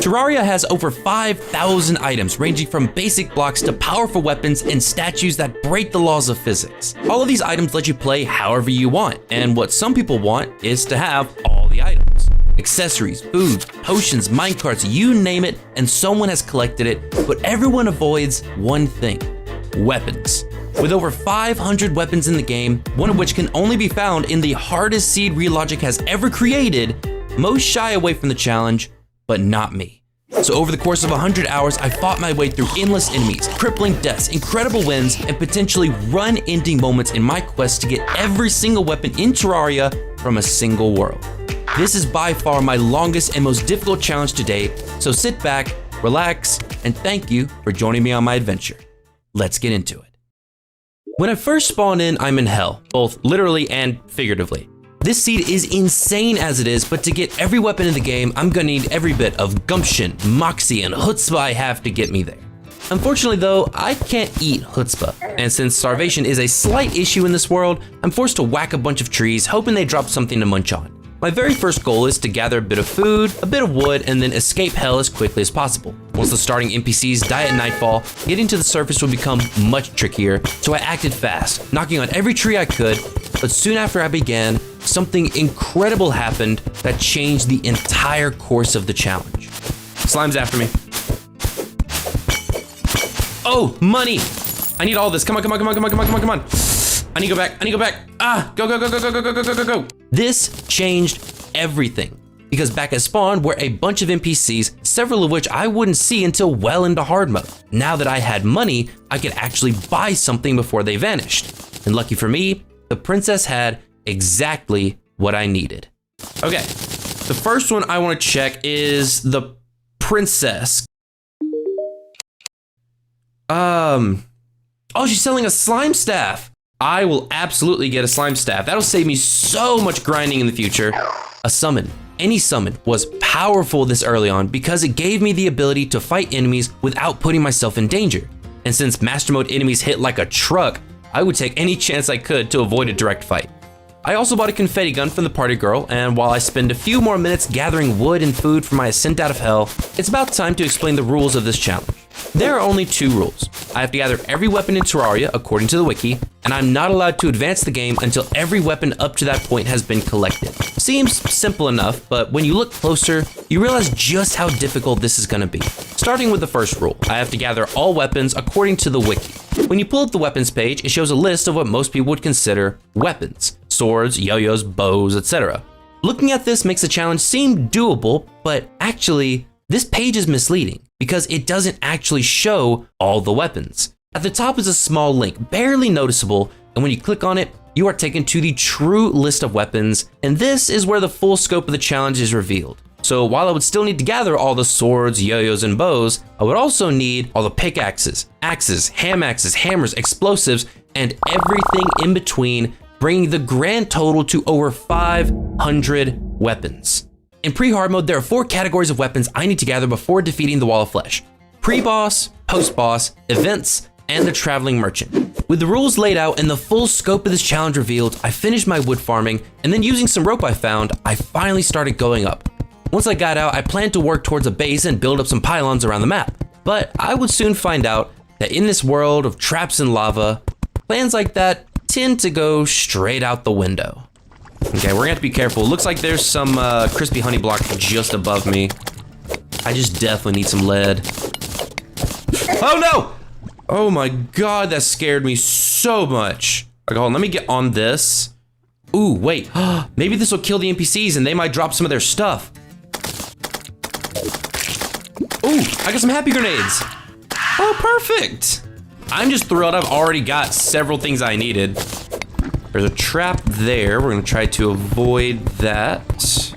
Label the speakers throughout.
Speaker 1: Terraria has over 5,000 items ranging from basic blocks to powerful weapons and statues that break the laws of physics. All of these items let you play however you want, and what some people want is to have all the items. Accessories, food, potions, minecarts, you name it, and someone has collected it, but everyone avoids one thing: weapons. With over 500 weapons in the game, one of which can only be found in the hardest seed Realogic has ever created, most shy away from the challenge, but not me. So over the course of 100 hours, I fought my way through endless enemies, crippling deaths, incredible wins, and potentially run-ending moments in my quest to get every single weapon in Terraria from a single world. This is by far my longest and most difficult challenge to date, so sit back, relax, and thank you for joining me on my adventure. Let's get into it. When I first spawn in, I'm in hell, both literally and figuratively. This seed is insane as it is, but to get every weapon in the game, I'm gonna need every bit of gumption, moxie, and chutzpah I have to get me there. Unfortunately though, I can't eat chutzpah, and since starvation is a slight issue in this world, I'm forced to whack a bunch of trees, hoping they drop something to munch on. My very first goal is to gather a bit of food, a bit of wood, and then escape hell as quickly as possible. Once the starting NPCs die at nightfall, getting to the surface would become much trickier, so I acted fast, knocking on every tree I could, but soon after I began, something incredible happened that changed the entire course of the challenge. Slime's after me. Oh, money! I need all this. Come on, come on, come on, come on, come on, come on, come on. I need to go back, I need to go back. Ah, go, go, go, go, go, go, go, go, go, go. This changed everything, because back at spawn were a bunch of NPCs, several of which I wouldn't see until well into hard mode. Now that I had money, I could actually buy something before they vanished. And lucky for me, the princess had exactly what I needed. Okay, the first one I want to check is the princess. Oh, she's selling a slime staff. I will absolutely get a slime staff. That'll save me so much grinding in the future. A summon, any summon, was powerful this early on because it gave me the ability to fight enemies without putting myself in danger. And since Master Mode enemies hit like a truck, I would take any chance I could to avoid a direct fight. I also bought a confetti gun from the party girl, and while I spend a few more minutes gathering wood and food for my ascent out of hell, it's about time to explain the rules of this challenge. There are only 2 rules. I have to gather every weapon in Terraria according to the wiki, and I'm not allowed to advance the game until every weapon up to that point has been collected. Seems simple enough, but when you look closer, you realize just how difficult this is gonna be. Starting with the first rule, I have to gather all weapons according to the wiki. When you pull up the weapons page, it shows a list of what most people would consider weapons: swords, yo-yos, bows, etc. Looking at this makes the challenge seem doable, but actually, this page is misleading because it doesn't actually show all the weapons. At the top is a small link, barely noticeable, and when you click on it, you are taken to the true list of weapons, and this is where the full scope of the challenge is revealed. So while I would still need to gather all the swords, yo-yos, and bows, I would also need all the pickaxes, axes, ham axes, hammers, explosives, and everything in between, bringing the grand total to over 500 weapons. In pre-hard mode, there are 4 categories of weapons I need to gather before defeating the Wall of Flesh: pre-boss, post-boss, events, and the traveling merchant. With the rules laid out and the full scope of this challenge revealed, I finished my wood farming, and then using some rope I found, I finally started going up. Once I got out, I planned to work towards a base and build up some pylons around the map. But I would soon find out that in this world of traps and lava, plans like that tend to go straight out the window. Okay, we're gonna have to be careful. Looks like there's some crispy honey block just above me. I just definitely need some lead. Oh no! Oh my god, that scared me so much. Okay, hold on, let me get on this. Ooh, wait. Maybe this will kill the NPCs and they might drop some of their stuff. Ooh, I got some happy grenades. Oh, perfect. I'm just thrilled I've already got several things I needed. There's a trap there. We're gonna try to avoid that.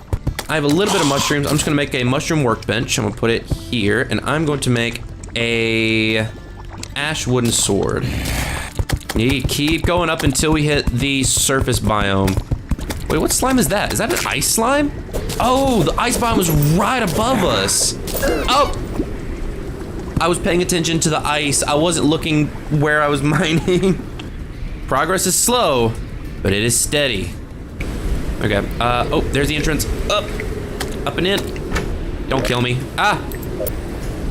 Speaker 1: I have a little bit of mushrooms. I'm just gonna make a mushroom workbench. I'm gonna put it here, and I'm going to make a ash wooden sword. You keep going up until we hit the surface biome. Wait, what slime is that? Is that an ice slime? Oh, the ice biome was right above us. Oh! I was paying attention to the ice. I wasn't looking where I was mining. Progress is slow, but it is steady. Okay, oh, there's the entrance. Up and in. Don't kill me. Ah!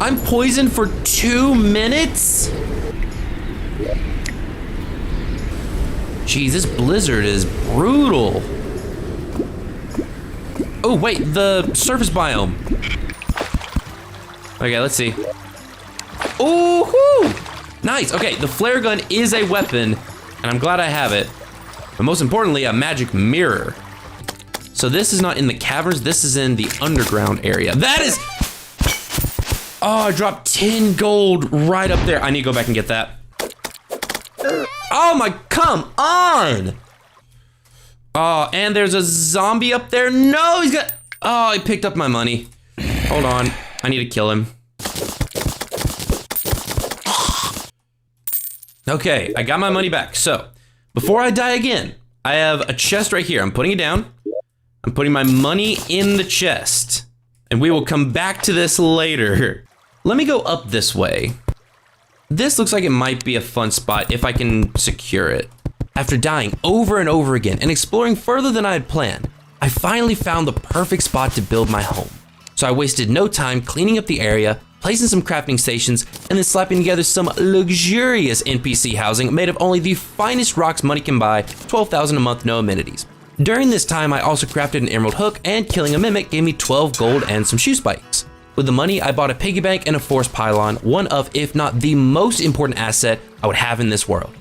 Speaker 1: I'm poisoned for 2 minutes? Jeez, this blizzard is brutal. Oh, wait, the surface biome. Okay, let's see. Ooh-hoo! Nice, okay, the flare gun is a weapon, and I'm glad I have it. But most importantly, a magic mirror. So this is not in the caverns, this is in the underground area. That is... Oh, I dropped 10 gold right up there. I need to go back and get that. Oh my, come on! Oh, and there's a zombie up there. No, he's got... Oh, he picked up my money. Hold on, I need to kill him. Okay, I got my money back. So, before I die again, I have a chest right here. I'm putting it down. I'm putting my money in the chest. And we will come back to this later. Let me go up this way. This looks like it might be a fun spot if I can secure it. After dying over and over again and exploring further than I had planned, I finally found the perfect spot to build my home. So I wasted no time cleaning up the area, placing some crafting stations, and then slapping together some luxurious NPC housing made of only the finest rocks money can buy, 12,000 a month, no amenities. During this time, I also crafted an emerald hook, and killing a mimic gave me 12 gold and some shoe spikes. With the money, I bought a piggy bank and a forest pylon, one of, if not the most important asset I would have in this world.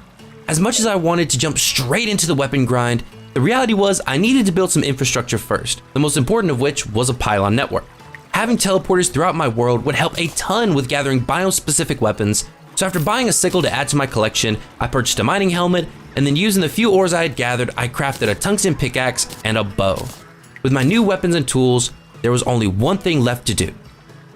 Speaker 1: As much as I wanted to jump straight into the weapon grind, the reality was I needed to build some infrastructure first, the most important of which was a pylon network. Having teleporters throughout my world would help a ton with gathering biome-specific weapons, so after buying a sickle to add to my collection, I purchased a mining helmet, and then using the few ores I had gathered, I crafted a tungsten pickaxe and a bow. With my new weapons and tools, there was only one thing left to do.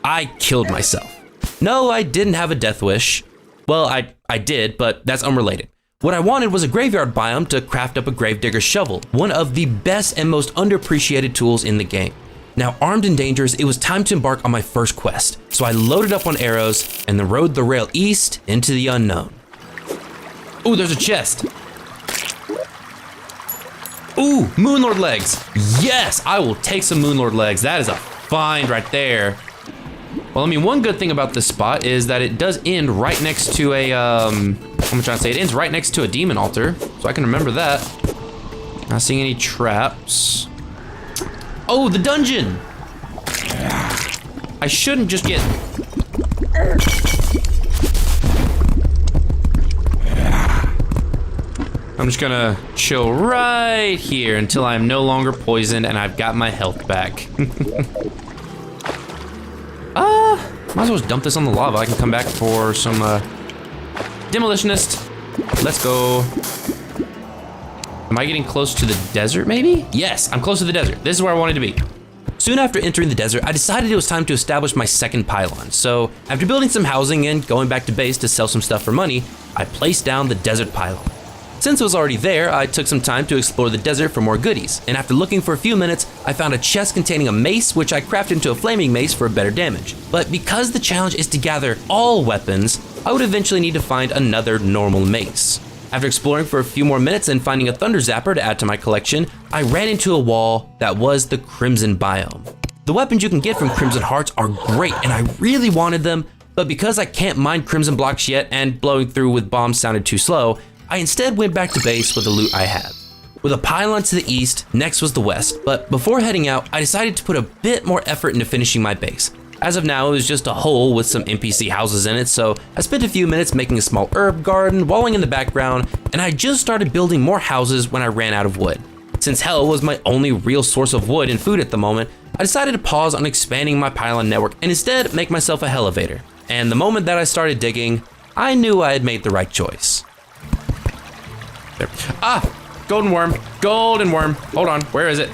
Speaker 1: I killed myself. No, I didn't have a death wish. Well, I did, but that's unrelated. What I wanted was a graveyard biome to craft up a gravedigger's shovel, one of the best and most underappreciated tools in the game. Now, armed and dangerous, it was time to embark on my first quest, so I loaded up on arrows and then rode the rail east into the unknown. Ooh, there's a chest. Ooh, Moonlord legs. Yes, I will take some Moonlord legs. That is a find right there. Well, I mean, one good thing about this spot is that it does end right next to a, I'm trying to say, it ends right next to a demon altar, so I can remember that. Not seeing any traps. Oh, the dungeon! I shouldn't just get... I'm just gonna chill right here until I'm no longer poisoned and I've got my health back. Might as well just dump this on the lava. I can come back for some demolitionist. Let's go. Am I getting close to the desert, maybe? Yes, I'm close to the desert. This is where I wanted to be. Soon after entering the desert, I decided it was time to establish my second pylon. So after building some housing and going back to base to sell some stuff for money, I placed down the desert pylon. Since it was already there, I took some time to explore the desert for more goodies, and after looking for a few minutes, I found a chest containing a mace, which I crafted into a flaming mace for better damage. But because the challenge is to gather all weapons, I would eventually need to find another normal mace. After exploring for a few more minutes and finding a thunder zapper to add to my collection, I ran into a wall that was the crimson biome. The weapons you can get from crimson hearts are great, and I really wanted them, but because I can't mine crimson blocks yet and blowing through with bombs sounded too slow, I instead went back to base with the loot I had. With a pylon to the east, next was the west, but before heading out, I decided to put a bit more effort into finishing my base. As of now, it was just a hole with some NPC houses in it, so I spent a few minutes making a small herb garden, walling in the background, and I just started building more houses when I ran out of wood. Since hell was my only real source of wood and food at the moment, I decided to pause on expanding my pylon network and instead make myself a elevator. And the moment that I started digging, I knew I had made the right choice. There. Ah, golden worm, golden worm. Hold on, where is it?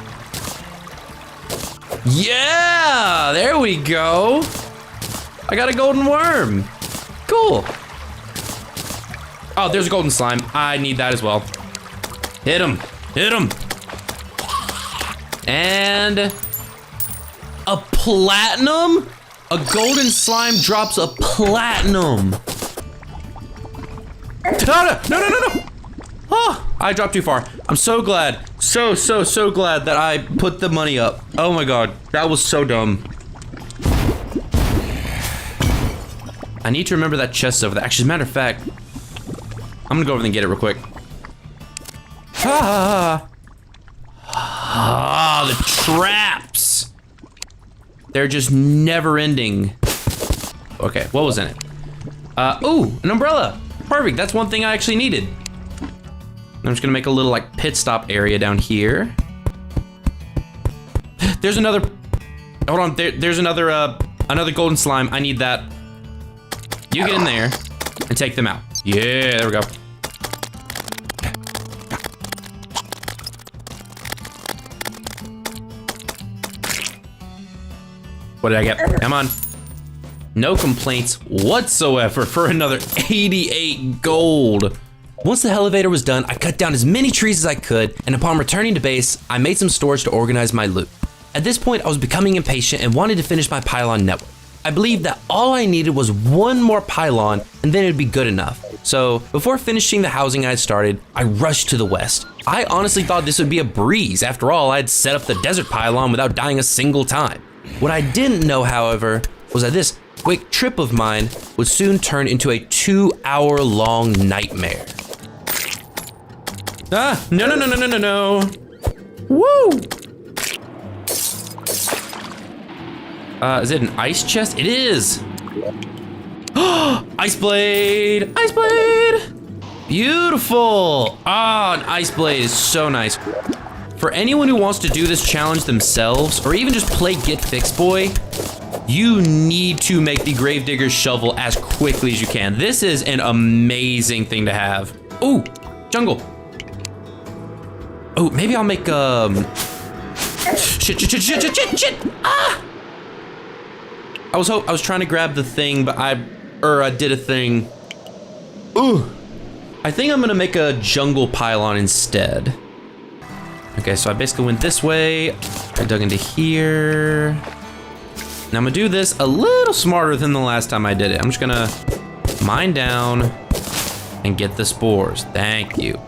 Speaker 1: Yeah, there we go. I got a golden worm. Cool. Oh, there's a golden slime. I need that as well. Hit him, hit him. And a platinum? A golden slime drops a platinum. No, no, no, no, no. Oh, I dropped too far. I'm so glad. So glad that I put the money up. Oh my god, that was so dumb. I need to remember that chest over there. Actually, as a matter of fact, I'm gonna go over there and get it real quick. The traps. They're just never ending. Okay, what was in it? Ooh, an umbrella. Perfect, that's one thing I actually needed. I'm just gonna make a little like pit stop area down here. There's another, hold on, there's another golden slime. I need that. You get in there and take them out. Yeah, there we go. What did I get? Come on. No complaints whatsoever for another 88 gold. Once the elevator was done, I cut down as many trees as I could, and upon returning to base, I made some storage to organize my loot. At this point, I was becoming impatient and wanted to finish my pylon network. I believed that all I needed was one more pylon, and then it'd be good enough. So, before finishing the housing I had started, I rushed to the west. I honestly thought this would be a breeze. After all, I'd set up the desert pylon without dying a single time. What I didn't know, however, was that this quick trip of mine would soon turn into a 2-hour-long nightmare. No. Woo! Is it an ice chest? It is! Ice blade! Ice blade! Beautiful! An ice blade is so nice. For anyone who wants to do this challenge themselves, or even just play GetFixedBoi, you need to make the Gravedigger's shovel as quickly as you can. This is an amazing thing to have. Ooh, jungle. Oh, maybe I'll make, shit. Ah! I was trying to grab the thing, but I did a thing. Ooh. I think I'm gonna make a jungle pylon instead. Okay, so I basically went this way. I dug into here. Now I'm gonna do this a little smarter than the last time I did it. I'm just gonna mine down and get the spores. Thank you.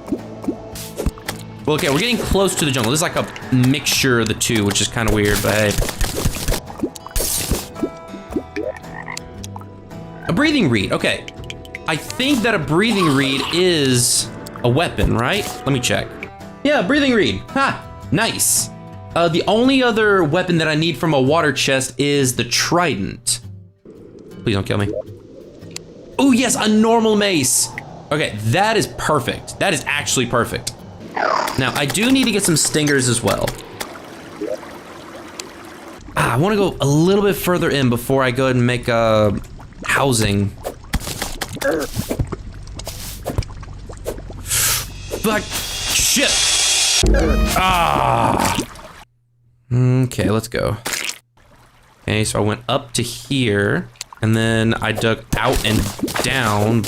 Speaker 1: Well, okay, we're getting close to the jungle. This is like a mixture of the two, which is kind of weird, but hey. A breathing reed, okay. I think that a breathing reed is a weapon, right? Let me check. Yeah, breathing reed, ha, nice. The only other weapon that I need from a water chest is the trident. Please don't kill me. Oh yes, a normal mace. Okay, that is perfect. That is actually perfect. Now, I do need to get some stingers as well. I want to go a little bit further in before I go ahead and make a housing. Fuck, shit. Okay, let's go. Okay, so I went up to here, and then I dug out and down.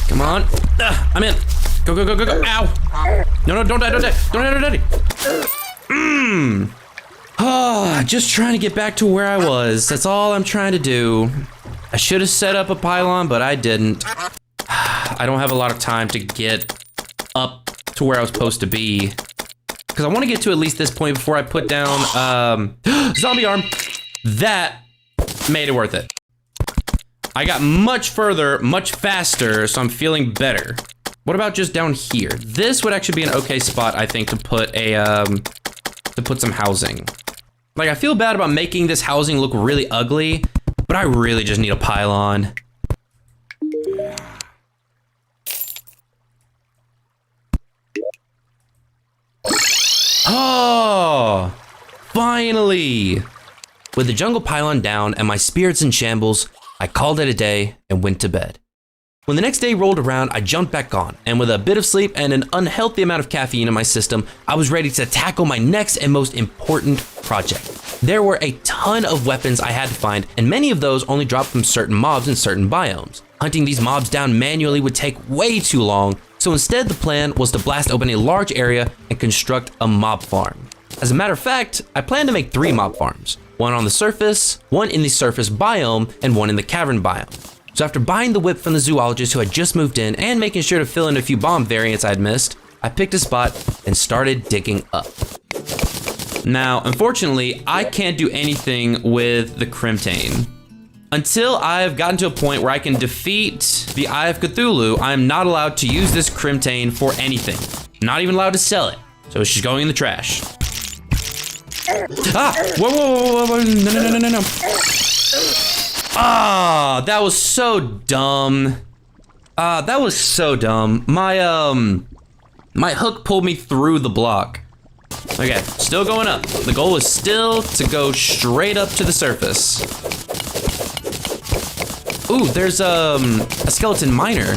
Speaker 1: Come on. I'm in. Go. Ow. No, don't die. Don't die. Just trying to get back to where I was. That's all I'm trying to do. I should have set up a pylon, but I didn't. I don't have a lot of time to get up to where I was supposed to be. Because I want to get to at least this point before I put down, zombie arm. That made it worth it. I got much further, much faster, so I'm feeling better. What about just down here? This would actually be an okay spot, I think, to put a, some housing. Like, I feel bad about making this housing look really ugly, but I really just need a pylon. Oh, finally! With the jungle pylon down and my spirits in shambles, I called it a day and went to bed. When the next day rolled around, I jumped back on, and with a bit of sleep and an unhealthy amount of caffeine in my system, I was ready to tackle my next and most important project. There were a ton of weapons I had to find, and many of those only dropped from certain mobs in certain biomes. Hunting these mobs down manually would take way too long, so instead the plan was to blast open a large area and construct a mob farm. As a matter of fact, I planned to make 3 mob farms. One on the surface, one in the surface biome, and one in the cavern biome. So after buying the whip from the zoologist who had just moved in and making sure to fill in a few bomb variants I'd missed, I picked a spot and started digging up. Now, unfortunately, I can't do anything with the Crimtane. Until I've gotten to a point where I can defeat the Eye of Cthulhu, I'm not allowed to use this Crimtane for anything. Not even allowed to sell it. So it's just going in the trash. Ah! Whoa, no. Ah, that was so dumb. That was so dumb. My hook pulled me through the block. Okay, still going up. The goal is still to go straight up to the surface. Ooh, there's a skeleton miner.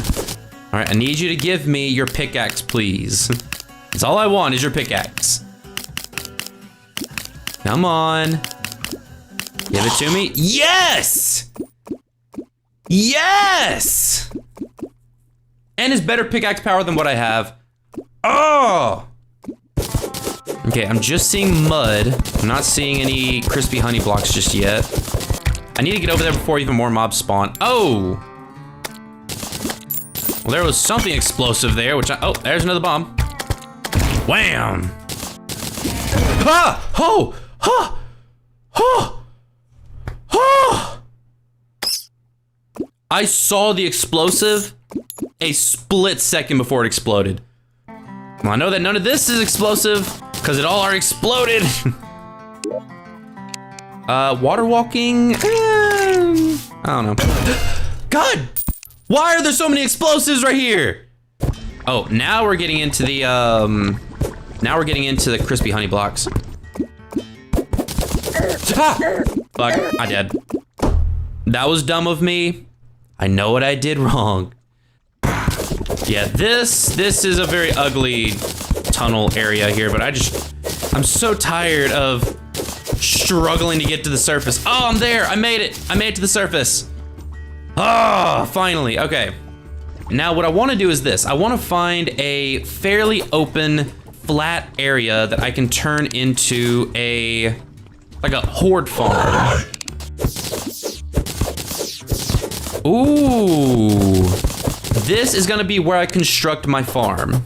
Speaker 1: All right, I need you to give me your pickaxe, please. That's all I want is your pickaxe. Come on. Give it to me. Yes! Yes! And it's better pickaxe power than what I have. Oh! Okay, I'm just seeing mud. I'm not seeing any crispy honey blocks just yet. I need to get over there before even more mobs spawn. Oh! Well, there was something explosive there, oh, there's another bomb. Wham! Ah! Oh! Oh! Oh! Oh! I saw the explosive a split second before it exploded. Well, I know that none of this is explosive, because it all already exploded. Water walking? I don't know. God! Why are there so many explosives right here? Oh, now we're getting into the, crispy honey blocks. Ah! Fuck, I did. That was dumb of me. I know what I did wrong. Yeah, this is a very ugly tunnel area here, but I'm so tired of struggling to get to the surface. Oh, I'm there, I made it to the surface. Oh, finally, okay. Now what I wanna do is this. I wanna find a fairly open, flat area that I can turn into like a horde farm. Ooh. This is gonna be where I construct my farm.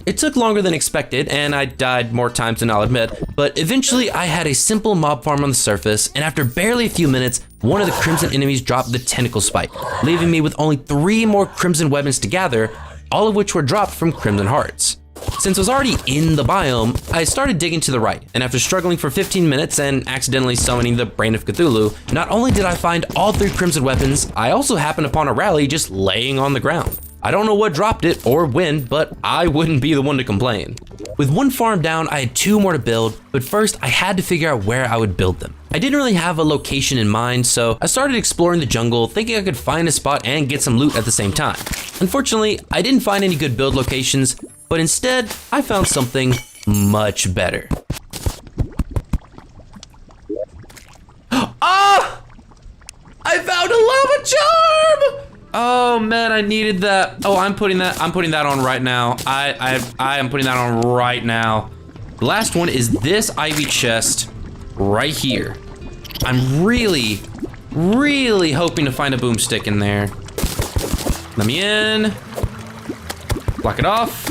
Speaker 1: It took longer than expected, and I died more times than I'll admit, but eventually I had a simple mob farm on the surface, and after barely a few minutes, one of the crimson enemies dropped the tentacle spike, leaving me with only 3 more crimson weapons to gather, all of which were dropped from crimson hearts. Since I was already in the biome, I started digging to the right, and after struggling for 15 minutes and accidentally summoning the Brain of Cthulhu, not only did I find all 3 crimson weapons, I also happened upon a rally just laying on the ground. I don't know what dropped it or when, but I wouldn't be the one to complain. With 1 farm down, I had 2 more to build, but first I had to figure out where I would build them. I didn't really have a location in mind, so I started exploring the jungle, thinking I could find a spot and get some loot at the same time. Unfortunately, I didn't find any good build locations, but instead, I found something much better. Ah! I found a lava charm! Oh man, I needed that. Oh, I'm putting that on right now. I am putting that on right now. The last one is this ivy chest right here. I'm really hoping to find a boomstick in there. Let me in. Block it off.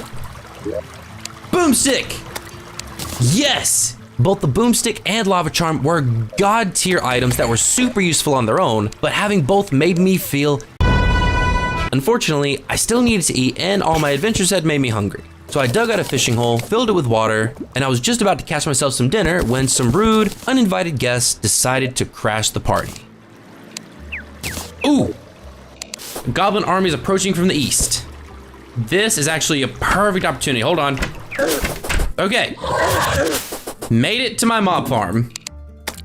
Speaker 1: Boomstick! Yes! Both the boomstick and lava charm were god tier items that were super useful on their own, but having both made me feel. Unfortunately, I still needed to eat and all my adventures had made me hungry. So I dug out a fishing hole, filled it with water, and I was just about to catch myself some dinner when some rude, uninvited guests decided to crash the party. Ooh! Goblin army is approaching from the east. This is actually a perfect opportunity. Hold on. Okay. Made it to my mob farm.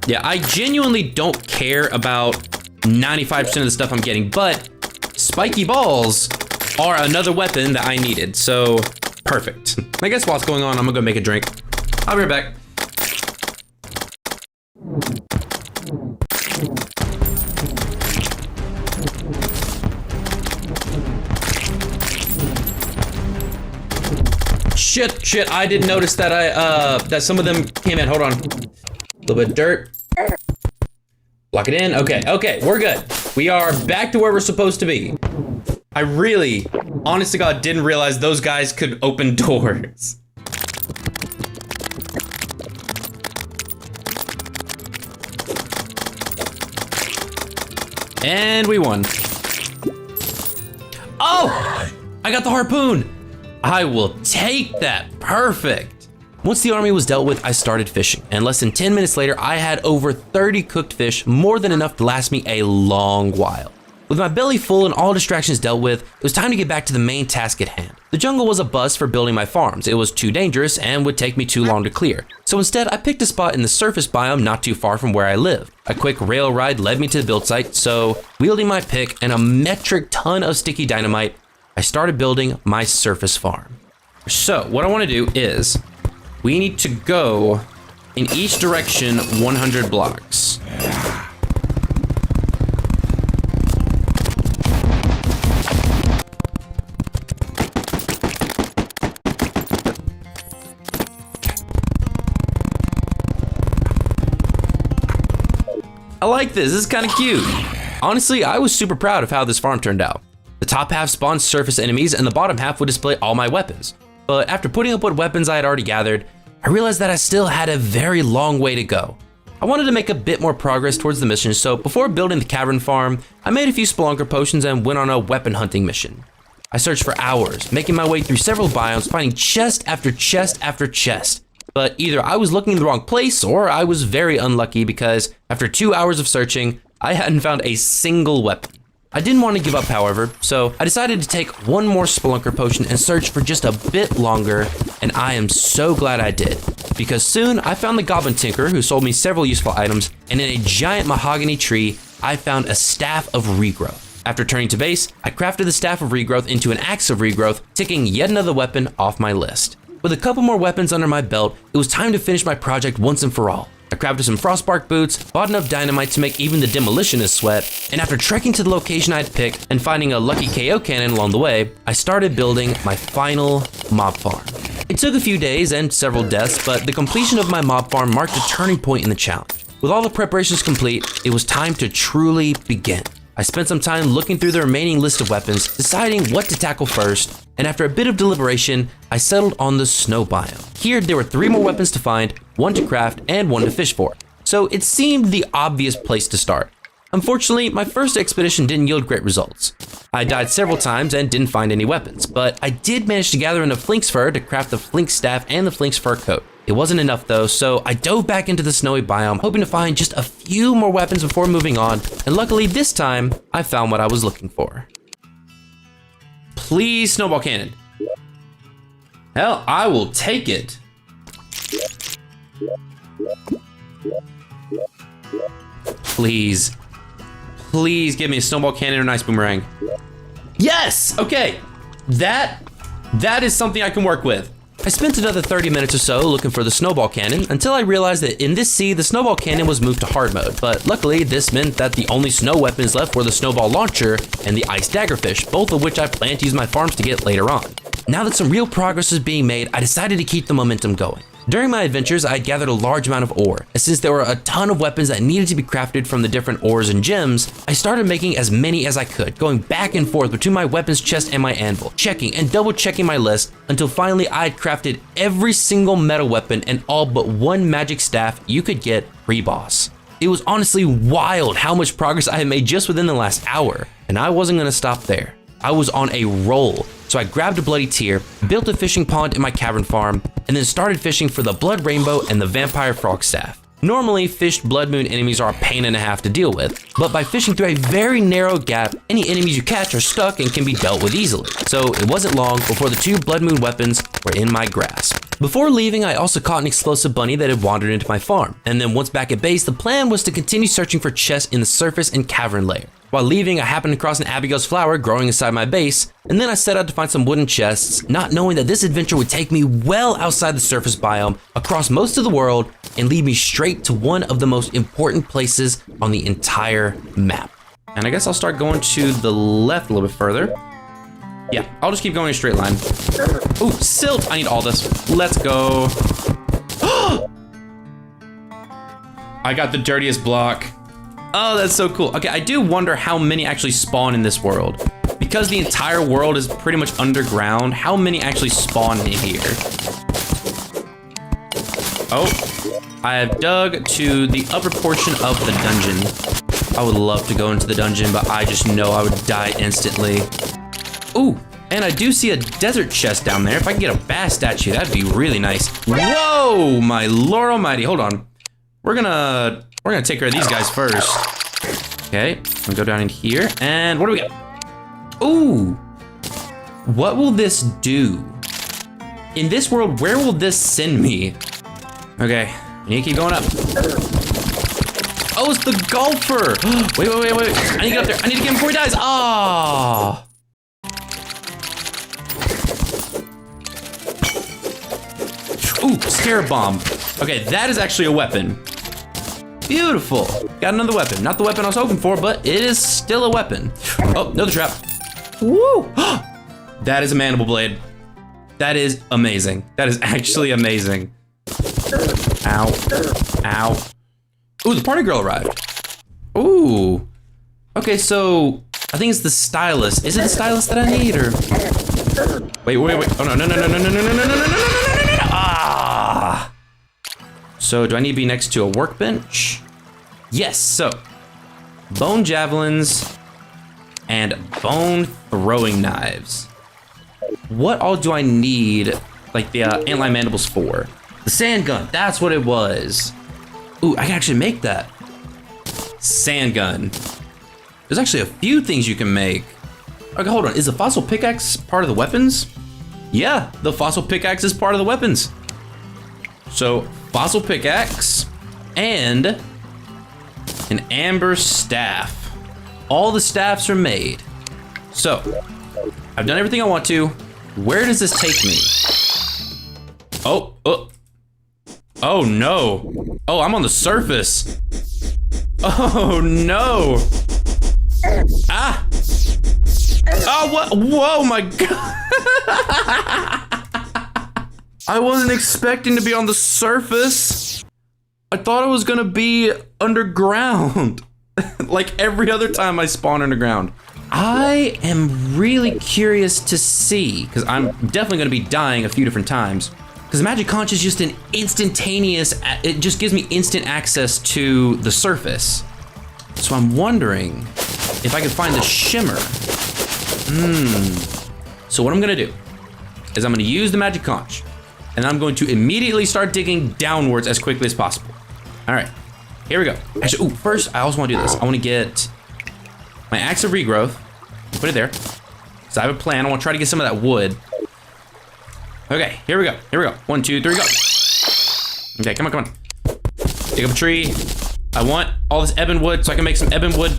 Speaker 1: Yeah, I genuinely don't care about 95% of the stuff I'm getting, but spiky balls are another weapon that I needed, so perfect. I guess while it's going on, I'm gonna go make a drink. I'll be right back. Shit, I didn't notice that that some of them came in. Hold on. A little bit of dirt. A Lock it in. Okay, we're good. We are back to where we're supposed to be. I really, honest to God, didn't realize those guys could open doors. And we won. Oh, I got the harpoon. I will take that. Perfect. Once the army was dealt with, I started fishing. And less than 10 minutes later, I had over 30 cooked fish, more than enough to last me a long while. With my belly full and all distractions dealt with, it was time to get back to the main task at hand. The jungle was a bust for building my farms. It was too dangerous and would take me too long to clear. So instead, I picked a spot in the surface biome not too far from where I lived. A quick rail ride led me to the build site, so wielding my pick and a metric ton of sticky dynamite, I started building my surface farm. So what I want to do is, we need to go in each direction 100 blocks. I like this is kind of cute. Honestly, I was super proud of how this farm turned out. The top half spawned surface enemies and the bottom half would display all my weapons. But after putting up what weapons I had already gathered, I realized that I still had a very long way to go. I wanted to make a bit more progress towards the mission, so before building the cavern farm, I made a few spelunker potions and went on a weapon hunting mission. I searched for hours, making my way through several biomes, finding chest after chest after chest. But either I was looking in the wrong place or I was very unlucky because after 2 hours of searching, I hadn't found a single weapon. I didn't want to give up, however, so I decided to take one more spelunker potion and search for just a bit longer, and I am so glad I did. Because soon I found the goblin tinker who sold me several useful items, and in a giant mahogany tree, I found a staff of regrowth. After turning to base, I crafted the staff of regrowth into an axe of regrowth, ticking yet another weapon off my list. With a couple more weapons under my belt, it was time to finish my project once and for all. I crafted some frostbark boots, bought enough dynamite to make even the demolitionist sweat, and after trekking to the location I'd picked and finding a lucky KO cannon along the way, I started building my final mob farm. It took a few days and several deaths, but the completion of my mob farm marked a turning point in the challenge. With all the preparations complete, it was time to truly begin. I spent some time looking through the remaining list of weapons, deciding what to tackle first, and after a bit of deliberation, I settled on the snow biome. Here, there were 3 more weapons to find, 1 to craft, and 1 to fish for. So it seemed the obvious place to start. Unfortunately, my first expedition didn't yield great results. I died several times and didn't find any weapons, but I did manage to gather enough flinx fur to craft the flinx staff and the flinx fur coat. It wasn't enough though, so I dove back into the snowy biome, hoping to find just a few more weapons before moving on, and luckily this time, I found what I was looking for. Please, snowball cannon. Hell, I will take it. Please. Please give me a snowball cannon or an ice boomerang. Yes! Okay. That is something I can work with. I spent another 30 minutes or so looking for the snowball cannon until I realized that in this sea, the snowball cannon was moved to hard mode. But luckily, this meant that the only snow weapons left were the snowball launcher and the ice daggerfish, both of which I plan to use my farms to get later on. Now that some real progress was being made, I decided to keep the momentum going. During my adventures, I had gathered a large amount of ore, and since there were a ton of weapons that needed to be crafted from the different ores and gems, I started making as many as I could, going back and forth between my weapons chest and my anvil, checking and double checking my list until finally I had crafted every single metal weapon and all but 1 magic staff you could get pre-boss. It was honestly wild how much progress I had made just within the last hour, and I wasn't gonna stop there. I was on a roll. So I grabbed a bloody tear, built a fishing pond in my cavern farm, and then started fishing for the blood rainbow and the vampire frog staff. Normally, fished blood moon enemies are a pain and a half to deal with, but by fishing through a very narrow gap, any enemies you catch are stuck and can be dealt with easily. So it wasn't long before the 2 blood moon weapons were in my grasp. Before leaving, I also caught an explosive bunny that had wandered into my farm, and then once back at base, the plan was to continue searching for chests in the surface and cavern layer. While leaving, I happened across an Abigail's flower growing inside my base, and then I set out to find some wooden chests, not knowing that this adventure would take me well outside the surface biome, across most of the world, and lead me straight to one of the most important places on the entire map. And I guess I'll start going to the left a little bit further. Yeah, I'll just keep going in a straight line. Ooh, silt! I need all this. Let's go. I got the dirtiest block. Oh, that's so cool. Okay, I do wonder how many actually spawn in this world. Because the entire world is pretty much underground, how many actually spawn in here? Oh, I have dug to the upper portion of the dungeon. I would love to go into the dungeon, but I just know I would die instantly. Ooh, and I do see a desert chest down there. If I can get a bass statue, that'd be really nice. Whoa, my Lord Almighty. Hold on. We're gonna take care of these guys first. Okay, I'm gonna go down in here, and what do we got? Ooh, what will this do? In this world, where will this send me? Okay, I need to keep going up. Oh, it's the golfer. Wait. I need to get up there. I need to get him before he dies. Ah. Ooh, Scarab Bomb. Okay, that is actually a weapon. Beautiful. Got another weapon. Not the weapon I was hoping for, but it is still a weapon. Oh, another trap. Woo! That is a mandible blade. That is amazing. That is actually amazing. Ow. Ow. Ooh, the party girl arrived. Ooh. Okay, so I think it's the stylus. Is it the stylus that I need, or? Wait. Oh, no. Ah. So do I need to be next to a workbench? Yes, so bone javelins and bone throwing knives. What all do I need, like the antlion mandibles for? The sand gun, that's what it was. Ooh, I can actually make that. Sand gun. There's actually a few things you can make. Okay, hold on, is the fossil pickaxe part of the weapons? Yeah, the fossil pickaxe is part of the weapons. So, fossil pickaxe and an amber staff. All the staffs are made. So, I've done everything I want to. Where does this take me? Oh no. Oh, I'm on the surface. Oh no. Ah. Oh, what? Whoa, my God. I wasn't expecting to be on the surface. I thought I was gonna be underground. Like every other time I spawn underground. I am really curious to see, because I'm definitely gonna be dying a few different times. Because Magic Conch is just an instantaneous, it just gives me instant access to the surface. So I'm wondering if I can find the shimmer. So what I'm gonna do is I'm gonna use the Magic Conch, and I'm going to immediately start digging downwards as quickly as possible. All right, here we go. Actually, first I also wanna do this. I wanna get my axe of regrowth, put it there. So I have a plan, I wanna try to get some of that wood. Okay, here we go. 1, 2, 3, go. Okay, come on. Dig up a tree. I want all this ebon wood so I can make some ebon wood.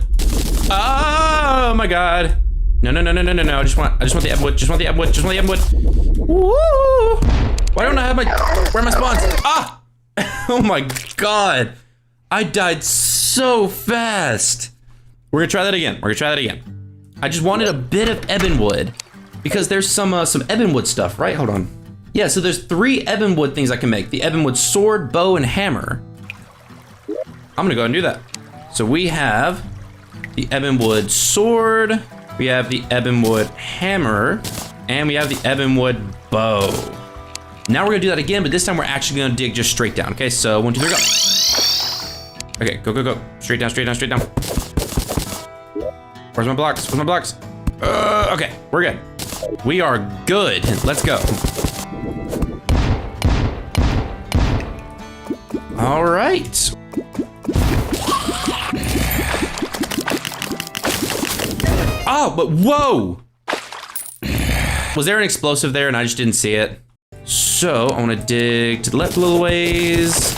Speaker 1: Oh my God. No. I just want the ebon wood. Just want the ebon wood. Woo! Why don't I have where are my spawns? Ah! Oh my God. I died so fast. We're gonna try that again. I just wanted a bit of ebon wood because there's some ebon wood stuff, right? Hold on. Yeah, so there's 3 ebon wood things I can make. The ebon wood sword, bow, and hammer. I'm gonna go ahead and do that. So we have the ebon wood sword, we have the ebon wood hammer, and we have the ebon wood bow. Now we're gonna do that again, but this time we're actually gonna dig just straight down. Okay, so 1, 2, 3, go. Okay, go. Straight down. Where's my blocks? Okay, we're good. We are good. Let's go. All right. Oh, but whoa! Was there an explosive there and I just didn't see it? So I want to dig to the left a little ways.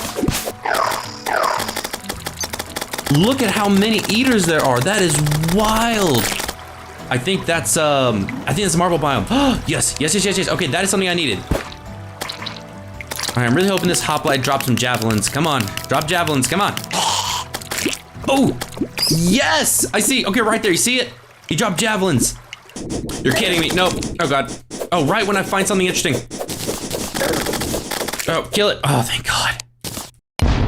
Speaker 1: Look at how many eaters there are. That is wild. I think that's a marble biome. Yes. Okay, that is something I needed. All right, I'm really hoping this hoplite drops some javelins. Come on, drop javelins, come on. Oh, yes, I see. Okay, right there, you see it? He dropped javelins. You're kidding me. Nope. Oh God. Oh, right when I find something interesting. Oh, kill it. Oh, thank God.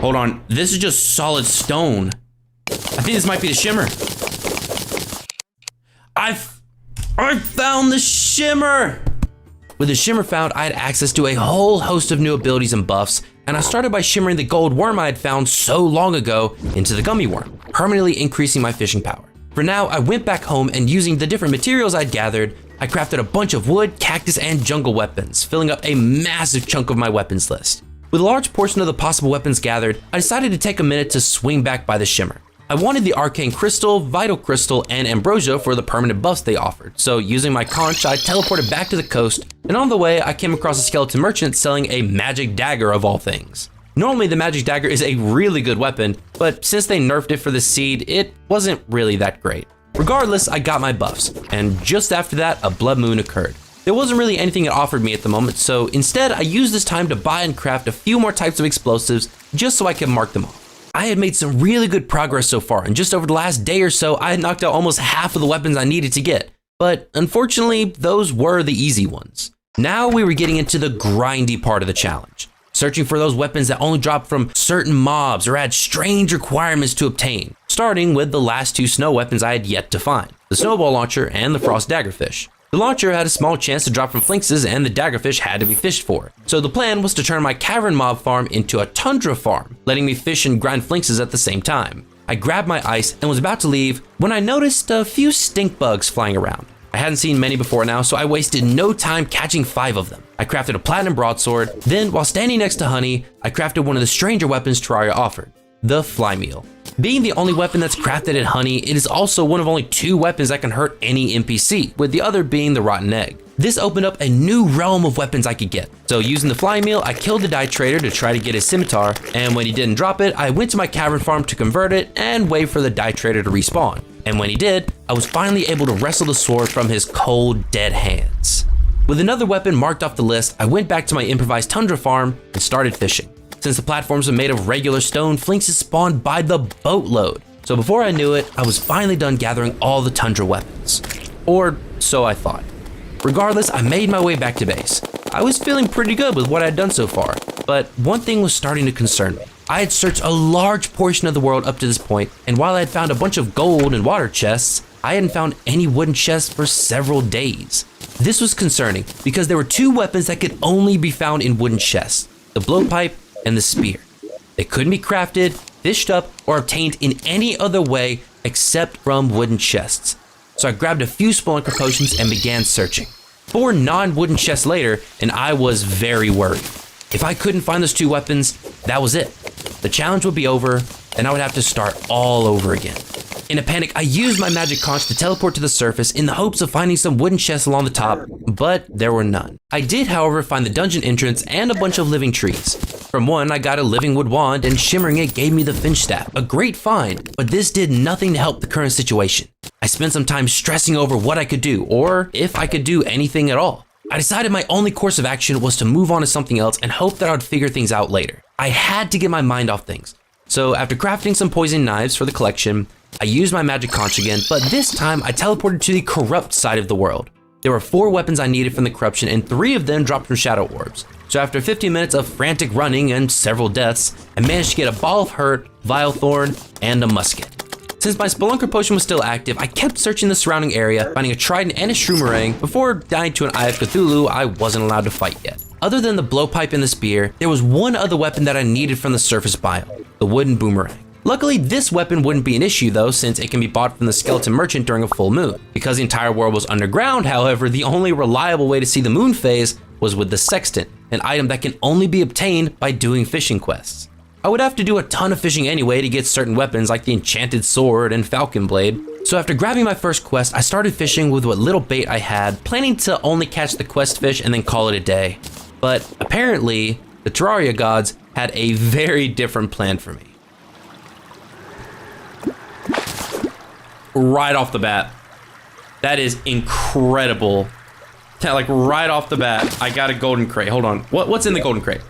Speaker 1: Hold on. This is just solid stone. I I think this might be the shimmer. I found the shimmer! With the shimmer found, I had access to a whole host of new abilities and buffs, and I started by shimmering the gold worm I had found so long ago into the gummy worm, permanently increasing my fishing power. For now, I went back home and using the different materials I'd gathered, I crafted a bunch of wood, cactus, and jungle weapons, filling up a massive chunk of my weapons list. With a large portion of the possible weapons gathered, I decided to take a minute to swing back by the shimmer. I wanted the arcane crystal, vital crystal, and ambrosia for the permanent buffs they offered, so using my conch, I teleported back to the coast, and on the way, I came across a skeleton merchant selling a magic dagger of all things. Normally, the magic dagger is a really good weapon, but since they nerfed it for the seed, it wasn't really that great. Regardless, I got my buffs, and just after that, a blood moon occurred. There wasn't really anything it offered me at the moment, so instead, I used this time to buy and craft a few more types of explosives just so I could mark them off. I had made some really good progress so far, and just over the last day or so, I had knocked out almost half of the weapons I needed to get. But unfortunately, those were the easy ones. Now we were getting into the grindy part of the challenge, searching for those weapons that only drop from certain mobs or had strange requirements to obtain, starting with the last two snow weapons I had yet to find, the snowball launcher and the frost daggerfish. The launcher had a small chance to drop from flinxes and the daggerfish had to be fished for. So the plan was to turn my cavern mob farm into a tundra farm, letting me fish and grind flinxes at the same time. I grabbed my ice and was about to leave when I noticed a few stink bugs flying around. I hadn't seen many before now, so I wasted no time catching 5 of them. I crafted a platinum broadsword, then while standing next to Honey, I crafted one of the stranger weapons Terraria offered, the fly meal. Being the only weapon that's crafted at Honey, it is also one of only 2 weapons that can hurt any NPC, with the other being the rotten egg. This opened up a new realm of weapons I could get. So using the fly meal, I killed the dye trader to try to get his scimitar, and when he didn't drop it, I went to my cavern farm to convert it and wait for the dye trader to respawn. And when he did, I was finally able to wrestle the sword from his cold, dead hands. With another weapon marked off the list, I went back to my improvised tundra farm and started fishing. Since the platforms were made of regular stone, flinxes spawned by the boatload. So before I knew it, I was finally done gathering all the tundra weapons. Or so I thought. Regardless, I made my way back to base. I was feeling pretty good with what I'd done so far, but one thing was starting to concern me. I had searched a large portion of the world up to this point, and while I had found a bunch of gold and water chests, I hadn't found any wooden chests for several days. This was concerning because there were 2 weapons that could only be found in wooden chests, the blowpipe and the spear. They couldn't be crafted, fished up, or obtained in any other way except from wooden chests. So I grabbed a few spelunker potions and began searching. 4 non-wooden chests later, and I was very worried. If I couldn't find those 2 weapons, that was it. The challenge would be over, and I would have to start all over again. In a panic, I used my magic conch to teleport to the surface in the hopes of finding some wooden chests along the top, but there were none. I did, however, find the dungeon entrance and a bunch of living trees. From one, I got a living wood wand, and shimmering it gave me the finch staff, a great find, but this did nothing to help the current situation. I spent some time stressing over what I could do, or if I could do anything at all. I decided my only course of action was to move on to something else and hope that I would figure things out later. I had to get my mind off things. So after crafting some poison knives for the collection, I used my magic conch again, but this time I teleported to the corrupt side of the world. There were 4 weapons I needed from the corruption and 3 of them dropped from shadow orbs. So after 15 minutes of frantic running and several deaths, I managed to get a ball of hurt, vile thorn, and a musket. Since my spelunker potion was still active, I kept searching the surrounding area, finding a trident and a shroomerang before dying to an Eye of Cthulhu I wasn't allowed to fight yet. Other than the blowpipe and the spear, there was one other weapon that I needed from the surface biome, the wooden boomerang. Luckily, this weapon wouldn't be an issue though, since it can be bought from the skeleton merchant during a full moon. Because the entire world was underground, however, the only reliable way to see the moon phase was with the sextant, an item that can only be obtained by doing fishing quests. I would have to do a ton of fishing anyway to get certain weapons like the enchanted sword and falcon blade. So after grabbing my first quest, I started fishing with what little bait I had, planning to only catch the quest fish and then call it a day. But apparently, the Terraria gods had a very different plan for me. Right off the bat. That is incredible. Like right off the bat, I got a golden crate. Hold on, what's in the golden crate?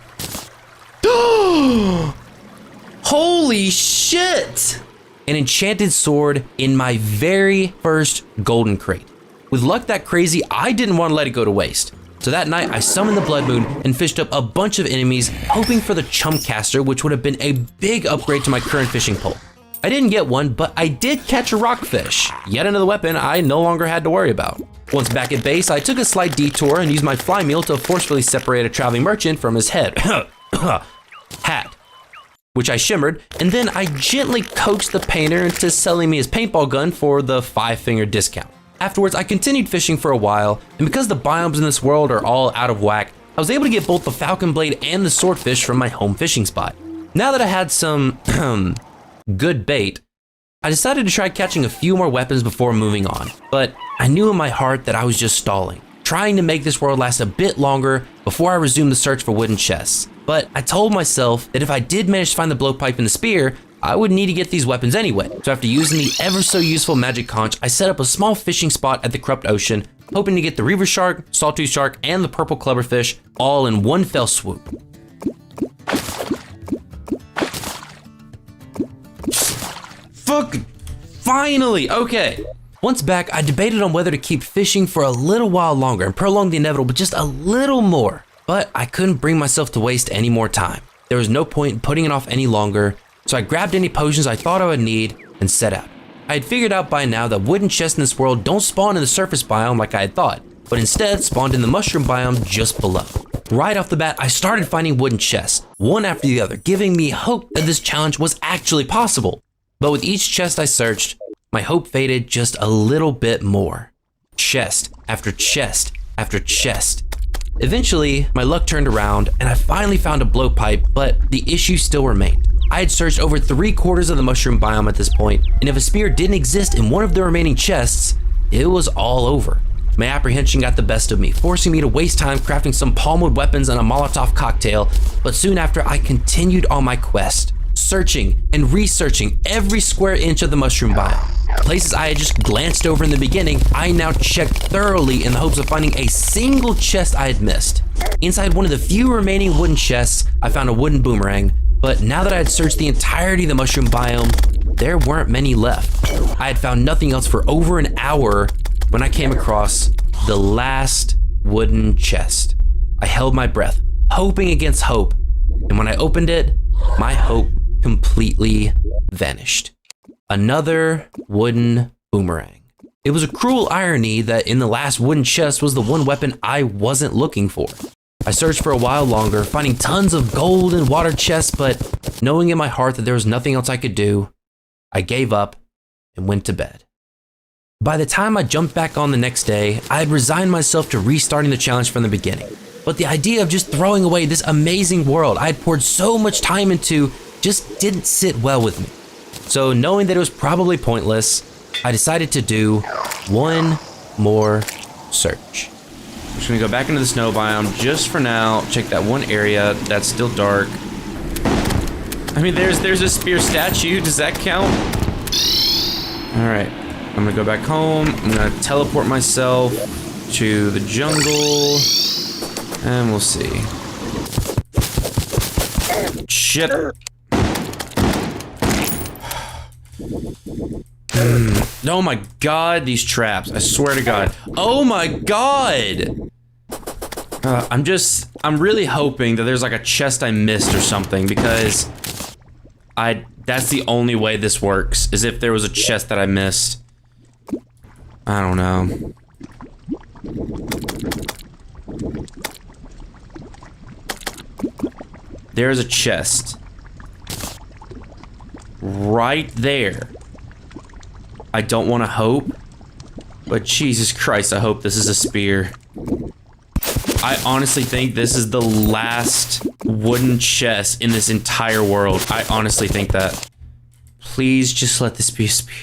Speaker 1: Holy shit! An enchanted sword in my very first golden crate. With luck that crazy, I didn't want to let it go to waste. So that night, I summoned the blood moon and fished up a bunch of enemies, hoping for the chum caster, which would have been a big upgrade to my current fishing pole. I didn't get one, but I did catch a rockfish. Yet another weapon I no longer had to worry about. Once back at base, I took a slight detour and used my fly meal to forcefully separate a traveling merchant from his head. Hat. Which I shimmered, and then I gently coaxed the painter into selling me his paintball gun for the 5-finger discount. Afterwards, I continued fishing for a while, and because the biomes in this world are all out of whack, I was able to get both the falcon blade and the swordfish from my home fishing spot. Now that I had some good bait, I decided to try catching a few more weapons before moving on, but I knew in my heart that I was just stalling, trying to make this world last a bit longer before I resumed the search for wooden chests. But I told myself that if I did manage to find the blowpipe and the spear, I would need to get these weapons anyway. So after using the ever so useful magic conch, I set up a small fishing spot at the corrupt ocean, hoping to get the reaver shark, sawtooth shark, and the purple clubberfish all in one fell swoop. Fuck! Finally! Okay. Once back, I debated on whether to keep fishing for a little while longer and prolong the inevitable just a little more. But I couldn't bring myself to waste any more time. There was no point in putting it off any longer, so I grabbed any potions I thought I would need and set out. I had figured out by now that wooden chests in this world don't spawn in the surface biome like I had thought, but instead spawned in the mushroom biome just below. Right off the bat, I started finding wooden chests, one after the other, giving me hope that this challenge was actually possible. But with each chest I searched, my hope faded just a little bit more. Chest after chest after chest. Eventually, my luck turned around and I finally found a blowpipe, but the issue still remained. I had searched over 3/4 of the mushroom biome at this point, and if a spear didn't exist in one of the remaining chests, it was all over. My apprehension got the best of me, forcing me to waste time crafting some palm-wood weapons and a Molotov cocktail, but soon after I continued on my quest, searching and researching every square inch of the mushroom biome. Places I had just glanced over in the beginning, I now checked thoroughly in the hopes of finding a single chest I had missed. Inside one of the few remaining wooden chests, I found a wooden boomerang, but now that I had searched the entirety of the mushroom biome, there weren't many left. I had found nothing else for over an hour when I came across the last wooden chest. I held my breath, hoping against hope, and when I opened it, my hope completely vanished. Another wooden boomerang. It was a cruel irony that in the last wooden chest was the one weapon I wasn't looking for. I searched for a while longer, finding tons of gold and water chests, but knowing in my heart that there was nothing else I could do, I gave up and went to bed. By the time I jumped back on the next day, I had resigned myself to restarting the challenge from the beginning. But the idea of just throwing away this amazing world I had poured so much time into just didn't sit well with me. So knowing that it was probably pointless, I decided to do one more search. I'm just gonna go back into the snow biome just for now, check that one area that's still dark. I mean, there's a spear statue, does that count? All right, I'm gonna go back home, I'm gonna teleport myself to the jungle, and we'll see. Shit. Oh my god, these traps. I swear to god. Oh my god! I'm really hoping that there's like a chest I missed or something, because that's the only way this works, is if there was a chest that I missed. I don't know. There's a chest. Right there. I don't want to hope, but Jesus Christ, I hope this is a spear. I honestly think this is the last wooden chest in this entire world. I honestly think that. Please just let this be a spear.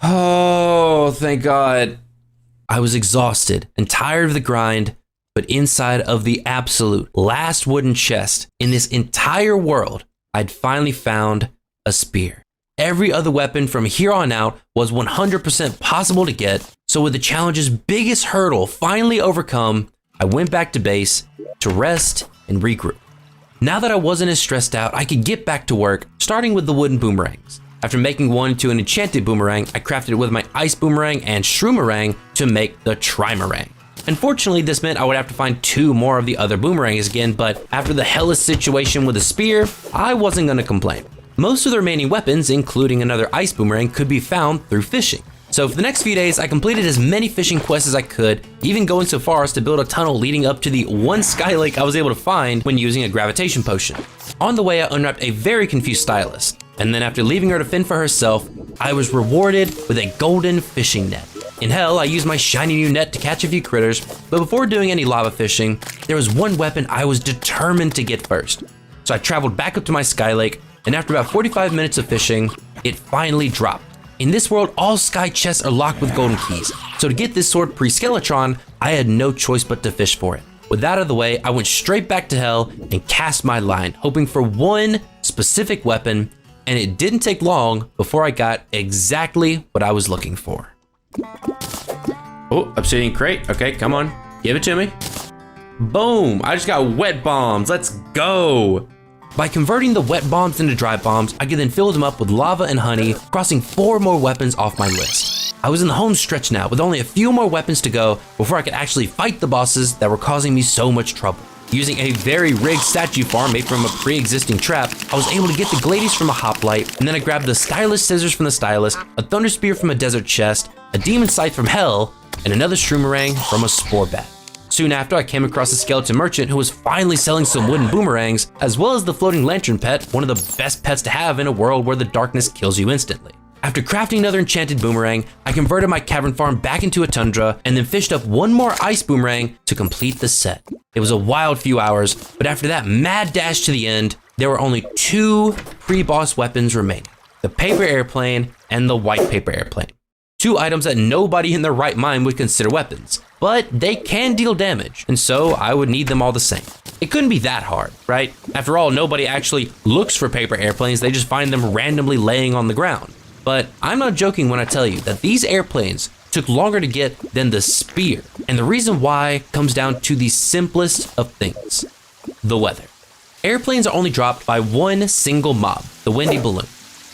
Speaker 1: Oh, thank God. I was exhausted and tired of the grind, but inside of the absolute last wooden chest in this entire world, I'd finally found a spear. Every other weapon from here on out was 100% possible to get, so with the challenge's biggest hurdle finally overcome, I went back to base to rest and regroup. Now that I wasn't as stressed out, I could get back to work, starting with the wooden boomerangs. After making one into an enchanted boomerang, I crafted it with my ice boomerang and shroomerang to make the trimerang. Unfortunately, this meant I would have to find 2 more of the other boomerangs again, but after the hellish situation with the spear, I wasn't gonna complain. Most of the remaining weapons, including another ice boomerang, could be found through fishing. So for the next few days, I completed as many fishing quests as I could, even going so far as to build a tunnel leading up to the one sky lake I was able to find when using a gravitation potion. On the way, I unwrapped a very confused stylist, and then after leaving her to fend for herself, I was rewarded with a golden fishing net. In hell, I used my shiny new net to catch a few critters, but before doing any lava fishing, there was one weapon I was determined to get first. So I traveled back up to my sky lake, and after about 45 minutes of fishing, it finally dropped. In this world, all sky chests are locked with golden keys, so to get this sword pre-Skeletron, I had no choice but to fish for it. With that out of the way, I went straight back to hell and cast my line, hoping for one specific weapon, and it didn't take long before I got exactly what I was looking for. Oh, obsidian crate. Okay, come on, give it to me. Boom, I just got wet bombs, let's go. By converting the wet bombs into dry bombs, I could then fill them up with lava and honey, crossing 4 more weapons off my list. I was in the home stretch now, with only a few more weapons to go before I could actually fight the bosses that were causing me so much trouble. Using a very rigged statue farm made from a pre-existing trap, I was able to get the Gladius from a hoplite, and then I grabbed the stylish scissors from the stylist, a thunder spear from a desert chest, a demon scythe from hell, and another shroomerang from a spore bat. Soon after, I came across a skeleton merchant who was finally selling some wooden boomerangs, as well as the floating lantern pet, one of the best pets to have in a world where the darkness kills you instantly. After crafting another enchanted boomerang, I converted my cavern farm back into a tundra and then fished up one more ice boomerang to complete the set. It was a wild few hours, but after that mad dash to the end, there were only 2 pre-boss weapons remaining: the paper airplane and the white paper airplane. 2 items that nobody in their right mind would consider weapons, but they can deal damage, and so I would need them all the same. It couldn't be that hard, right? After all, nobody actually looks for paper airplanes, they just find them randomly laying on the ground. But I'm not joking when I tell you that these airplanes took longer to get than the spear, and the reason why comes down to the simplest of things: the weather. Airplanes are only dropped by one single mob, the windy balloon.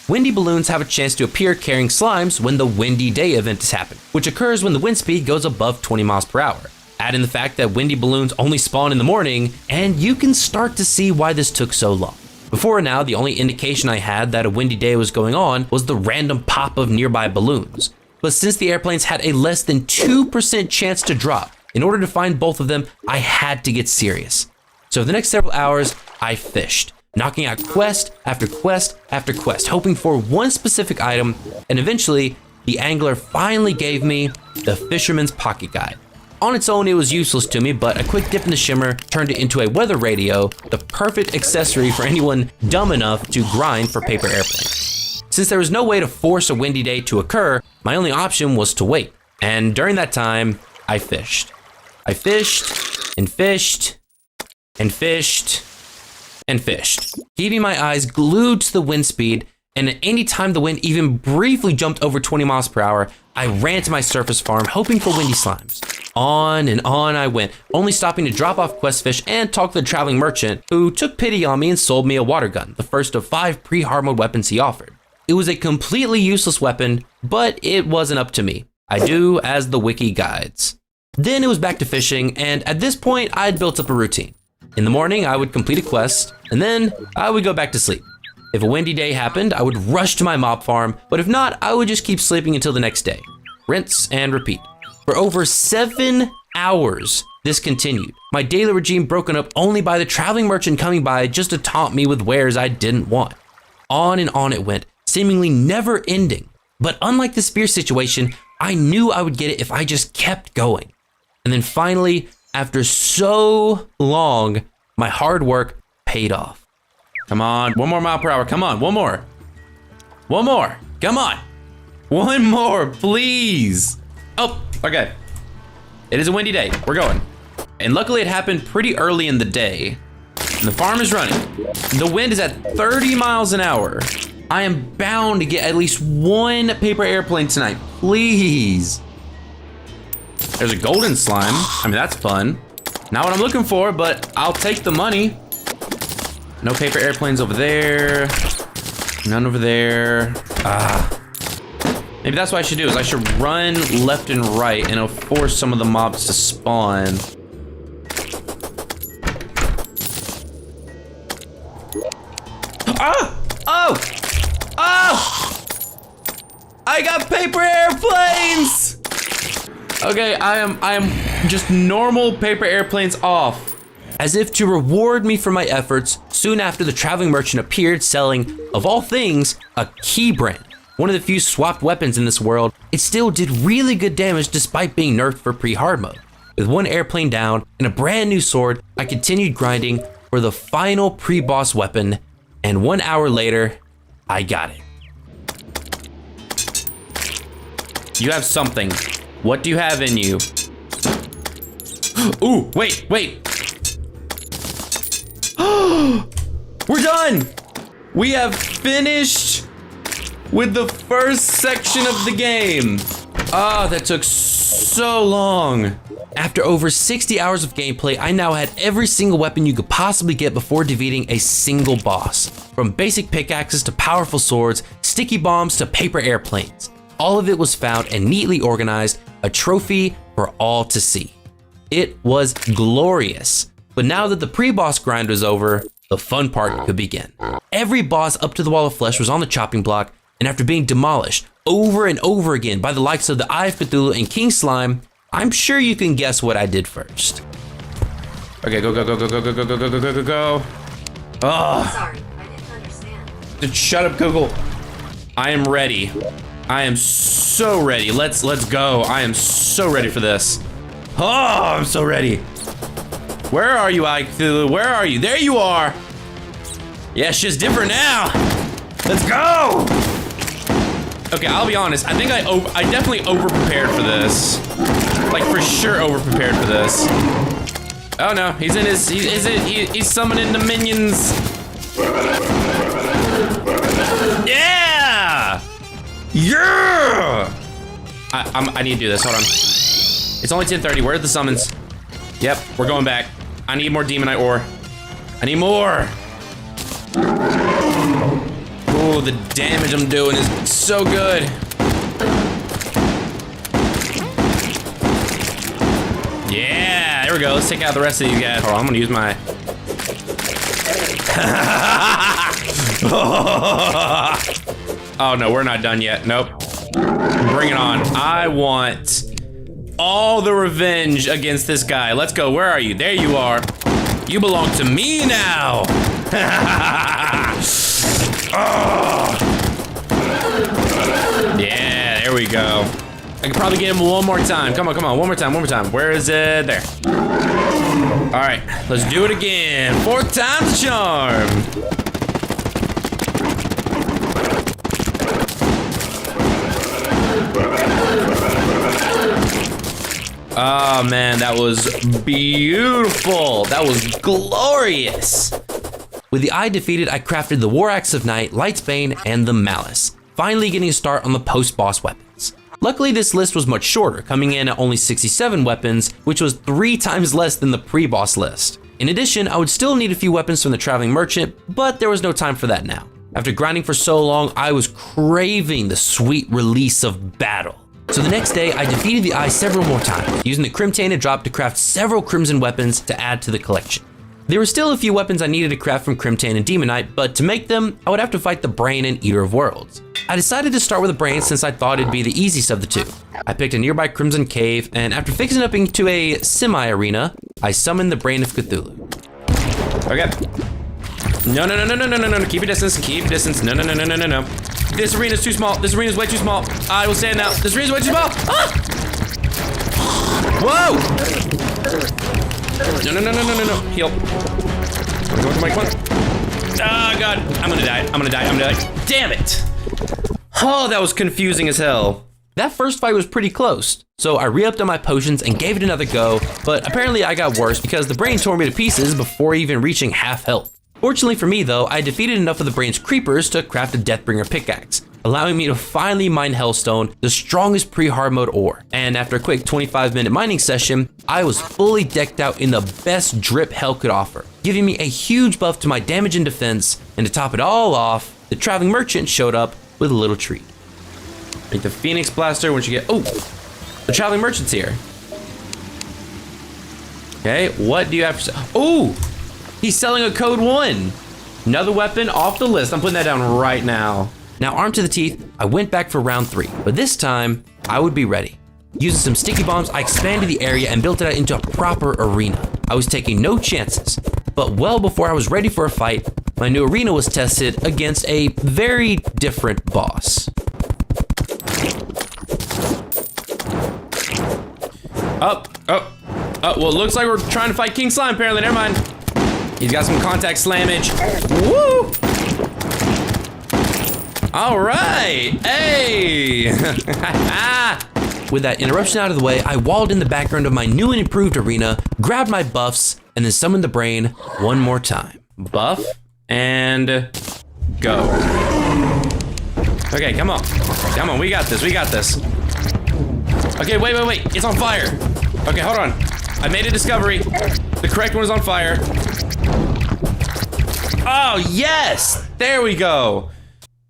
Speaker 1: Windy balloons have a chance to appear carrying slimes when the windy day event is happening, which occurs when the wind speed goes above 20 miles per hour. Add in the fact that windy balloons only spawn in the morning, and you can start to see why this took so long. Before now, the only indication I had that a windy day was going on was the random pop of nearby balloons. But since the airplanes had a less than 2% chance to drop, in order to find both of them, I had to get serious. So for the next several hours, I fished, knocking out quest after quest after quest, hoping for one specific item, and eventually, the angler finally gave me the Fisherman's Pocket Guide. On its own, it was useless to me, but a quick dip in the shimmer turned it into a weather radio, the perfect accessory for anyone dumb enough to grind for paper airplanes. Since there was no way to force a windy day to occur, my only option was to wait. And during that time, I fished. I fished, and fished, and fished, and fished, keeping my eyes glued to the wind speed, and at any time the wind even briefly jumped over 20 miles per hour, I ran to my surface farm hoping for windy slimes. On and on I went, only stopping to drop off quest fish and talk to the traveling merchant, who took pity on me and sold me a water gun, the first of 5 pre-hard mode weapons he offered. It was a completely useless weapon, but it wasn't up to me. I do as the wiki guides. Then it was back to fishing, and at this point I'd built up a routine. In the morning I would complete a quest, and then I would go back to sleep. If a windy day happened, I would rush to my mob farm, but if not, I would just keep sleeping until the next day. Rinse and repeat. For over 7 hours, this continued. My daily regime broken up only by the traveling merchant coming by just to taunt me with wares I didn't want. On and on it went, seemingly never ending. But unlike the spear situation, I knew I would get it if I just kept going. And then finally, after so long, my hard work paid off. Come on, 1 more mile per hour, come on, 1 more. 1 more, come on. 1 more, please. Oh, okay. It is a windy day, we're going. And luckily it happened pretty early in the day. And the farm is running. The wind is at 30 miles an hour. I am bound to get at least 1 paper airplane tonight, please. There's a golden slime, I mean, that's fun. Not what I'm looking for, but I'll take the money. No paper airplanes over there. None over there. Maybe that's what I should do, is I should run left and right, and it'll force some of the mobs to spawn. Ah! Oh! Oh! I got paper airplanes! Okay, I am just normal paper airplanes off. As if to reward me for my efforts, soon after the traveling merchant appeared selling, of all things, a key brand. One of the few swapped weapons in this world, it still did really good damage despite being nerfed for pre-hard mode. With one airplane down and a brand new sword, I continued grinding for the final pre-boss weapon, and 1 hour later, I got it. You have something. What do you have in you? Ooh, wait. We're done! We have finished with the first section of the game. Ah, that took so long. After over 60 hours of gameplay, I now had every single weapon you could possibly get before defeating a single boss. From basic pickaxes to powerful swords, sticky bombs to paper airplanes. All of it was found and neatly organized, a trophy for all to see. It was glorious. But now that the pre-boss grind was over, the fun part could begin. Every boss up to the wall of flesh was on the chopping block, and after being demolished over and over again by the likes of the Eye of Cthulhu and King Slime, I'm sure you can guess what I did first. Okay, go. Oh.
Speaker 2: Sorry, I didn't understand.
Speaker 1: Just shut up, Google. I am ready. I am so ready. Let's go. I am so ready for this. Oh, I'm so ready. Where are you, Eye of Cthulhu? Where are you? There you are. Yeah, shit's different now. Let's go. Okay, I'll be honest. I think I definitely over-prepared for this. Like, for sure over-prepared for this. Oh no, he's in his, he's summoning the minions. Yeah! Yeah! I need to do this, hold on. It's only 10:30, where are the summons? Yep, we're going back. I need more demonite ore. I need more. Oh, the damage I'm doing is so good. Yeah, there we go. Let's take out the rest of these guys. Hold on, I'm gonna use my... Oh no, we're not done yet. Nope. Bring it on. I want all the revenge against this guy. Let's go. Where are you? There you are. You belong to me now. Oh. Yeah, there we go. I can probably get him one more time. Come on, one more time. Where is it? There. All right, let's do it again. 4th time's the charm. Oh man, that was beautiful. That was glorious. With the Eye defeated, I crafted the War Axe of Night, Light's Bane, and the Malice, finally getting a start on the post-boss weapons. Luckily, this list was much shorter, coming in at only 67 weapons, which was 3 times less than the pre-boss list. In addition, I would still need a few weapons from the Traveling Merchant, but there was no time for that now. After grinding for so long, I was craving the sweet release of battle. So the next day, I defeated the Eye several more times, using the Crimtana drop to craft several Crimson weapons to add to the collection. There were still a few weapons I needed to craft from Crimtana and Demonite, but to make them, I would have to fight the Brain and Eater of Worlds. I decided to start with the Brain since I thought it'd be the easiest of the two. I picked a nearby Crimson Cave, and after fixing up into a semi-arena, I summoned the Brain of Cthulhu. Okay. No, keep your distance, no. This arena's too small, this arena's way too small. I will stand now, this arena's way too small. Ah! Whoa! No, heal. Come on. Oh god, I'm gonna die. Damn it! Oh, that was confusing as hell. That first fight was pretty close, so I re-upped on my potions and gave it another go, but apparently I got worse because the Brain tore me to pieces before even reaching half health. Fortunately for me though, I defeated enough of the Brain's creepers to craft a Deathbringer pickaxe, allowing me to finally mine Hellstone, the strongest pre-hard mode ore. And after a quick 25-minute mining session, I was fully decked out in the best drip hell could offer, giving me a huge buff to my damage and defense, and to top it all off, the Traveling Merchant showed up with a little treat. Take the Phoenix Blaster once you get, oh, the Traveling Merchant's here. Okay, what do you have to, oh, he's selling a code 1. Another weapon off the list. I'm putting that down right now. Now, armed to the teeth, I went back for round 3, but this time, I would be ready. Using some sticky bombs, I expanded the area and built it out into a proper arena. I was taking no chances, but well before I was ready for a fight, my new arena was tested against a very different boss. Well, it looks like we're trying to fight King Slime, apparently. Never mind. He's got some contact slammage. Woo! All right, hey! With that interruption out of the way, I walled in the background of my new and improved arena, grabbed my buffs, and then summoned the brain one more time. Buff, and go. Okay, come on. Come on, we got this, we got this. Okay, wait, it's on fire. Okay, hold on. I made a discovery. The correct one is on fire. Oh, yes! There we go.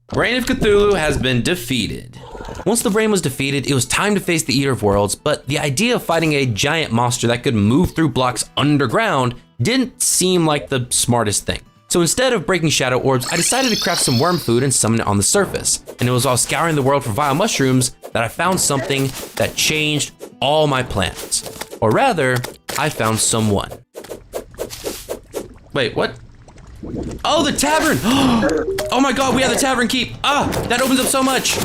Speaker 1: Brain of Cthulhu has been defeated. Once the brain was defeated, it was time to face the Eater of Worlds, but the idea of fighting a giant monster that could move through blocks underground didn't seem like the smartest thing. So instead of breaking shadow orbs, I decided to craft some worm food and summon it on the surface. And it was while scouring the world for vile mushrooms that I found something that changed all my plans. Or rather, I found someone. Wait, what? Oh, the tavern! Oh my god, we have the tavern keep! Ah, that opens up so much!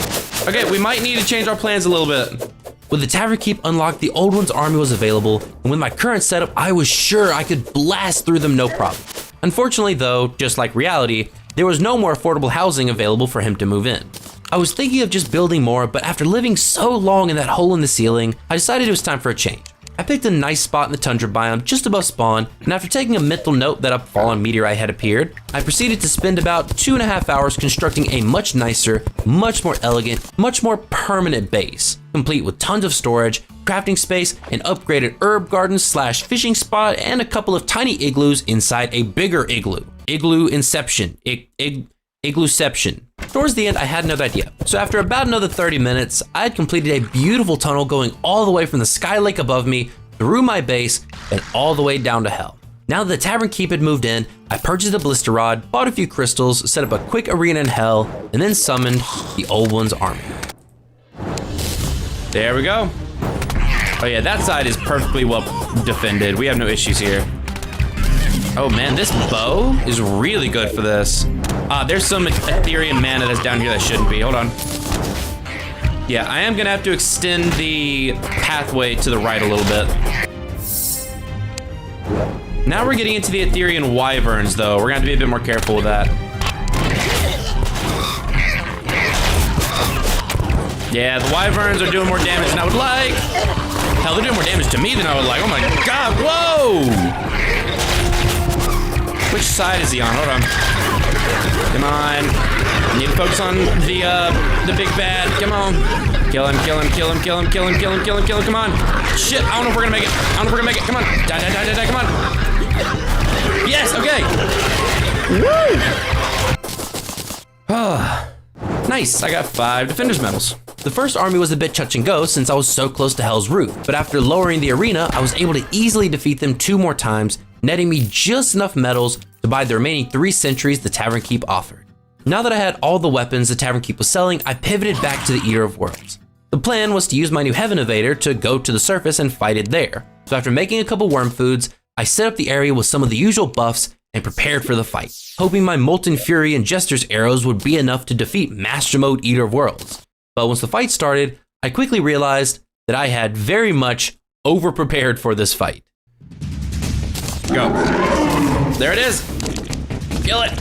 Speaker 1: Okay, we might need to change our plans a little bit. With the tavern keep unlocked, the old one's army was available, and with my current setup, I was sure I could blast through them no problem. Unfortunately though, just like reality, there was no more affordable housing available for him to move in. I was thinking of just building more, but after living so long in that hole in the ceiling, I decided it was time for a change. I picked a nice spot in the tundra biome just above spawn, and after taking a mental note that a fallen meteorite had appeared, I proceeded to spend about 2.5 hours constructing a much nicer, much more elegant, much more permanent base, complete with tons of storage, crafting space, an upgraded herb garden / fishing spot, and a couple of tiny igloos inside a bigger igloo. Igloo Inception. Iglooception. Towards the end, I had another idea. So after about another 30 minutes, I had completed a beautiful tunnel going all the way from the sky lake above me, through my base, and all the way down to hell. Now that the tavern keep had moved in, I purchased a blister rod, bought a few crystals, set up a quick arena in hell, and then summoned the old one's army. There we go. Oh yeah, that side is perfectly well defended. We have no issues here. Oh man, this bow is really good for this. There's some Ethereum mana that's down here that shouldn't be. Hold on. Yeah, I am gonna have to extend the pathway to the right a little bit. Now we're getting into the Ethereum wyverns though. We're gonna have to be a bit more careful with that. Yeah, the wyverns are doing more damage than I would like. Hell, they're doing more damage to me than I would like. Oh my god, whoa! Which side is he on? Hold on. Come on. I need to focus on the big bad. Come on. Kill him, kill him, kill him, kill him, kill him, kill him, kill him, kill him. Come on. Shit, I don't know if we're gonna make it. I don't know if we're gonna make it. Come on. Die, die, die, die, die. Come on. Yes, okay. Woo! Nice, I got 5 Defender's Medals. The first army was a bit touch and go since I was so close to Hell's Roof, but after lowering the arena, I was able to easily defeat them 2 more times, netting me just enough medals to buy the remaining 3 centuries the Tavern Keep offered. Now that I had all the weapons the Tavern Keep was selling, I pivoted back to the Eater of Worlds. The plan was to use my new Heaven Evader to go to the surface and fight it there. So after making a couple worm foods, I set up the area with some of the usual buffs and prepared for the fight, hoping my Molten Fury and Jester's arrows would be enough to defeat Master Mode Eater of Worlds. But once the fight started, I quickly realized that I had very much over-prepared for this fight. Go. There it is. Kill it.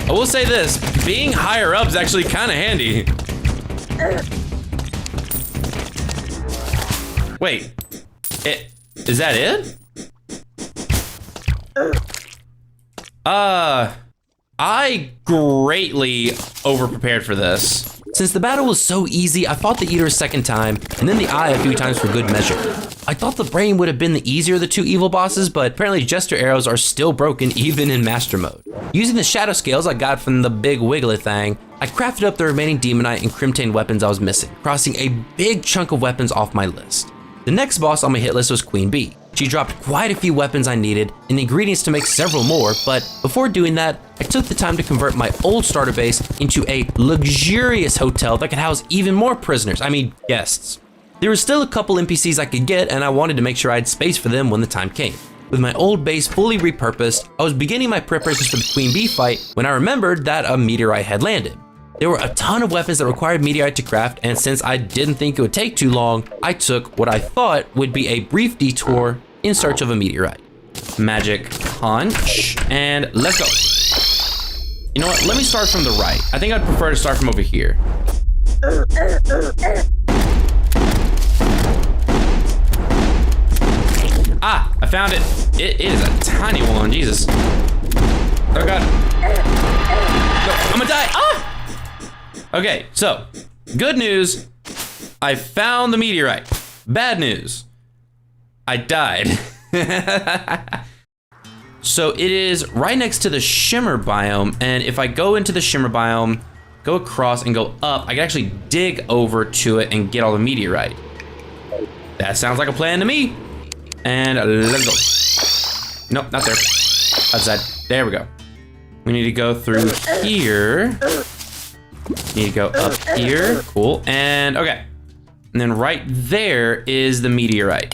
Speaker 1: I will say this, being higher up is actually kind of handy. Wait, is that it? I greatly over-prepared for this. Since the battle was so easy, I fought the Eater a second time, and then the Eye a few times for good measure. I thought the Brain would have been the easier of the two evil bosses, but apparently Jester Arrows are still broken even in Master Mode. Using the Shadow Scales I got from the big wiggly thing, I crafted up the remaining Demonite and Crimtane weapons I was missing, crossing a big chunk of weapons off my list. The next boss on my hit list was Queen Bee. She dropped quite a few weapons I needed and the ingredients to make several more, but before doing that, I took the time to convert my old starter base into a luxurious hotel that could house even more prisoners, guests. There were still a couple NPCs I could get, and I wanted to make sure I had space for them when the time came. With my old base fully repurposed, I was beginning my preparations for the Queen Bee fight when I remembered that a meteorite had landed. There were a ton of weapons that required meteorite to craft, and since I didn't think it would take too long, I took what I thought would be a brief detour in search of a meteorite. Magic punch, and let's go. You know what, let me start from the right. I think I'd prefer to start from over here. Ah, I found it. It is a tiny one, Jesus. Oh God. No, I'm gonna die, ah! Okay, so, good news, I found the meteorite. Bad news, I died. So it is right next to the Shimmer biome, and if I go into the Shimmer biome, go across and go up, I can actually dig over to it and get all the meteorite. That sounds like a plan to me. And let's go. Nope, not there. Outside, there we go. We need to go through here. Need to go up here, cool, and okay. And then right there is the meteorite.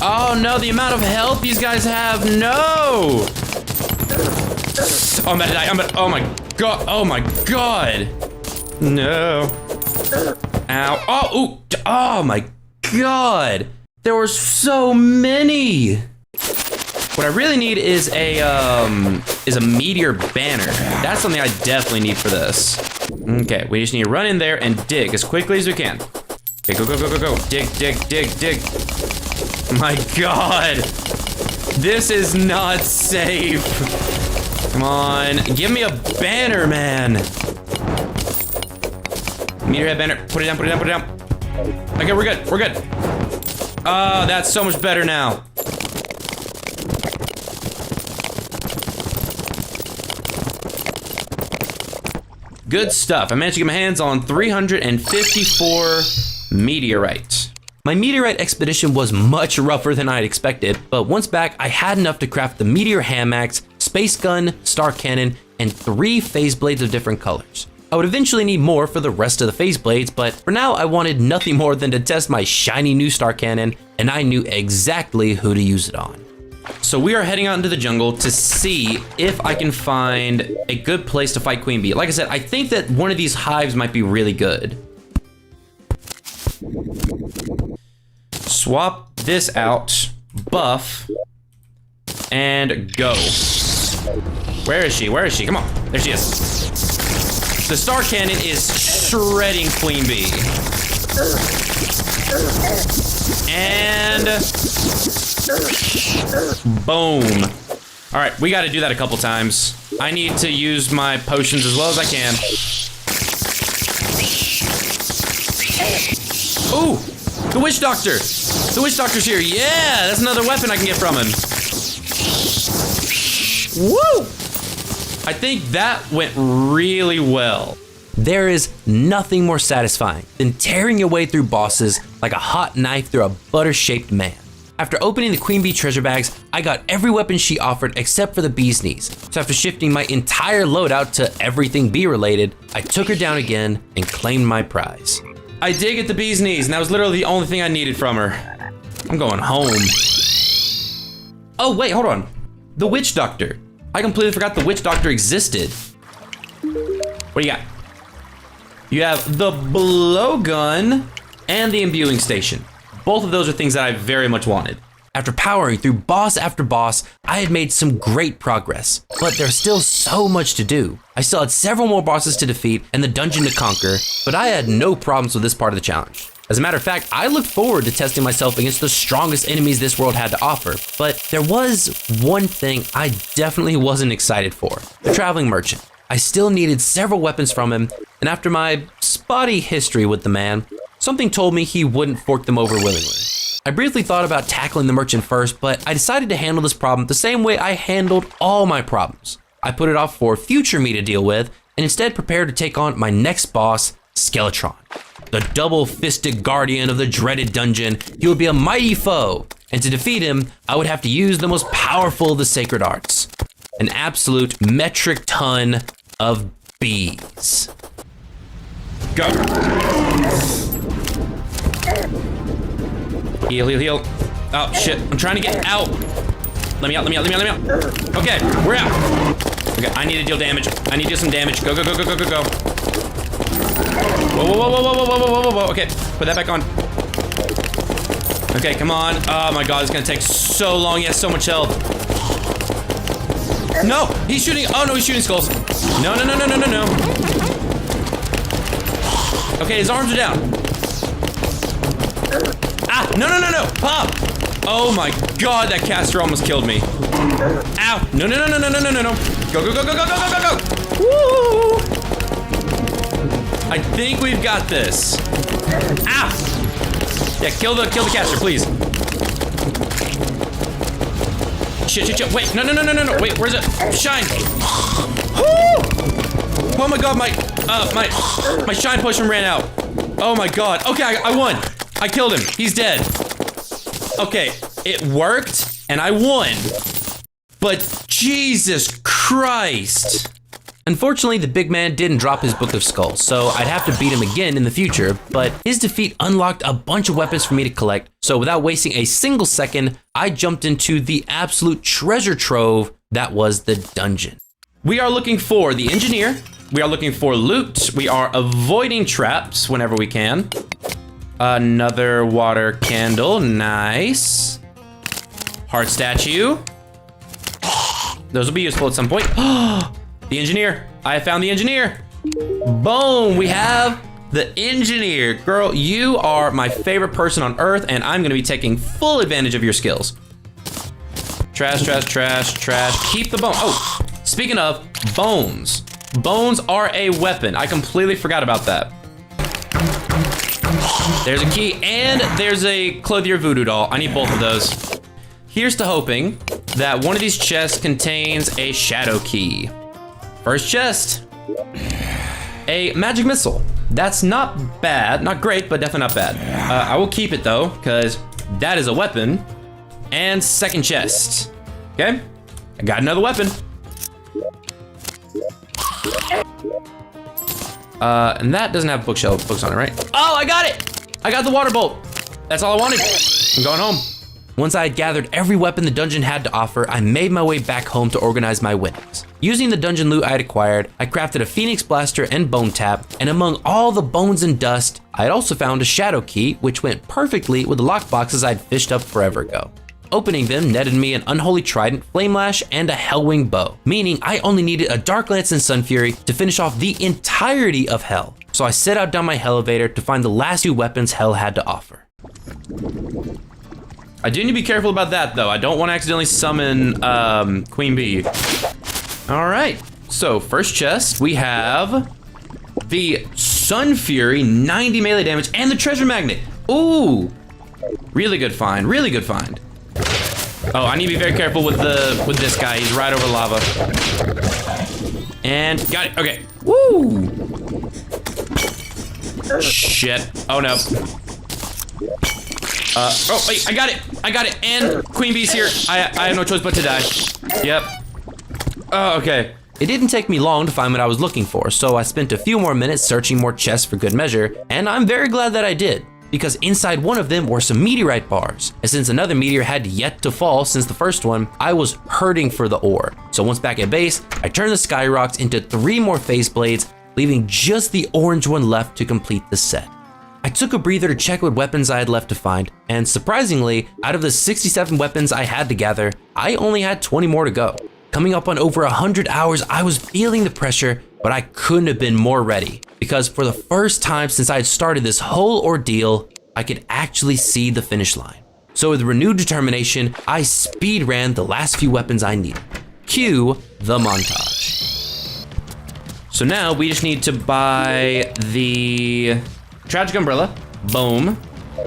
Speaker 1: Oh no, the amount of health these guys have, no! Oh, I'm about to die, oh my god. No. Ow, oh, ooh, oh my god. There were so many. What I really need is a meteor banner. That's something I definitely need for this. Okay, we just need to run in there and dig as quickly as we can. Okay, go, go, go, go, go. Dig, dig, dig, dig. My god. This is not safe. Come on, give me a banner, man. Meteorhead banner, put it down, put it down, put it down. Okay, we're good, we're good. Oh, that's so much better now. Good stuff. I managed to get my hands on 354 meteorite. My meteorite expedition was much rougher than I had expected, but once back, I had enough to craft the meteor ham axe, space gun, star cannon, and 3 phase blades of different colors. I would eventually need more for the rest of the phase blades, but for now, I wanted nothing more than to test my shiny new star cannon, and I knew exactly who to use it on. So we are heading out into the jungle to see if I can find a good place to fight Queen Bee. Like I said, I think that one of these hives might be really good. Swap this out, buff, and go. Where is she? Where is she? Come on, there she is. The star cannon is shredding Queen Bee. And boom. All right, we got to do that a couple times. I need to use my potions as well as I can. Ooh, the witch doctor. The witch doctor's here. Yeah, that's another weapon I can get from him. Woo! I think that went really well. There is nothing more satisfying than tearing your way through bosses like a hot knife through a butter-shaped man. After opening the Queen Bee treasure bags, I got every weapon she offered except for the bee's knees. So after shifting my entire loadout to everything bee related, I took her down again and claimed my prize. I did get the bee's knees, and that was literally the only thing I needed from her. I'm going home. Oh wait, hold on. The witch doctor. I completely forgot the witch doctor existed. What do you got? You have the blowgun and the imbuing station. Both of those are things that I very much wanted. After powering through boss after boss, I had made some great progress, but there's still so much to do. I still had several more bosses to defeat and the dungeon to conquer, but I had no problems with this part of the challenge. As a matter of fact, I looked forward to testing myself against the strongest enemies this world had to offer, but there was one thing I definitely wasn't excited for: the traveling merchant. I still needed several weapons from him, and after my spotty history with the man, something told me he wouldn't fork them over willingly. I briefly thought about tackling the merchant first, but I decided to handle this problem the same way I handled all my problems. I put it off for future me to deal with, and instead prepared to take on my next boss, Skeletron. The double-fisted guardian of the dreaded dungeon, he would be a mighty foe, and to defeat him, I would have to use the most powerful of the sacred arts. An absolute metric ton of bees. Go. Heal, heal, heal. Oh, shit, I'm trying to get out. Let me out, let me out, let me out, let me out. Okay, we're out. Okay, I need to deal damage. I need to do some damage. Go, go, go, go, go, go, go. Whoa, whoa, whoa, whoa, whoa, whoa, whoa, whoa, whoa. Okay, put that back on. Okay, come on. Oh my god, it's gonna take so long. He has so much health. No, he's shooting. Oh no, he's shooting skulls. No, no, no, no, no, no, no. Okay, his arms are down. Ah, no, no, no, no, pop. Oh my god, that caster almost killed me. Ow, no, no, no, no, no, no, no, no, no. Go, go, go, go, go, go, go, go, go. Woo! I think we've got this. Ah! Yeah, kill the caster, please. Shit, shit, shit. Wait, no, no, no, no, no, no. Wait, where's it? Shine. Woo! Oh my god, my shine potion ran out. Oh my god. Okay, I won. I killed him. He's dead. Okay, it worked, and I won. But Jesus Christ. Unfortunately, the big man didn't drop his Book of Skulls, so I'd have to beat him again in the future, but his defeat unlocked a bunch of weapons for me to collect, so without wasting a single second, I jumped into the absolute treasure trove that was the dungeon. We are looking for the engineer, we are looking for loot, we are avoiding traps whenever we can. Another water candle, nice. Heart statue. Those will be useful at some point. The engineer. I have found the engineer. Boom, we have the engineer. Girl, you are my favorite person on earth, and I'm gonna be taking full advantage of your skills. Trash, trash, trash, trash. Keep the bone. Oh, speaking of bones. Bones are a weapon. I completely forgot about that. There's a key, and there's a Clothier Voodoo doll. I need both of those. Here's to hoping that one of these chests contains a shadow key. First chest, a magic missile. That's not bad, not great, but definitely not bad. I will keep it though, because that is a weapon. And second chest, okay? I got another weapon. And that doesn't have books on it, right? Oh, I got it! I got the water bolt. That's all I wanted. I'm going home. Once I had gathered every weapon the dungeon had to offer, I made my way back home to organize my winnings. Using the dungeon loot I had acquired, I crafted a Phoenix Blaster and Bone Tap, and among all the bones and dust, I had also found a Shadow Key, which went perfectly with the lockboxes I'd fished up forever ago. Opening them netted me an Unholy Trident, Flame Lash, and a Hellwing Bow, meaning I only needed a Dark Lance and Sun Fury to finish off the entirety of Hell. So I set out down my elevator to find the last two weapons Hell had to offer. I do need to be careful about that though. I don't want to accidentally summon Queen Bee. All right, so first chest, we have the Sun Fury, 90 melee damage, and the Treasure Magnet. Ooh, really good find, really good find. Oh, I need to be very careful with this guy. He's right over lava. And got it, okay. Woo! Shit, oh no. Oh wait, I got it, and Queen Bee's here. I have no choice but to die. Yep. Oh, okay. It didn't take me long to find what I was looking for, so I spent a few more minutes searching more chests for good measure, and I'm very glad that I did, because inside one of them were some meteorite bars, and since another meteor had yet to fall since the first one, I was hurting for the ore. So once back at base, I turned the Sky Rocks into 3 more Phase Blades, leaving just the orange one left to complete the set. I took a breather to check what weapons I had left to find, and surprisingly, out of the 67 weapons I had to gather, I only had 20 more to go. Coming up on over 100 hours, I was feeling the pressure, but I couldn't have been more ready, because for the first time since I had started this whole ordeal, I could actually see the finish line. So with renewed determination, I speed ran the last few weapons I needed. Cue the montage. So now we just need to buy the tragic umbrella. Boom.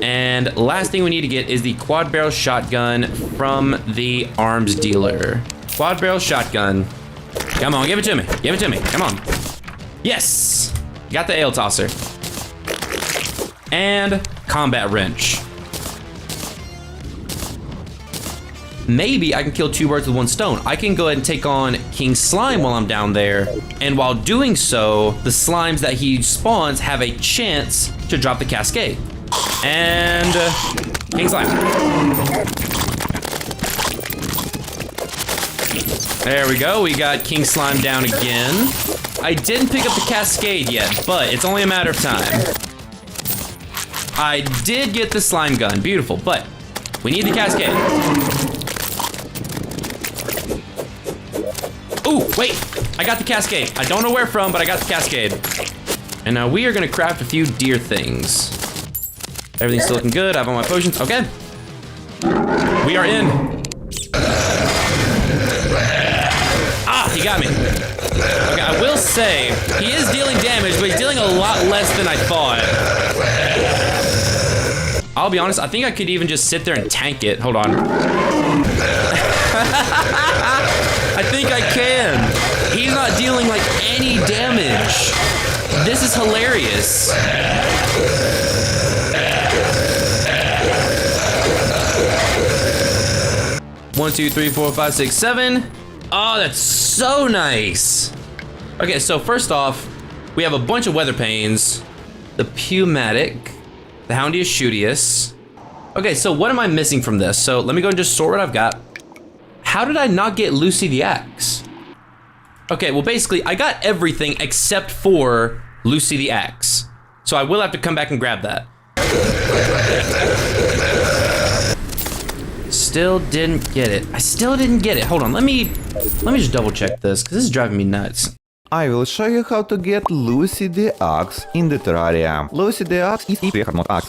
Speaker 1: And last thing we need to get is the quad barrel shotgun from the arms dealer. Quad barrel shotgun. Come on, give it to me. Give it to me. Come on. Yes. Got the ale tosser. And combat wrench. Maybe I can kill 2 birds with 1 stone. I can go ahead and take on King Slime while I'm down there. And while doing so, the slimes that he spawns have a chance to drop the cascade. And King Slime. There we go. We got King Slime down again. I didn't pick up the cascade yet, but it's only a matter of time. I did get the slime gun. Beautiful, but we need the cascade. Ooh, wait, I got the cascade. I don't know where from, but I got the cascade. And now we are gonna craft a few deer things. Everything's still looking good. I have all my potions, okay. We are in. Ah, he got me. Okay, I will say, he is dealing damage, but he's dealing a lot less than I thought. I'll be honest, I think I could even just sit there and tank it. Hold on. I think I can. He's not dealing like any damage. This is hilarious. One, two, three, four, five, six, seven. Oh, that's so nice. Okay, so first off, we have a bunch of weather panes. The Pneumatic, the Houndius Shootius. Okay, so what am I missing from this? So let me go and just sort what I've got. How did I not get Lucy the Axe? Okay, well basically I got everything except for Lucy the Axe. So I will have to come back and grab that. Still didn't get it. I still didn't get it. Hold on, let me just double check this because this is driving me nuts.
Speaker 2: I will show you how to get Lucy the Axe in the Terraria. Lucy the Axe is a hardmode axe.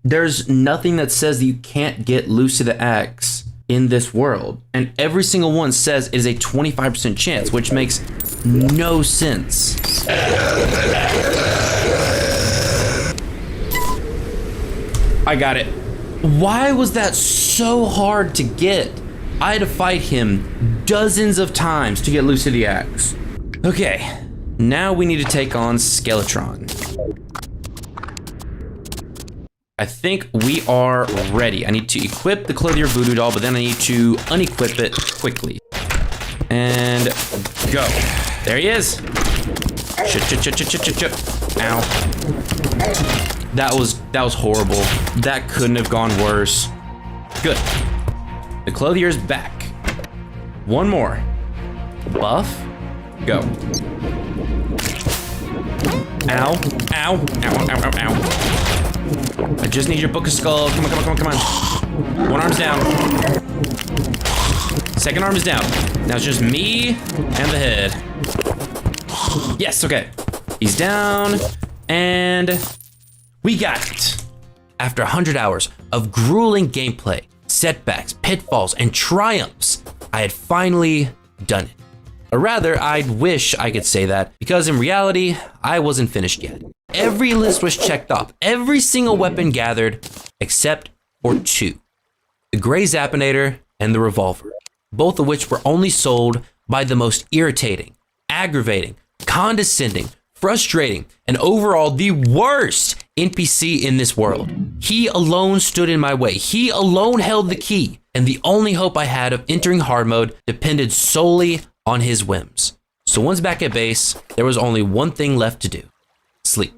Speaker 1: There's nothing that says that you can't get Lucy the Axe in this world. And every single one says it is a 25% chance, which makes no sense. I got it. Why was that so hard to get? I had to fight him dozens of times to get Lucy the Axe. Okay, now we need to take on Skeletron. I think we are ready. I need to equip the Clothier Voodoo Doll, but then I need to unequip it quickly. And go. There he is. Ow. That was horrible. That couldn't have gone worse. Good. The Clothier's back. One more. Buff. Go. Ow. Ow. Ow, ow, ow, ow. I just need your Book of Skull. Come on, come on, come on, come on. One arm's down. Second arm is down. Now it's just me and the head. Yes, okay. He's down. And we got it. After 100 hours of grueling gameplay, setbacks, pitfalls, and triumphs, I had finally done it. Or rather, I'd wish I could say that, because in reality, I wasn't finished yet. Every list was checked off, every single weapon gathered, except for 2. The Gray Zappinator and the Revolver, both of which were only sold by the most irritating, aggravating, condescending, frustrating, and overall the worst NPC in this world. He alone stood in my way. He alone held the key, and the only hope I had of entering hard mode depended solely on his whims. So once back at base, there was only one thing left to do: sleep.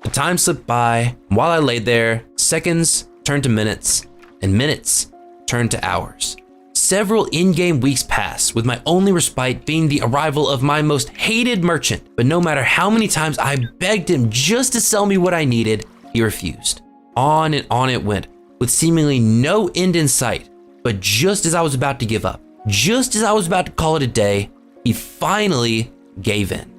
Speaker 1: The time slipped by, and while I laid there, seconds turned to minutes, and minutes turned to hours. Several in-game weeks passed, with my only respite being the arrival of my most hated merchant. But no matter how many times I begged him just to sell me what I needed, he refused. On and on it went, with seemingly no end in sight. But just as I was about to give up, just as I was about to call it a day, he finally gave in.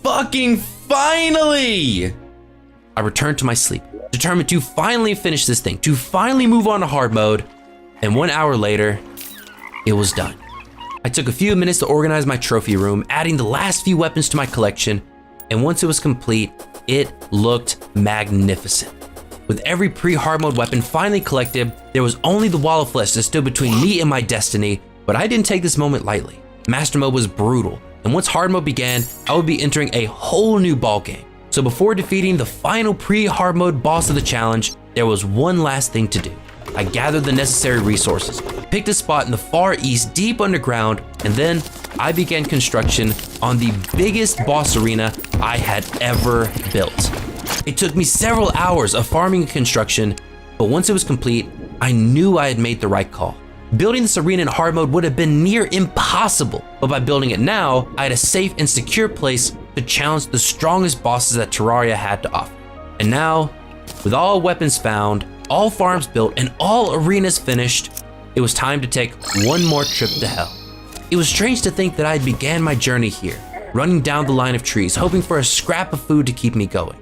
Speaker 1: Fucking finally! I returned to my sleep, determined to finally finish this thing, to finally move on to hard mode, and 1 hour later, it was done. I took a few minutes to organize my trophy room, adding the last few weapons to my collection, and once it was complete, it looked magnificent. With every pre-hard mode weapon finally collected, there was only the wall of flesh that stood between me and my destiny, but I didn't take this moment lightly. Master mode was brutal, and once hard mode began, I would be entering a whole new ballgame. So before defeating the final pre-hard mode boss of the challenge, there was one last thing to do. I gathered the necessary resources, picked a spot in the far east deep underground, and then I began construction on the biggest boss arena I had ever built. It took me several hours of farming and construction, but once it was complete, I knew I had made the right call. Building this arena in hard mode would have been near impossible, but by building it now, I had a safe and secure place to challenge the strongest bosses that Terraria had to offer. And now, with all weapons found, all farms built, and all arenas finished, it was time to take one more trip to hell. It was strange to think that I had began my journey here, running down the line of trees, hoping for a scrap of food to keep me going.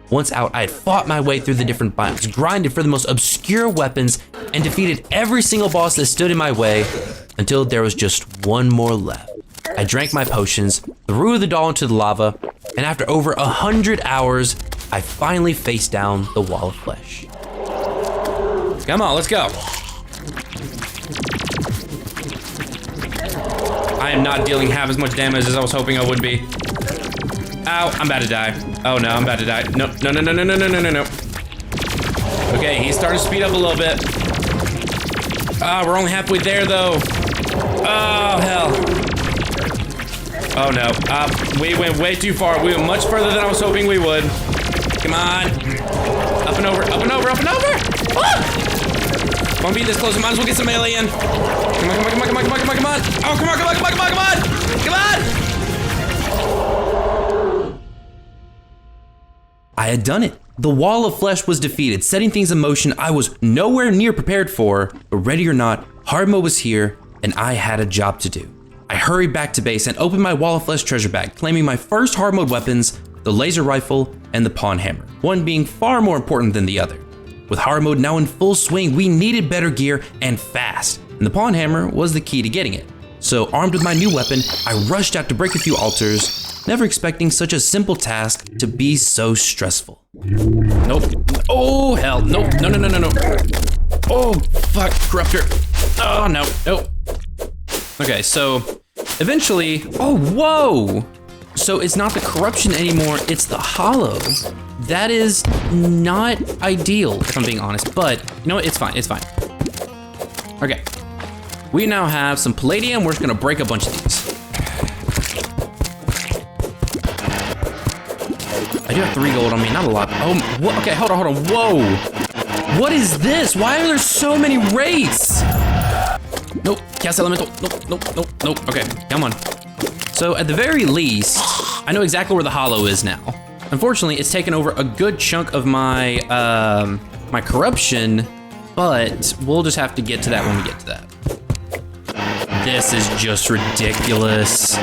Speaker 1: Once out, I had fought my way through the different biomes, grinded for the most obscure weapons, and defeated every single boss that stood in my way until there was just one more left. I drank my potions, threw the doll into the lava, and after over 100 hours, I finally faced down the wall of flesh. Come on, let's go. I am not dealing half as much damage as I was hoping I would be. Ow, I'm about to die. Oh no, I'm about to die. No. Okay, he's starting to speed up a little bit. We're only halfway there though. Oh, hell. Oh no, we went way too far. We went much further than I was hoping we would. Come on. Up and over, up and over, up and over. Woo! Won't be this close, I might as well get some alien. Come on. Oh, come on. I had done it. The wall of flesh was defeated, setting things in motion I was nowhere near prepared for, but ready or not, hard mode was here, and I had a job to do. I hurried back to base and opened my wall of flesh treasure bag, claiming my first hard mode weapons, the laser rifle and the pawn hammer, one being far more important than the other. With hard mode now in full swing, we needed better gear and fast, and the pawn hammer was the key to getting it. So armed with my new weapon, I rushed out to break a few altars, never expecting such a simple task to be so stressful. Nope. Oh, hell. Nope. No. Oh, fuck. Corruptor. Oh, no. Okay, so eventually, oh, whoa. So it's not the corruption anymore, it's the hollow. That is not ideal, if I'm being honest, but you know what, it's fine. Okay, we now have some palladium, we're just gonna break a bunch of these. I do have 3 gold on me, not a lot. Oh, what? Okay, hold on, whoa. What is this? Why are there so many wraiths? Nope, cast elemental, nope, okay, come on. So at the very least, I know exactly where the hollow is now. Unfortunately, it's taken over a good chunk of my my corruption, but we'll just have to get to that when we get to that. This is just ridiculous.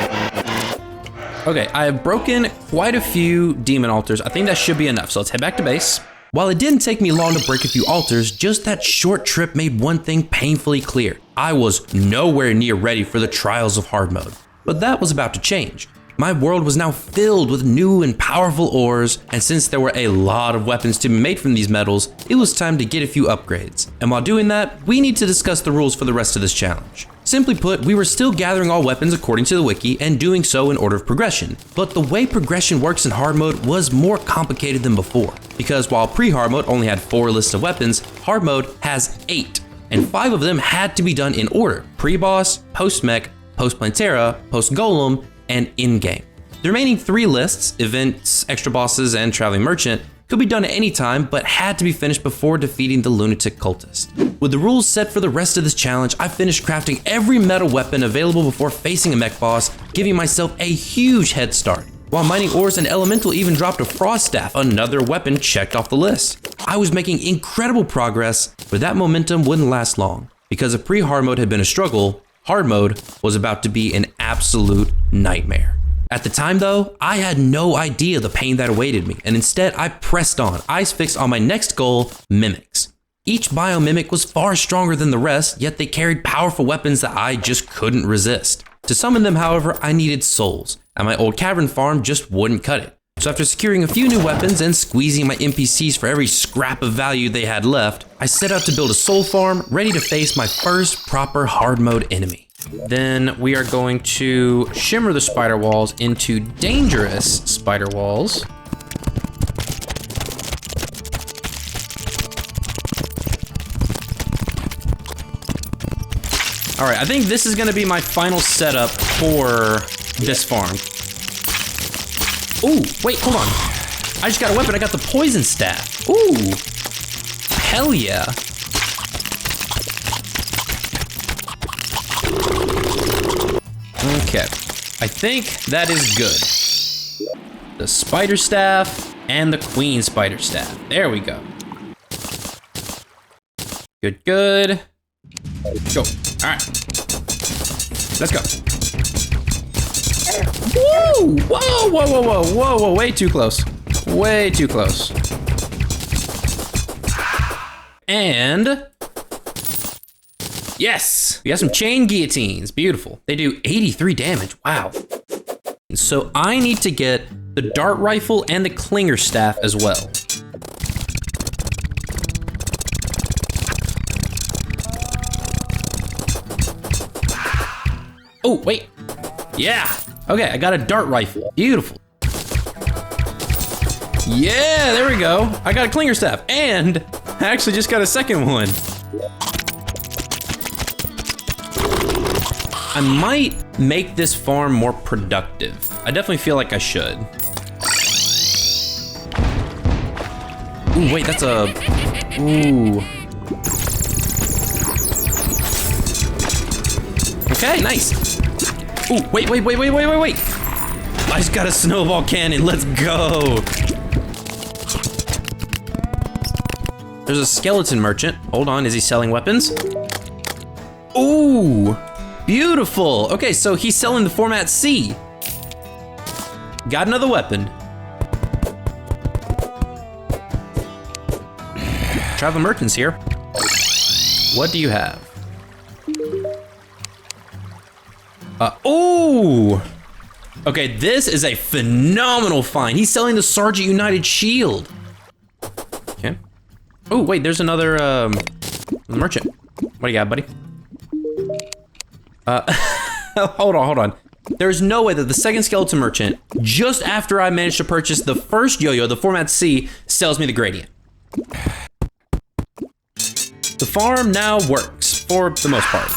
Speaker 1: Okay, I have broken quite a few demon altars. I think that should be enough, so let's head back to base. While it didn't take me long to break a few altars, just that short trip made one thing painfully clear. I was nowhere near ready for the trials of hard mode. But that was about to change. My world was now filled with new and powerful ores, and since there were a lot of weapons to be made from these metals, it was time to get a few upgrades. And while doing that, we need to discuss the rules for the rest of this challenge. Simply put, we were still gathering all weapons according to the wiki and doing so in order of progression. But the way progression works in hard mode was more complicated than before, because while pre-hard mode only had 4 lists of weapons, hard mode has 8, and 5 of them had to be done in order: pre-boss, post-mech, post-plantera, post-golem, and in-game. The remaining 3 lists, events, extra bosses, and traveling merchant, could be done at any time, but had to be finished before defeating the lunatic cultist. With the rules set for the rest of this challenge, I finished crafting every metal weapon available before facing a mech boss, giving myself a huge head start. While mining ores and elemental even dropped a frost staff, another weapon checked off the list. I was making incredible progress, but that momentum wouldn't last long. Because if pre-hard mode had been a struggle, hard mode was about to be an absolute nightmare. At the time though, I had no idea the pain that awaited me, and instead I pressed on, eyes fixed on my next goal, mimics. Each biomimic was far stronger than the rest, yet they carried powerful weapons that I just couldn't resist. To summon them, however, I needed souls, and my old cavern farm just wouldn't cut it. So after securing a few new weapons and squeezing my NPCs for every scrap of value they had left, I set out to build a soul farm ready to face my first proper hard mode enemy. Then we are going to shimmer the spider walls into dangerous spider walls. All right, I think this is gonna be my final setup for this farm. Ooh, wait, hold on. I just got a weapon, I got the poison staff. Ooh, hell yeah. Okay, I think that is good. The spider staff and the queen spider staff. There we go. Good, good. Go, all right. Let's go. Woo! Whoa, whoa, whoa, whoa, whoa, whoa, way too close. Way too close. And yes, we got some chain guillotines. Beautiful. They do 83 damage. Wow. So I need to get the dart rifle and the clinger staff as well. Oh, wait. Yeah. Okay, I got a dart rifle. Beautiful. Yeah, there we go. I got a clinger staff, and I actually just got a second one. I might make this farm more productive. I definitely feel like I should. Ooh, wait, that's a... Ooh. Okay, nice. Ooh, wait. I just got a snowball cannon, let's go. There's a skeleton merchant. Hold on, is he selling weapons? Ooh, beautiful. Okay, so he's selling the format C. Got another weapon. Travel merchants here. What do you have? Ooh! Okay, this is a phenomenal find. He's selling the Sergeant United shield. Okay. Oh, wait, there's another merchant. What do you got, buddy? Hold on. There's no way that the second skeleton merchant, just after I managed to purchase the first yo-yo, the format C, sells me the gradient. The farm now works, for the most part.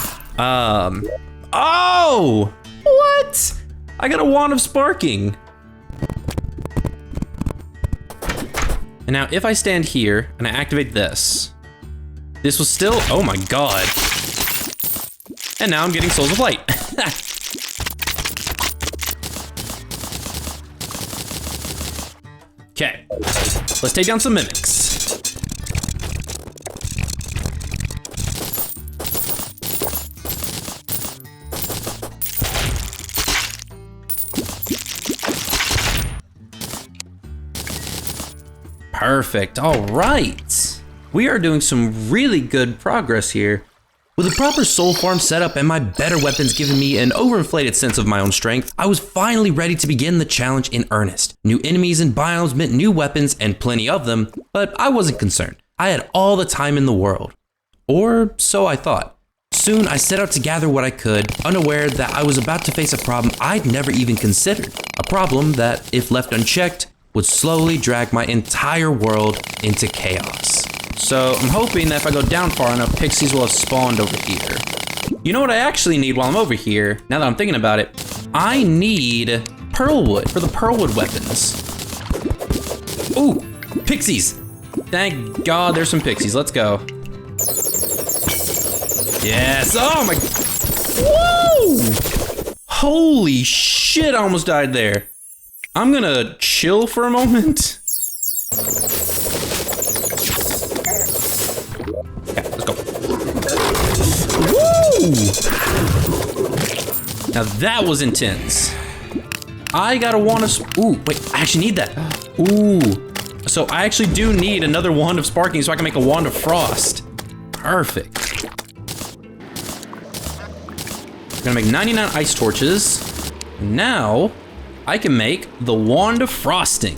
Speaker 1: Oh! What? I got a wand of sparking. And now if I stand here and I activate this, this will still, oh my god. And now I'm getting Souls of Light. Okay, let's take down some mimics. Perfect, all right. We are doing some really good progress here. With a proper soul farm setup and my better weapons giving me an overinflated sense of my own strength, I was finally ready to begin the challenge in earnest. New enemies and biomes meant new weapons and plenty of them, but I wasn't concerned. I had all the time in the world. Or so I thought. Soon I set out to gather what I could, unaware that I was about to face a problem I'd never even considered. A problem that, if left unchecked, would slowly drag my entire world into chaos. So I'm hoping that if I go down far enough, pixies will have spawned over here. You know what I actually need while I'm over here, now that I'm thinking about it? I need pearlwood for the pearlwood weapons. Ooh, pixies. Thank God there's some pixies, let's go. Yes, oh my, whoa! Holy shit, I almost died there. I'm gonna chill for a moment. Okay, let's go. Woo! Now that was intense. I got a wand of... Ooh, wait, I actually need that. Ooh. So I actually do need another wand of sparking so I can make a wand of frost. Perfect. I'm gonna make 99 ice torches. Now, I can make the wand of frosting.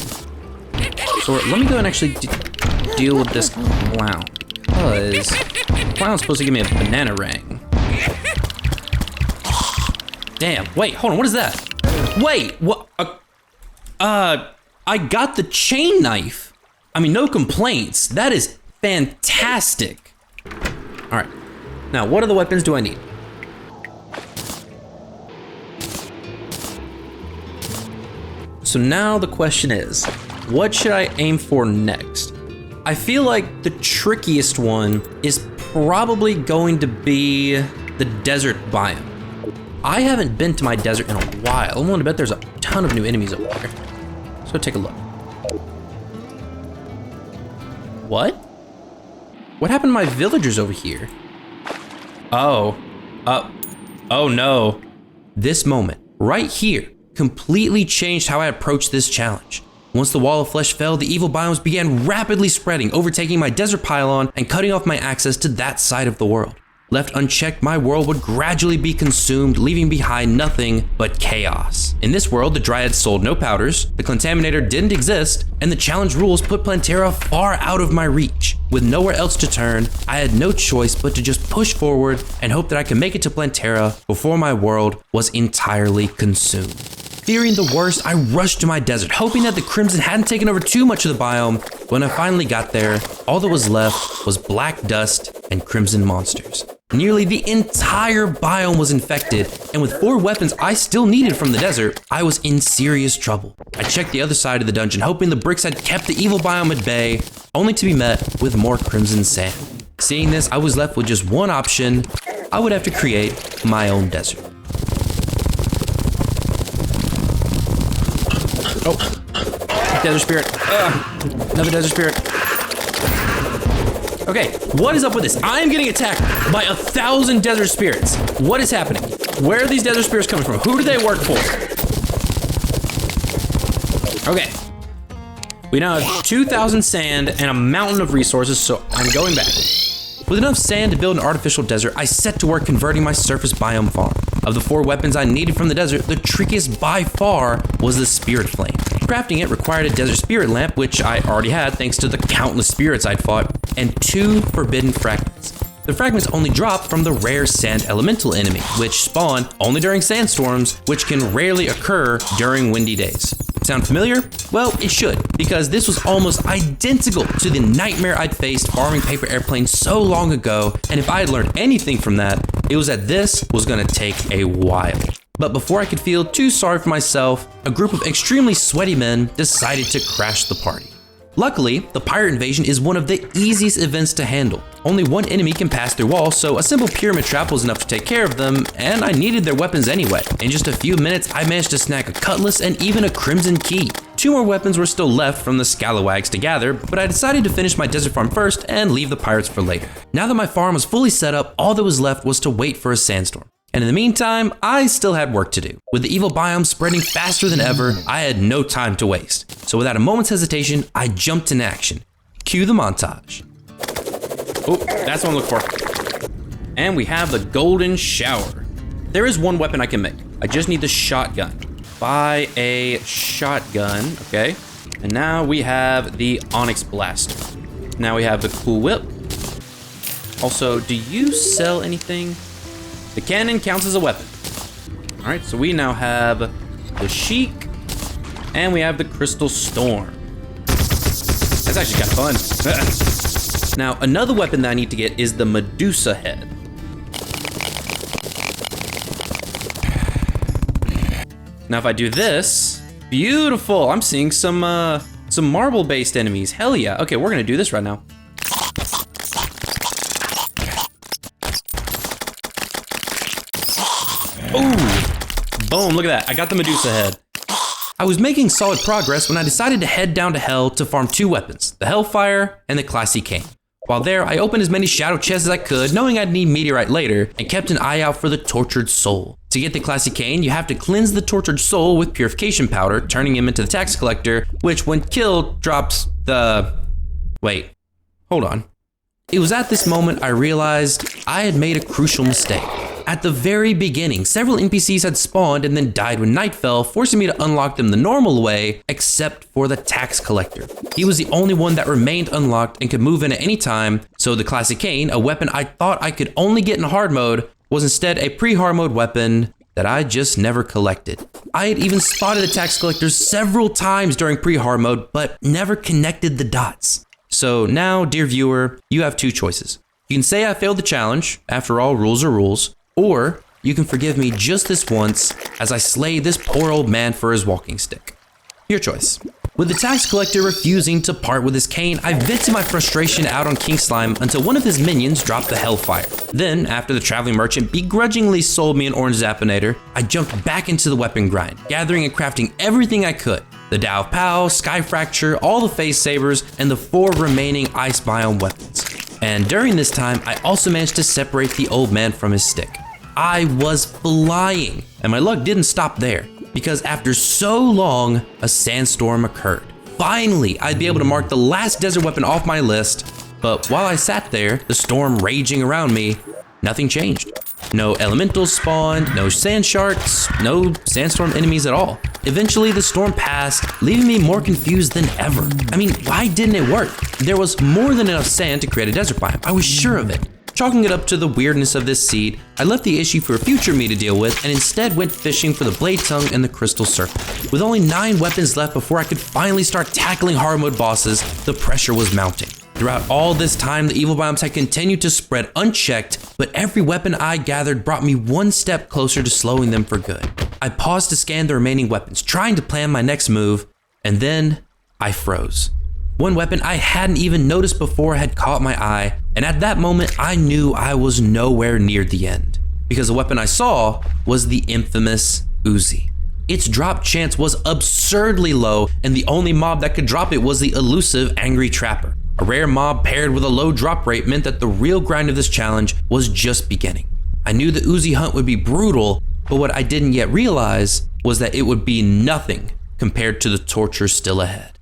Speaker 1: So let me go and actually deal with this clown. Because the clown's supposed to give me a banana ring. Damn, wait, hold on, what is that? Wait, what? I got the chain knife. I mean, no complaints. That is fantastic. All right, now what other weapons do I need? So now the question is, what should I aim for next? I feel like the trickiest one is probably going to be the desert biome. I haven't been to my desert in a while. I'm willing to bet there's a ton of new enemies over there. So take a look. What? What happened to my villagers over here? Oh no. This moment, right here, completely changed how I approached this challenge. Once the wall of flesh fell, the evil biomes began rapidly spreading, overtaking my desert pylon and cutting off my access to that side of the world. Left unchecked, my world would gradually be consumed, leaving behind nothing but chaos. In this world, the Dryads sold no powders, the Contaminator didn't exist, and the challenge rules put Plantera far out of my reach. With nowhere else to turn, I had no choice but to just push forward and hope that I could make it to Plantera before my world was entirely consumed. Fearing the worst, I rushed to my desert, hoping that the Crimson hadn't taken over too much of the biome. When I finally got there, all that was left was black dust and crimson monsters. Nearly the entire biome was infected, and with 4 weapons I still needed from the desert, I was in serious trouble. I checked the other side of the dungeon, hoping the bricks had kept the evil biome at bay, only to be met with more crimson sand. Seeing this, I was left with just one option. I would have to create my own desert. Oh, desert spirit. Another desert spirit. Okay, what is up with this? I am getting attacked by 1,000 desert spirits. What is happening? Where are these desert spirits coming from? Who do they work for? Okay. We now have 2,000 sand and a mountain of resources, so I'm going back. With enough sand to build an artificial desert, I set to work converting my surface biome farm. Of the 4 weapons I needed from the desert, the trickiest by far was the Spirit Flame. Crafting it required a desert spirit lamp, which I already had thanks to the countless spirits I'd fought, and 2 forbidden fragments. The fragments only drop from the rare sand elemental enemy, which spawn only during sandstorms, which can rarely occur during windy days. Sound familiar? Well, it should, because this was almost identical to the nightmare I'd faced farming paper airplanes so long ago, and if I had learned anything from that, it was that this was gonna take a while. But before I could feel too sorry for myself, a group of extremely sweaty men decided to crash the party. Luckily, the pirate invasion is one of the easiest events to handle. Only one enemy can pass through walls, so a simple pyramid trap was enough to take care of them, and I needed their weapons anyway. In just a few minutes, I managed to snag a cutlass and even a crimson key. 2 more weapons were still left from the scalawags to gather, but I decided to finish my desert farm first and leave the pirates for later. Now that my farm was fully set up, all that was left was to wait for a sandstorm. And in the meantime, I still had work to do. With the evil biome spreading faster than ever, I had no time to waste. So without a moment's hesitation, I jumped into action. Cue the montage. Oh, that's what I'm looking for. And we have the golden shower. There is one weapon I can make. I just need the shotgun. Buy a shotgun, okay. And now we have the Onyx Blaster. Now we have the Cool Whip. Also, do you sell anything? The cannon counts as a weapon. All right, so we now have the Sheik, and we have the Crystal Storm. That's actually kind of fun. Now, another weapon that I need to get is the Mechdusa head. Now, if I do this, beautiful. I'm seeing some marble-based enemies. Hell yeah. Okay, we're gonna do this right now. Ooh, boom, look at that. I got the Mechdusa head. I was making solid progress when I decided to head down to Hell to farm 2 weapons, the Hellfire and the Classy Cane. While there, I opened as many shadow chests as I could, knowing I'd need meteorite later, and kept an eye out for the tortured soul. To get the classic cane, you have to cleanse the tortured soul with purification powder, turning him into the tax collector, which when killed drops the... Wait, hold on. It was at this moment I realized I had made a crucial mistake. At the very beginning, several NPCs had spawned and then died when night fell, forcing me to unlock them the normal way, except for the tax collector. He was the only one that remained unlocked and could move in at any time, so the classic cane, a weapon I thought I could only get in hard mode, was instead a pre-hard mode weapon that I just never collected. I had even spotted the tax collector several times during pre-hard mode, but never connected the dots. So now, dear viewer, you have two choices. You can say I failed the challenge, after all, rules are rules, or you can forgive me just this once as I slay this poor old man for his walking stick. Your choice. With the tax collector refusing to part with his cane, I vented my frustration out on King Slime until one of his minions dropped the Hellfire. Then, after the traveling merchant begrudgingly sold me an orange Zappinator, I jumped back into the weapon grind, gathering and crafting everything I could. The Dow Pow, Sky Fracture, all the Phase Sabers, and the 4 remaining Ice Biome weapons. And during this time, I also managed to separate the old man from his stick. I was flying, and my luck didn't stop there, because after so long, a sandstorm occurred. Finally, I'd be able to mark the last desert weapon off my list, but while I sat there, the storm raging around me, nothing changed. No elementals spawned, no sand sharks, no sandstorm enemies at all. Eventually, the storm passed, leaving me more confused than ever. I mean, why didn't it work? There was more than enough sand to create a desert biome. I was sure of it. Chalking it up to the weirdness of this seed, I left the issue for a future me to deal with and instead went fishing for the Blade Tongue and the Crystal Serpent. With only 9 weapons left before I could finally start tackling hard mode bosses, the pressure was mounting. Throughout all this time, the evil biomes had continued to spread unchecked, but every weapon I gathered brought me one step closer to slowing them for good. I paused to scan the remaining weapons, trying to plan my next move, and then I froze. One weapon I hadn't even noticed before had caught my eye, and at that moment I knew I was nowhere near the end, because the weapon I saw was the infamous Uzi. Its drop chance was absurdly low, and the only mob that could drop it was the elusive Angry Trapper. A rare mob paired with a low drop rate meant that the real grind of this challenge was just beginning. I knew the Uzi hunt would be brutal, but what I didn't yet realize was that it would be nothing compared to the torture still ahead.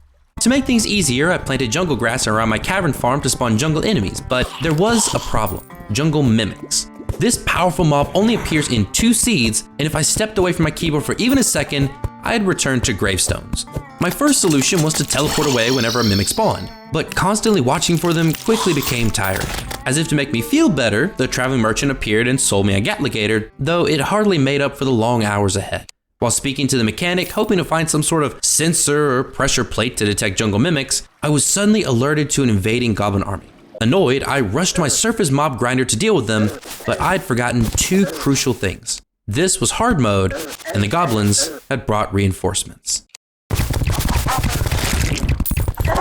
Speaker 1: To make things easier, I planted jungle grass around my cavern farm to spawn jungle enemies, but there was a problem: jungle mimics. This powerful mob only appears in 2 seeds, and if I stepped away from my keyboard for even a second, I'd return to gravestones. My first solution was to teleport away whenever a mimic spawned, but constantly watching for them quickly became tiring. As if to make me feel better, the traveling merchant appeared and sold me a Gatligator, though it hardly made up for the long hours ahead. While speaking to the mechanic, hoping to find some sort of sensor or pressure plate to detect jungle mimics, I was suddenly alerted to an invading goblin army. Annoyed, I rushed my surface mob grinder to deal with them, but I'd forgotten 2 crucial things. This was hard mode, and the goblins had brought reinforcements.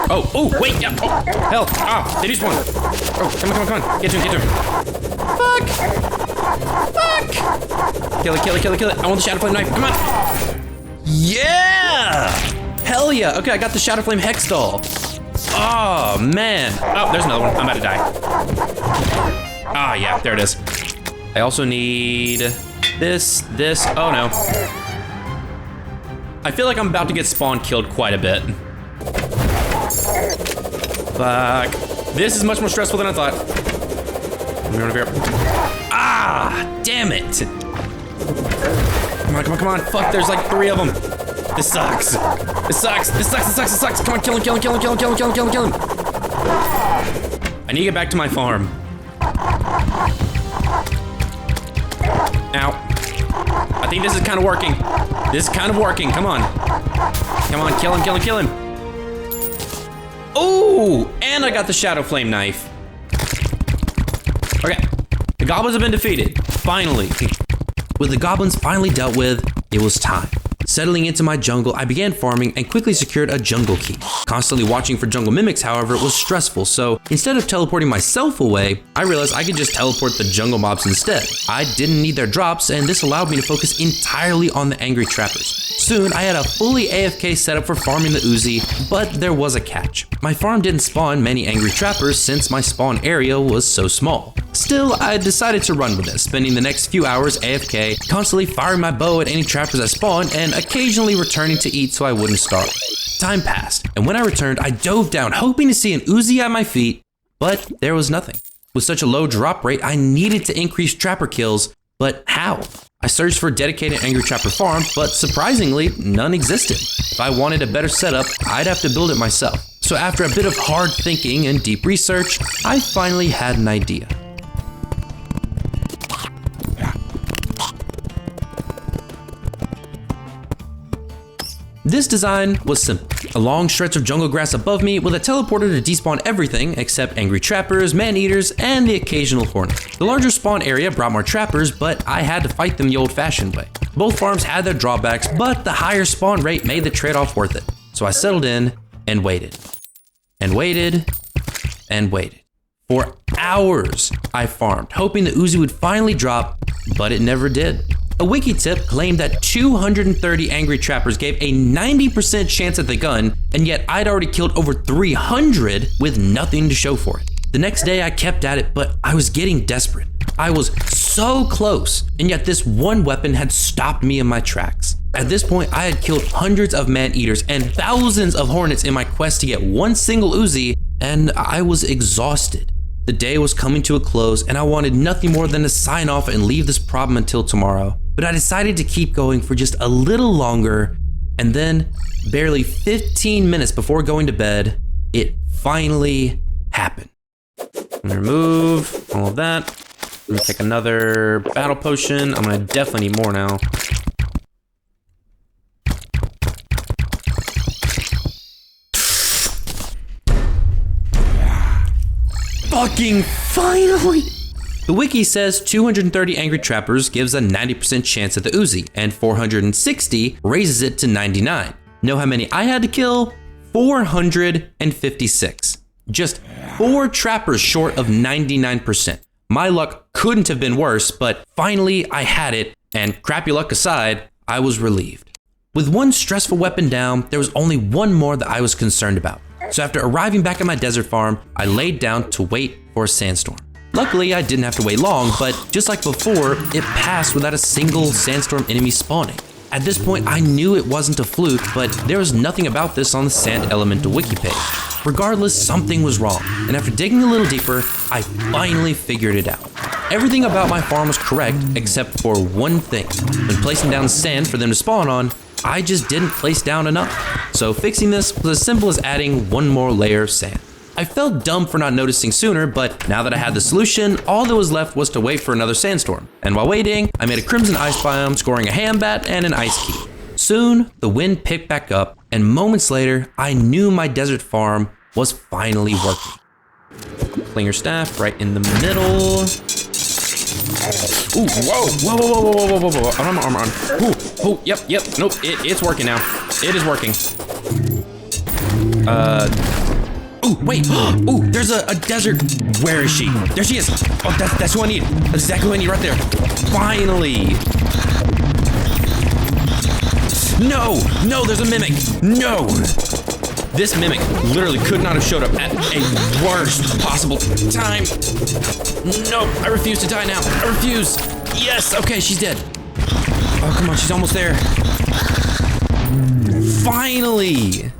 Speaker 1: Oh, wait, yeah, oh, hell, they just won. Oh, come on, get to him. Fuck! Kill it. I want the Shadow Flame knife, come on. Yeah! Hell yeah, okay, I got the Shadow Flame Hex doll. Oh, man. Oh, there's another one, I'm about to die. Yeah, there it is. I also need this, oh no. I feel like I'm about to get spawn killed quite a bit. Fuck. This is much more stressful than I thought. Let me run over here. Damn it. Come on. Fuck, there's like 3 of them. This sucks. Come on, kill him. I need to get back to my farm. Ow. I think this is kind of working. Come on, kill him. Oh, and I got the Shadow Flame knife. Okay, the goblins have been defeated, finally. With the goblins finally dealt with, it was time. Settling into my jungle, I began farming and quickly secured a jungle key. Constantly watching for jungle mimics, however, was stressful, so instead of teleporting myself away, I realized I could just teleport the jungle mobs instead. I didn't need their drops, and this allowed me to focus entirely on the angry trappers. Soon, I had a fully AFK setup for farming the Uzi, but there was a catch. My farm didn't spawn many angry trappers since my spawn area was so small. Still, I decided to run with it, spending the next few hours AFK, constantly firing my bow at any trappers that spawned, and occasionally returning to eat so I wouldn't starve. Time passed, and when I returned, I dove down hoping to see an Uzi at my feet, but there was nothing. With such a low drop rate, I needed to increase trapper kills, but how? I searched for a dedicated angry trapper farm, but surprisingly, none existed. If I wanted a better setup, I'd have to build it myself. So after a bit of hard thinking and deep research, I finally had an idea. This design was simple. A long stretch of jungle grass above me with a teleporter to despawn everything except angry trappers, man-eaters, and the occasional hornet. The larger spawn area brought more trappers, but I had to fight them the old-fashioned way. Both farms had their drawbacks, but the higher spawn rate made the trade-off worth it. So I settled in and waited. And waited. And waited. For hours, I farmed, hoping the Uzi would finally drop, but it never did. A wiki tip claimed that 230 angry trappers gave a 90% chance at the gun, and yet I'd already killed over 300 with nothing to show for it. The next day I kept at it, but I was getting desperate. I was so close, and yet this one weapon had stopped me in my tracks. At this point, I had killed hundreds of man-eaters and thousands of hornets in my quest to get one single Uzi, and I was exhausted. The day was coming to a close, and I wanted nothing more than to sign off and leave this problem until tomorrow. But I decided to keep going for just a little longer, and then, barely 15 minutes before going to bed, it finally happened. I'm gonna remove all of that. I'm gonna take another battle potion. I'm gonna definitely need more now. Fucking finally! The wiki says 230 angry trappers gives a 90% chance at the Uzi, and 460 raises it to 99. Know how many I had to kill? 456. Just 4 trappers short of 99%. My luck couldn't have been worse, but finally I had it, and crappy luck aside, I was relieved. With one stressful weapon down, there was only one more that I was concerned about. So after arriving back at my desert farm, I laid down to wait for a sandstorm. Luckily, I didn't have to wait long, but just like before, it passed without a single sandstorm enemy spawning. At this point, I knew it wasn't a fluke, but there was nothing about this on the Sand Elemental wiki page. Regardless, something was wrong, and after digging a little deeper, I finally figured it out. Everything about my farm was correct, except for one thing. When placing down sand for them to spawn on, I just didn't place down enough. So fixing this was as simple as adding one more layer of sand. I felt dumb for not noticing sooner, but now that I had the solution, all that was left was to wait for another sandstorm. And while waiting, I made a crimson ice biome, scoring a ham bat and an ice key. Soon, the wind picked back up, and moments later, I knew my desert farm was finally working. Clinger staff right in the middle. Ooh, whoa, whoa, whoa, whoa, whoa, whoa, whoa, whoa, I don't have my armor on. Ooh, yep, nope, it's working now. It is working. Ooh, wait, ooh, there's a desert. Where is she? There she is. Oh, that's who I need. That's exactly who I need right there. Finally. No, there's a mimic. No. This mimic literally could not have showed up at a worst possible time. No, I refuse to die now. I refuse. Yes, okay, she's dead. Oh, come on, she's almost there. Finally.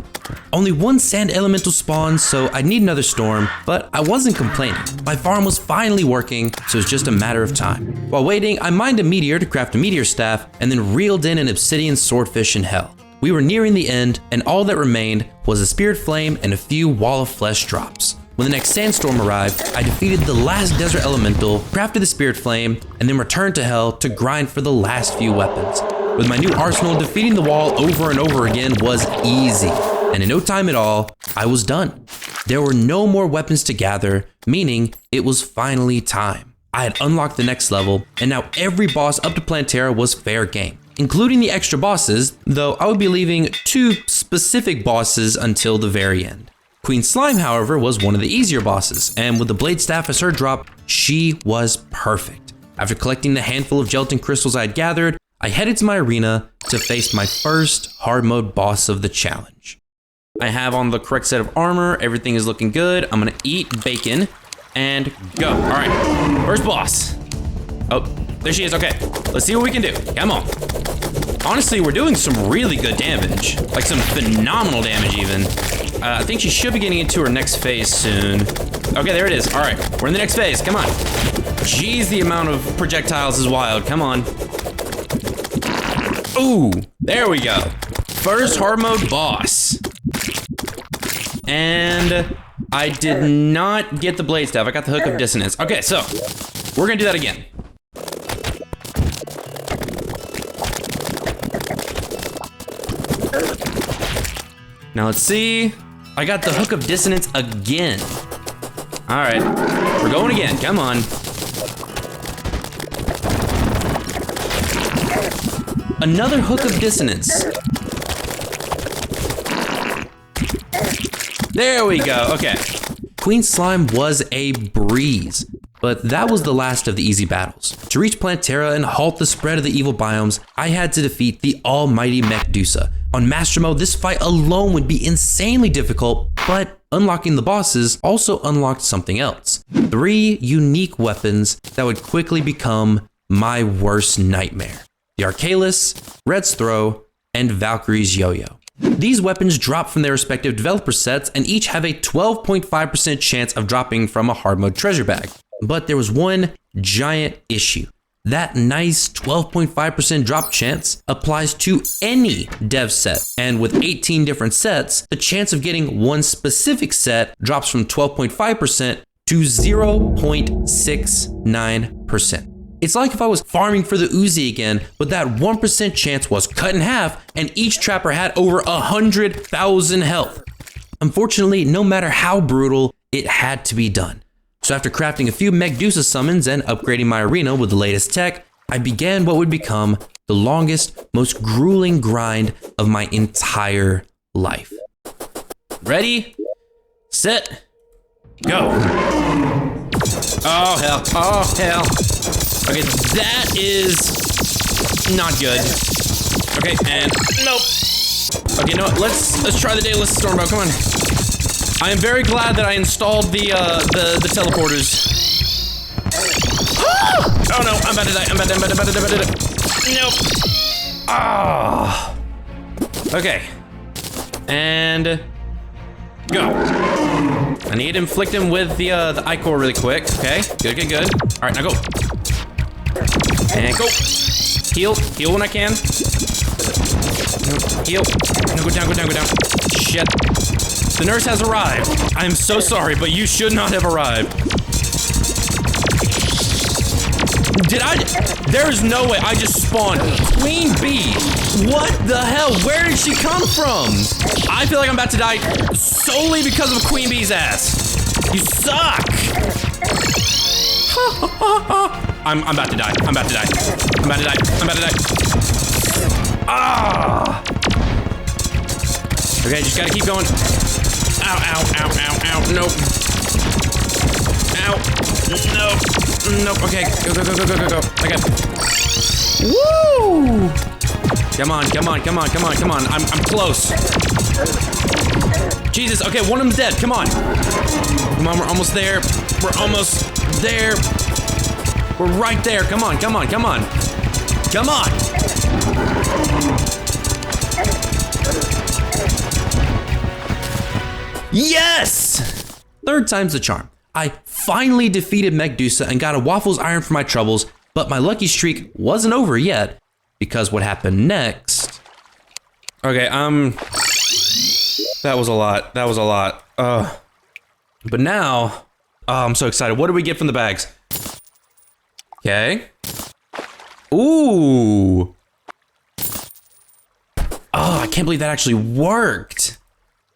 Speaker 1: Only one sand elemental spawned, so I'd need another storm, but I wasn't complaining. My farm was finally working, so it was just a matter of time. While waiting, I mined a meteor to craft a meteor staff, and then reeled in an obsidian swordfish in hell. We were nearing the end, and all that remained was a spirit flame and a few wall of flesh drops. When the next sandstorm arrived, I defeated the last desert elemental, crafted the spirit flame, and then returned to hell to grind for the last few weapons. With my new arsenal, defeating the wall over and over again was easy. And in no time at all, I was done. There were no more weapons to gather, meaning it was finally time. I had unlocked the next level, and now every boss up to Plantera was fair game, including the extra bosses, though I would be leaving 2 specific bosses until the very end. Queen Slime, however, was one of the easier bosses, and with the Blade Staff as her drop, she was perfect. After collecting the handful of gelatin crystals I had gathered, I headed to my arena to face my first hard mode boss of the challenge. I have on the correct set of armor, everything is looking good. I'm gonna eat bacon and go. All right, first boss. Oh, there she is, okay. Let's see what we can do, come on. Honestly, we're doing some really good damage, like some phenomenal damage even. I think she should be getting into her next phase soon. Okay, there it is. All right, we're in the next phase. Come on. Jeez, the amount of projectiles is wild. Come on. Ooh, there we go. First hard mode boss. And I did not get the blade staff. I got the hook of dissonance. Okay, so we're gonna do that again. Now let's see. I got the hook of dissonance again. All right, we're going again, come on. Another hook of dissonance. There we go, okay. Queen Slime was a breeze, but that was the last of the easy battles. To reach Plantera and halt the spread of the evil biomes, I had to defeat the almighty Mechdusa. On Master Mode, this fight alone would be insanely difficult, but unlocking the bosses also unlocked something else. 3 unique weapons that would quickly become my worst nightmare. The Arkhalis, Red's Throw, and Valkyries Yoyo. These weapons drop from their respective developer sets and each have a 12.5% chance of dropping from a hard mode treasure bag. But there was one giant issue. That nice 12.5% drop chance applies to any dev set, and with 18 different sets, the chance of getting one specific set drops from 12.5% to 0.69%. It's like if I was farming for the Uzi again, but that 1% chance was cut in half and each trapper had over 100,000 health. Unfortunately, no matter how brutal, it had to be done. So after crafting a few Mechdusa summons and upgrading my arena with the latest tech, I began what would become the longest, most grueling grind of my entire life. Ready, set, go. Oh hell, oh hell. Okay, that is not good. Okay, and nope. Okay, no, let's try the Daedalus Stormbow, come on. I am very glad that I installed the teleporters. Oh no, I'm about to die, I'm about to die. Nope. Ah. Okay. And go. I need to inflict him with the Ichor really quick. Okay, good. All right, now go. And go. Heal when I can. Heal. No, go down. Shit. The nurse has arrived. I'm so sorry, but you should not have arrived. There's no way I just spawned Queen Bee. What the hell? Where did she come from? I feel like I'm about to die solely because of Queen Bee's ass. You suck. I'm about to die. Ah. Okay, just gotta keep going. Ow. Nope. Ow. Nope. Okay, go. Okay. Woo! Come on. I'm close. Jesus, okay, one of them's dead. Come on, we're almost there. We're right there. Come on. Yes! Third time's the charm. I finally defeated Mechdusa and got a Waffle's iron for my troubles, but my lucky streak wasn't over yet, because what happened next... Okay, that was a lot. But now, I'm so excited. What do we get from the bags? Okay. Ooh. Oh, I can't believe that actually worked.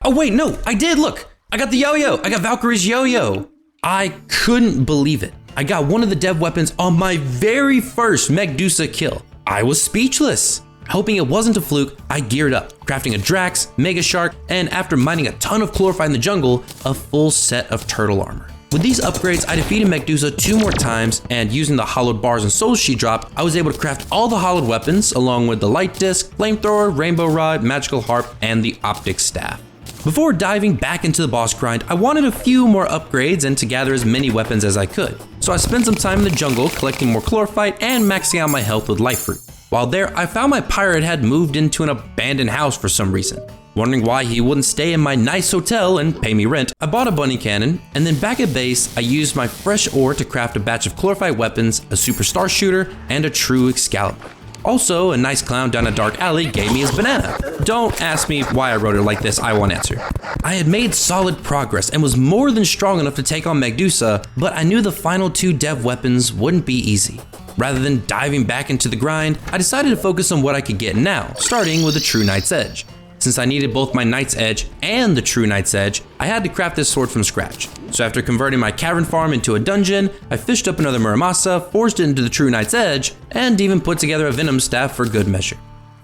Speaker 1: Oh wait, no, I did, look. I got the yo-yo. I got Valkyries Yoyo. I couldn't believe it. I got one of the dev weapons on my very first Mechdusa kill. I was speechless. Hoping it wasn't a fluke, I geared up, crafting a Drax, Mega Shark, and after mining a ton of chlorophyte in the jungle, a full set of turtle armor. With these upgrades, I defeated Mechdusa 2 more times, and using the hollowed bars and souls she dropped, I was able to craft all the hollowed weapons, along with the light disc, flamethrower, rainbow rod, magical harp, and the optic staff. Before diving back into the boss grind, I wanted a few more upgrades and to gather as many weapons as I could. So I spent some time in the jungle collecting more chlorophyte and maxing out my health with life fruit. While there, I found my pirate had moved into an abandoned house for some reason. Wondering why he wouldn't stay in my nice hotel and pay me rent, I bought a bunny cannon, and then back at base, I used my fresh ore to craft a batch of chlorophyte weapons, a super star shooter, and a true Excalibur. Also, a nice clown down a dark alley gave me his banana. Don't ask me why I wrote it like this, I won't answer. I had made solid progress and was more than strong enough to take on Mechdusa, but I knew the final 2 dev weapons wouldn't be easy. Rather than diving back into the grind, I decided to focus on what I could get now, starting with the True Knight's Edge. Since I needed both my Knight's Edge and the True Knight's Edge, I had to craft this sword from scratch. So after converting my cavern farm into a dungeon, I fished up another Muramasa, forged it into the True Knight's Edge, and even put together a Venom Staff for good measure.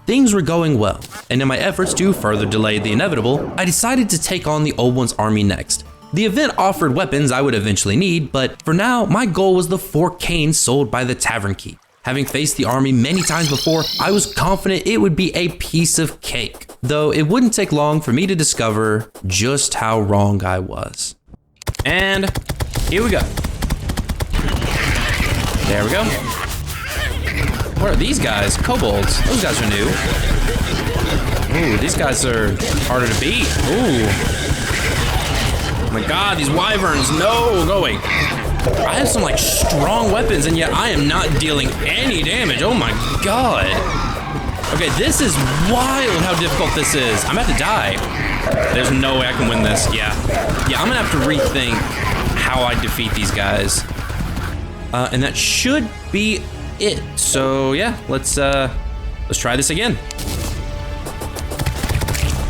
Speaker 1: Things were going well, and in my efforts to further delay the inevitable, I decided to take on the Old One's army next. The event offered weapons I would eventually need, but for now, my goal was the 4 canes sold by the Tavern Keep. Having faced the army many times before, I was confident it would be a piece of cake, though it wouldn't take long for me to discover just how wrong I was. And here we go. There we go. What are these guys? Kobolds. Those guys are new. Ooh, these guys are harder to beat. Ooh. Oh my god, these wyverns. No, go away. I have some like strong weapons and yet I am not dealing any damage. Oh my god. Okay, this is wild how difficult this is. I'm about to die. There's no way I can win this. Yeah, I'm gonna have to rethink how I defeat these guys. And that should be it. So yeah, let's try this again.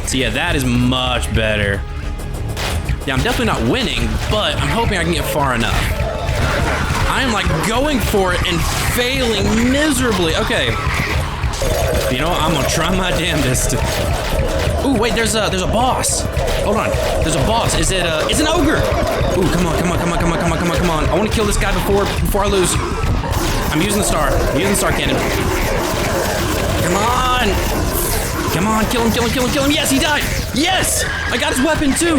Speaker 1: So yeah, that is much better. Yeah, I'm definitely not winning, but I'm hoping I can get far enough. I am like going for it and failing miserably. Okay. You know what? I'm gonna try my damnedest. Ooh, wait, there's a boss. Hold on. There's a boss. Is it it's an ogre. Ooh, come on. I wanna kill this guy before I lose. I'm using the star. I'm using the star cannon. Come on, kill him. Yes, he died. Yes! I got his weapon too.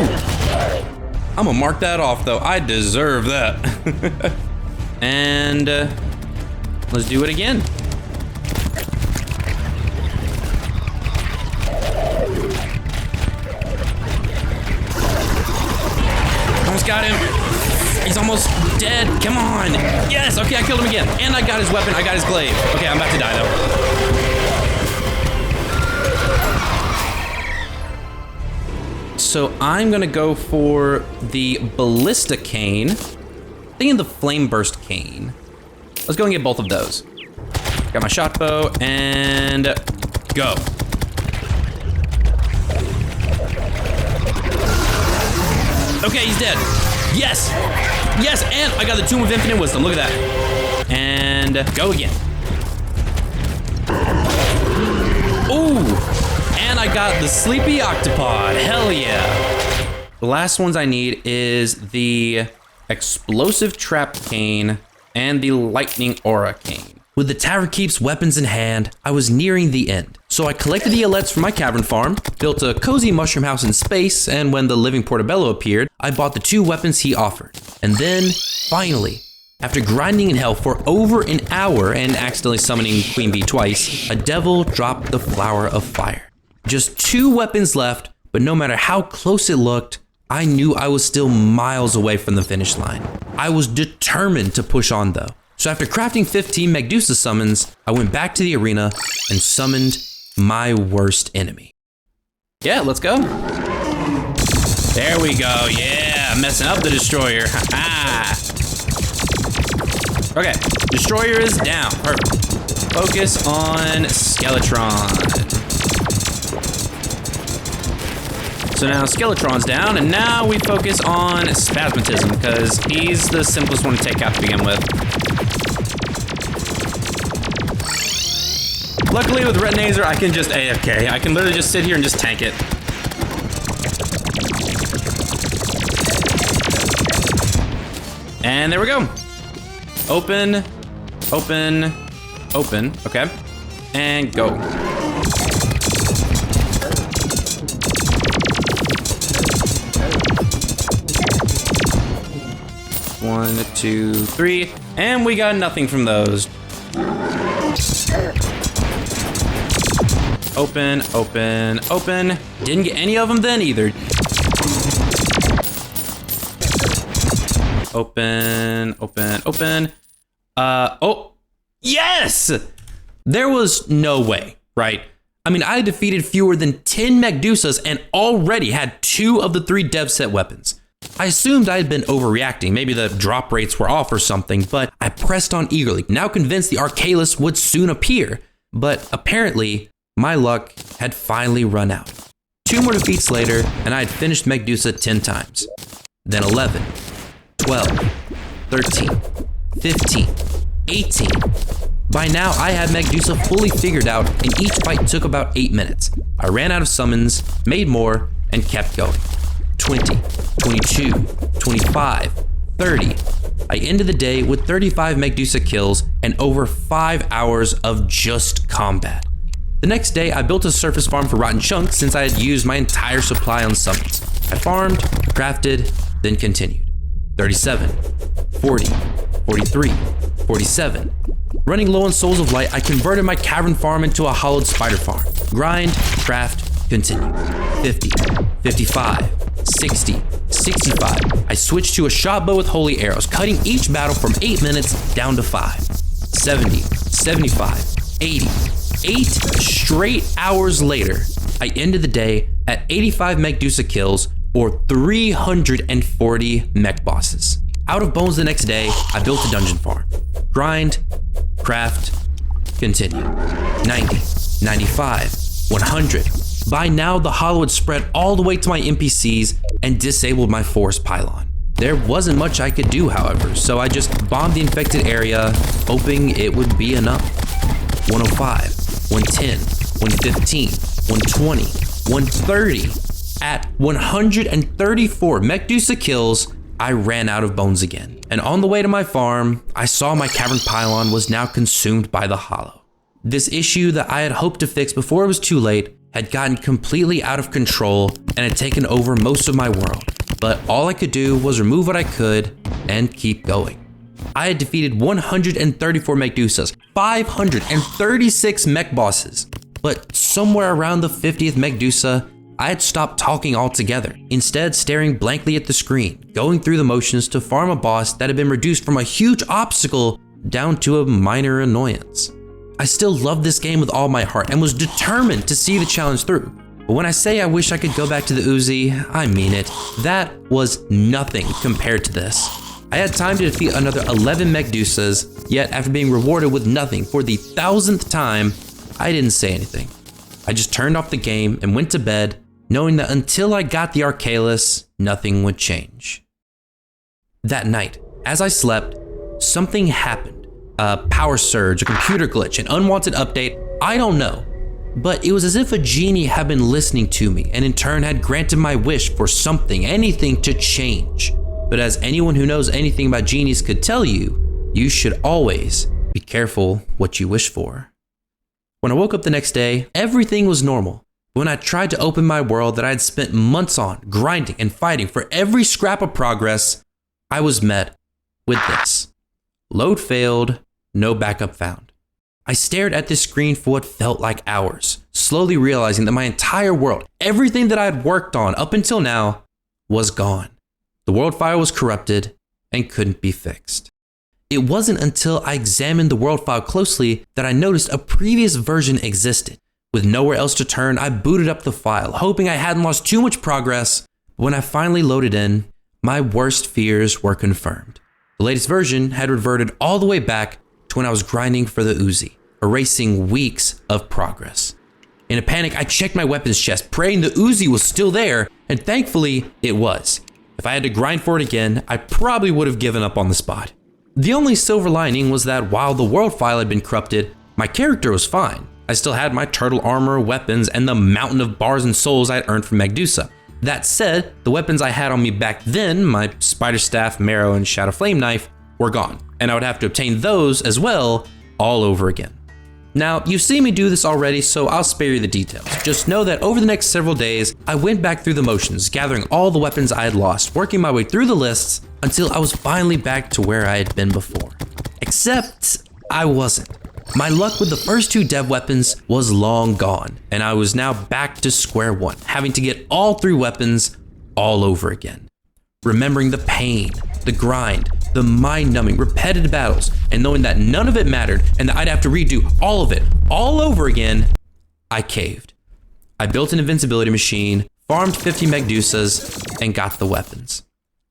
Speaker 1: I'm gonna mark that off though. I deserve that. And let's do it again. Almost got him. He's almost dead. Come on. Yes, okay, I killed him again. And I got his weapon, I got his glaive. Okay, I'm about to die though. So I'm gonna go for the Ballista Cane. Thinking the Flame Burst Cane. Let's go and get both of those. Got my shot bow and go. Okay, he's dead. Yes, and I got the Tomb of Infinite Wisdom. Look at that. And go again. Ooh. And I got the Sleepy Octopod. Hell yeah. The last ones I need is the Explosive Trap Cane and the Lightning Aura Cane. With the Tavern Keep's weapons in hand, I was nearing the end. So I collected the Alettes from my cavern farm, built a cozy mushroom house in space, and when the living Portobello appeared, I bought the 2 weapons he offered. And then, finally, after grinding in hell for over an hour and accidentally summoning Queen Bee twice, a devil dropped the Flower of Fire. Just 2 weapons left, but no matter how close it looked, I knew I was still miles away from the finish line. I was determined to push on though. So after crafting 15 Mechdusa summons, I went back to the arena and summoned my worst enemy. Yeah, let's go. There we go, yeah, messing up the destroyer. Okay, destroyer is down, perfect. Focus on Skeletron. So now Skeletron's down, and now we focus on Spasmatism, because he's the simplest one to take out to begin with. Luckily with Retinazer, I can just AFK. I can literally just sit here and just tank it. And there we go. Open, open, open, okay. And go. One, two, three, and we got nothing from those. Open, open, open. Didn't get any of them then either. Open, open, open. Oh, yes! There was no way, right? I mean, I defeated fewer than 10 Mechdusas and already had 2 of the 3 dev set weapons. I assumed I had been overreacting, maybe the drop rates were off or something, but I pressed on eagerly, now convinced the Arkhalis would soon appear. But apparently, my luck had finally run out. 2 more defeats later, and I had finished Mechdusa 10 times. Then 11, 12, 13, 15, 18. By now, I had Mechdusa fully figured out, and each fight took about 8 minutes. I ran out of summons, made more, and kept going. 20, 22, 25, 30. I ended the day with 35 Mechdusa kills and over 5 hours of just combat. The next day, I built a surface farm for Rotten Chunks since I had used my entire supply on summons. I farmed, crafted, then continued. 37, 40, 43, 47. Running low on Souls of Light, I converted my cavern farm into a hollowed spider farm. Grind, craft, continue. 50, 55, 60, 65. I switched to a shot bow with holy arrows, cutting each battle from 8 minutes down to 5. 70, 75, 80. 8 straight hours later, I ended the day at 85 Mechdusa kills or 340 mech bosses. Out of bones the next day, I built a dungeon farm. Grind, craft, continue. 90, 95, 100. By now, the hollow had spread all the way to my NPCs and disabled my forest pylon. There wasn't much I could do, however, so I just bombed the infected area, hoping it would be enough. 105, 110, 115, 120, 130. At 134 Mechdusa kills, I ran out of bones again. And on the way to my farm, I saw my cavern pylon was now consumed by the hollow. This issue that I had hoped to fix before it was too late had gotten completely out of control and had taken over most of my world. But all I could do was remove what I could and keep going. I had defeated 134 Mechdusas, 536 mech bosses, but somewhere around the 50th Mechdusa, I had stopped talking altogether, instead staring blankly at the screen, going through the motions to farm a boss that had been reduced from a huge obstacle down to a minor annoyance. I still loved this game with all my heart and was determined to see the challenge through. But when I say I wish I could go back to the Uzi, I mean it. That was nothing compared to this. I had time to defeat another 11 Mechdusas, yet after being rewarded with nothing for the 1000th time, I didn't say anything. I just turned off the game and went to bed, knowing that until I got the Arkhalis, nothing would change. That night, as I slept, something happened. A power surge, a computer glitch, an unwanted update, I don't know. But it was as if a genie had been listening to me and in turn had granted my wish for something, anything to change. But as anyone who knows anything about genies could tell you, you should always be careful what you wish for. When I woke up the next day, everything was normal. When I tried to open my world that I had spent months on, grinding and fighting for every scrap of progress, I was met with this. Load failed, no backup found. I stared at this screen for what felt like hours, slowly realizing that my entire world, everything that I had worked on up until now, was gone. The world file was corrupted and couldn't be fixed. It wasn't until I examined the world file closely that I noticed a previous version existed. With nowhere else to turn, I booted up the file, hoping I hadn't lost too much progress. But when I finally loaded in, my worst fears were confirmed. The latest version had reverted all the way back to when I was grinding for the Uzi, erasing weeks of progress. In a panic, I checked my weapons chest, praying the Uzi was still there, and thankfully, it was. If I had to grind for it again, I probably would have given up on the spot. The only silver lining was that while the world file had been corrupted, my character was fine. I still had my turtle armor, weapons, and the mountain of bars and souls I'd earned from Mechdusa. That said, the weapons I had on me back then, my spider staff, marrow, and shadow flame knife, were gone, and I would have to obtain those as well all over again. Now, you've seen me do this already, so I'll spare you the details. Just know that over the next several days, I went back through the motions, gathering all the weapons I had lost, working my way through the lists until I was finally back to where I had been before. Except, I wasn't. My luck with the first 2 dev weapons was long gone, and I was now back to square one, having to get all 3 weapons all over again. Remembering the pain, the grind, the mind-numbing, repetitive battles, and knowing that none of it mattered and that I'd have to redo all of it all over again, I caved. I built an invincibility machine, farmed 50 Mechdusas, and got the weapons.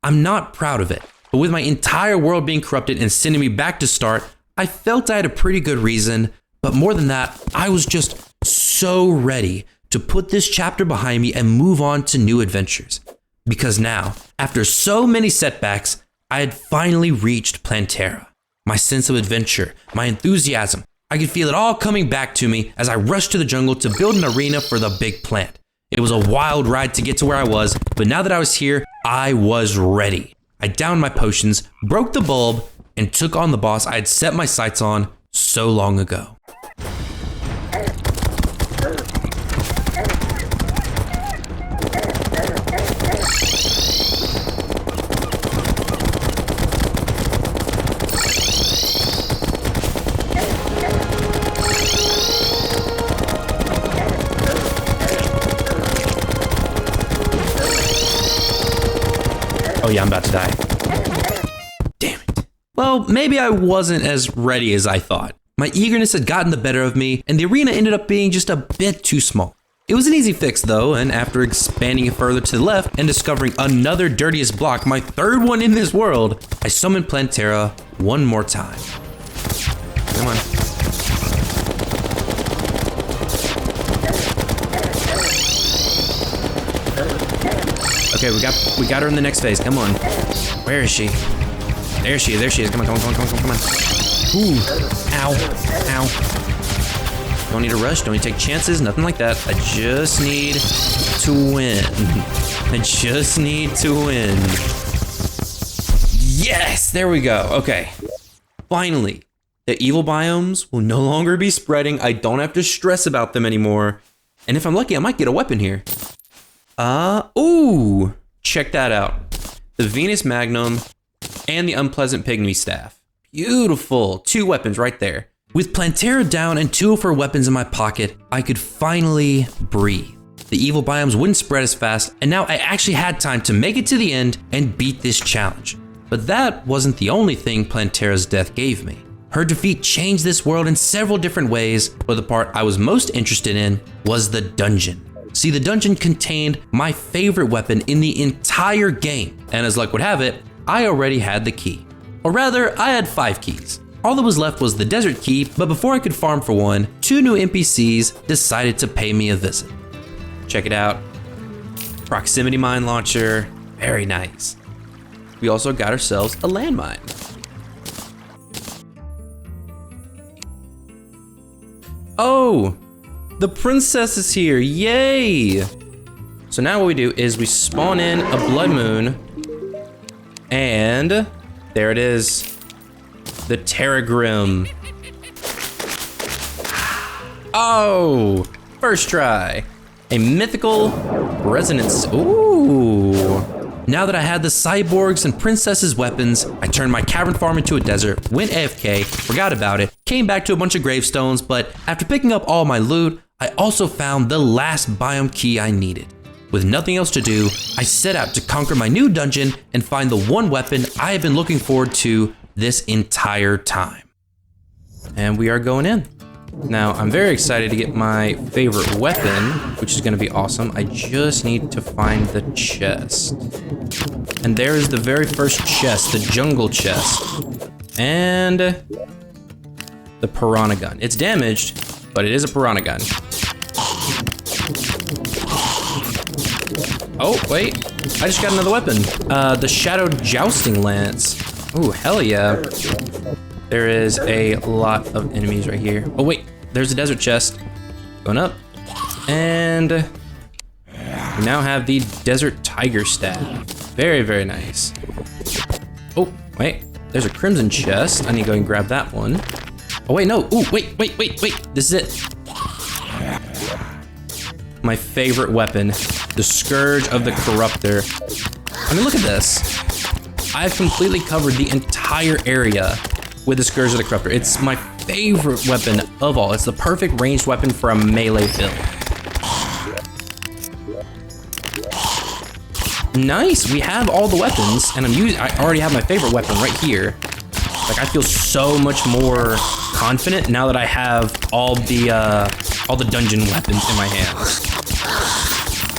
Speaker 1: I'm not proud of it, but with my entire world being corrupted and sending me back to start, I felt I had a pretty good reason, but more than that, I was just so ready to put this chapter behind me and move on to new adventures. Because now, after so many setbacks, I had finally reached Plantera. My sense of adventure, my enthusiasm, I could feel it all coming back to me as I rushed to the jungle to build an arena for the big plant. It was a wild ride to get to where I was, but now that I was here, I was ready. I downed my potions, broke the bulb, and took on the boss I had set my sights on so long ago. Oh yeah, I'm about to die. Damn it. Well, maybe I wasn't as ready as I thought. My eagerness had gotten the better of me, and the arena ended up being just a bit too small. It was an easy fix though, and after expanding it further to the left and discovering another dirtiest block, my 3rd one in this world, I summoned Plantera one more time. Come on. Okay, we got her in the next phase. Come on. Where is she? There she is. Come on. Ooh. Ow. Don't need to rush. Don't need to take chances. Nothing like that. I just need to win. Yes! There we go. Okay. Finally. The evil biomes will no longer be spreading. I don't have to stress about them anymore. And if I'm lucky, I might get a weapon here. Ooh, check that out. The Venus Magnum and the Unpleasant Pygmy Staff. Beautiful, 2 weapons right there. With Plantera down and 2 of her weapons in my pocket, I could finally breathe. The evil biomes wouldn't spread as fast, and now I actually had time to make it to the end and beat this challenge. But that wasn't the only thing Plantera's death gave me. Her defeat changed this world in several different ways, but the part I was most interested in was the dungeon. See, the dungeon contained my favorite weapon in the entire game, and as luck would have it, I already had the key. Or rather, I had 5 keys. All that was left was the desert key, but before I could farm for one, 2 new NPCs decided to pay me a visit. Check it out. Proximity mine launcher, very nice. We also got ourselves a landmine. Oh! The princess is here, yay! So now what we do is we spawn in a blood moon, and there it is, the Terraria. Oh, first try, a mythical resonance. Ooh. Now that I had the cyborgs and princess's weapons, I turned my cavern farm into a desert, went AFK, forgot about it, came back to a bunch of gravestones, but after picking up all my loot, I also found the last biome key I needed. With nothing else to do, I set out to conquer my new dungeon and find the one weapon I have been looking forward to this entire time. And we are going in. Now, I'm very excited to get my favorite weapon, which is gonna be awesome. I just need to find the chest. And there is the very first chest, the jungle chest. And the piranha gun. It's damaged, but it is a piranha gun. Oh, wait. I just got another weapon. The Shadow Jousting Lance. Ooh, hell yeah. There is a lot of enemies right here. Oh, wait. There's a desert chest. Going up. And we now have the Desert Tiger Staff. Very, very nice. Oh, wait. There's a Crimson chest. I need to go and grab that one. Oh, wait, no. Ooh, wait. This is it. My favorite weapon, the Scourge of the Corruptor. I mean, look at this. I've completely covered the entire area with the Scourge of the Corruptor. It's my favorite weapon of all. It's the perfect ranged weapon for a melee build. Nice, we have all the weapons, and I already have my favorite weapon right here. Like, I feel so much more confident now that I have all the dungeon weapons in my hands.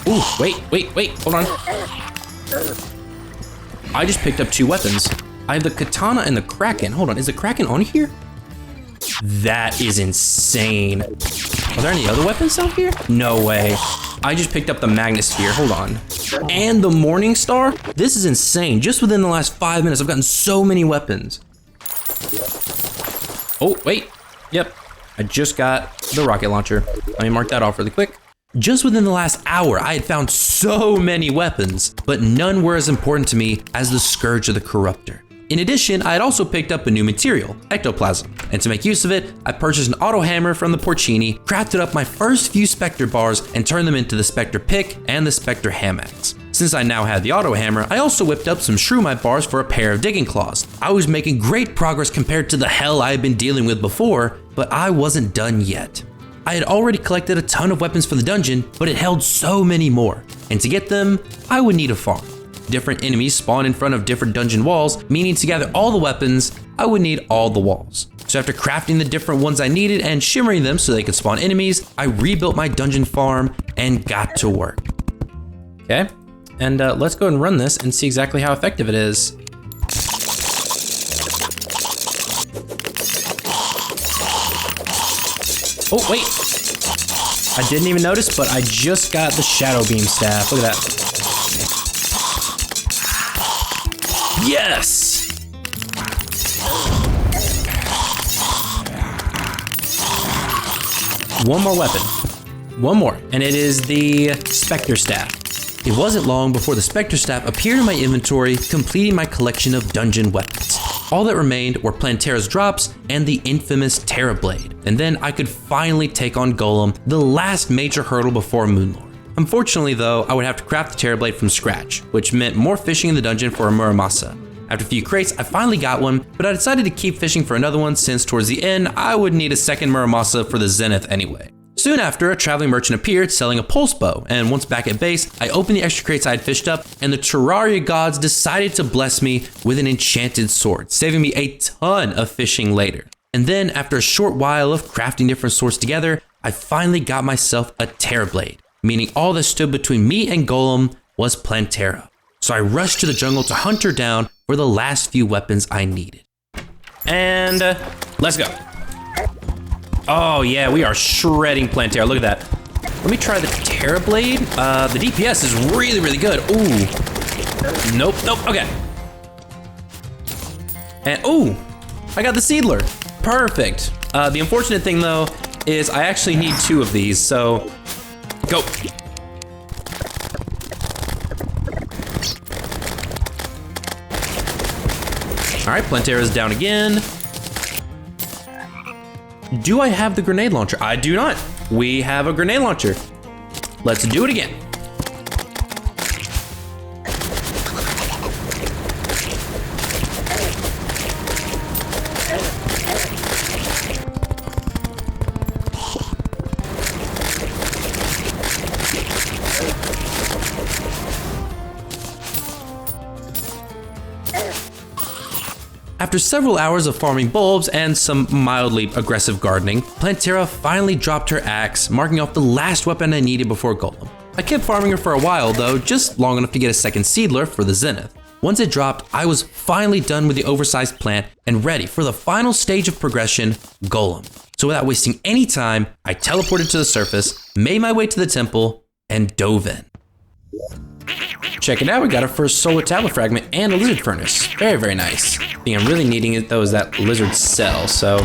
Speaker 1: Ooh, wait, hold on. I just picked up 2 weapons. I have the katana and the kraken. Hold on, is the kraken on here? That is insane. Are there any other weapons out here? No way. I just picked up the magnosphere, hold on. And the morning star? This is insane. Just within the last 5 minutes, I've gotten so many weapons. Oh, wait. Yep, I just got the rocket launcher. Let me mark that off really quick. Just within the last hour, I had found so many weapons, but none were as important to me as the Scourge of the Corruptor. In addition, I had also picked up a new material, ectoplasm, and to make use of it, I purchased an auto hammer from the Porcini, crafted up my first few Spectre bars, and turned them into the Spectre pick and the Spectre ham axe. Since I now had the auto hammer, I also whipped up some shroomite bars for a pair of digging claws. I was making great progress compared to the hell I had been dealing with before, but I wasn't done yet. I had already collected a ton of weapons for the dungeon, but it held so many more, and to get them, I would need a farm. Different enemies spawn in front of different dungeon walls, meaning to gather all the weapons, I would need all the walls. So after crafting the different ones I needed and shimmering them so they could spawn enemies, I rebuilt my dungeon farm and got to work. Okay, and let's go and run this and see exactly how effective it is. Oh, wait. I didn't even notice, but I just got the Shadow Beam Staff. Look at that. Yes! One more weapon. One more, and it is the Spectre Staff. It wasn't long before the Spectre Staff appeared in my inventory, completing my collection of dungeon weapons. All that remained were Plantera's drops and the infamous Terra Blade, and then I could finally take on Golem, the last major hurdle before Moonlord. Unfortunately though, I would have to craft the Terra Blade from scratch, which meant more fishing in the dungeon for a Muramasa. After a few crates, I finally got one, but I decided to keep fishing for another one since towards the end, I would need a second Muramasa for the Zenith anyway. Soon after, a traveling merchant appeared selling a pulse bow, and once back at base, I opened the extra crates I had fished up, and the Terraria gods decided to bless me with an enchanted sword, saving me a ton of fishing later. And then, after a short while of crafting different swords together, I finally got myself a Terra Blade, meaning all that stood between me and Golem was Plantera. So I rushed to the jungle to hunt her down for the last few weapons I needed. And let's go. Oh yeah, we are shredding Plantera, look at that. Let me try the Terra Blade. The DPS is really, really good. Ooh. Nope, okay. And ooh, I got the Seedler. Perfect. The unfortunate thing though, is I actually need 2 of these, so go. All right, Plantera's down again. Do I have the grenade launcher? I do not. We have a grenade launcher. Let's do it again. After several hours of farming bulbs and some mildly aggressive gardening, Plantera finally dropped her axe, marking off the last weapon I needed before Golem. I kept farming her for a while though, just long enough to get a second Seedler for the Zenith. Once it dropped, I was finally done with the oversized plant and ready for the final stage of progression, Golem. So without wasting any time, I teleported to the surface, made my way to the temple, and dove in. Check it out, we got our first solar tablet fragment and a lizard furnace. Very, very nice. The thing I'm really needing it though is that lizard cell, so.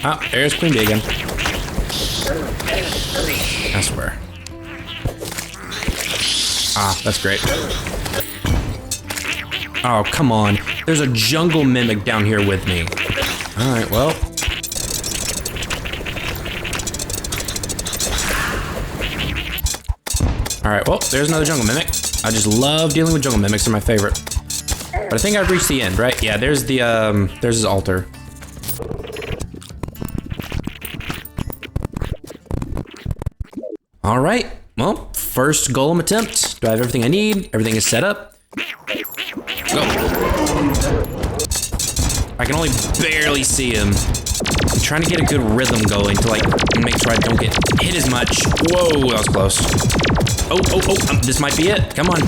Speaker 1: Oh, there's Queen Bee again. I swear. Ah, that's great. Oh, come on. There's a jungle mimic down here with me. All right, well. All right, well, there's another jungle mimic. I just love dealing with jungle mimics. They're my favorite. But I think I've reached the end, right? Yeah, there's the, there's his altar. All right, well, first golem attempt. Do I have everything I need? Everything is set up. Go. I can only barely see him. I'm trying to get a good rhythm going to like make sure I don't get hit as much. Whoa, that was close. Oh, this might be it. Come on.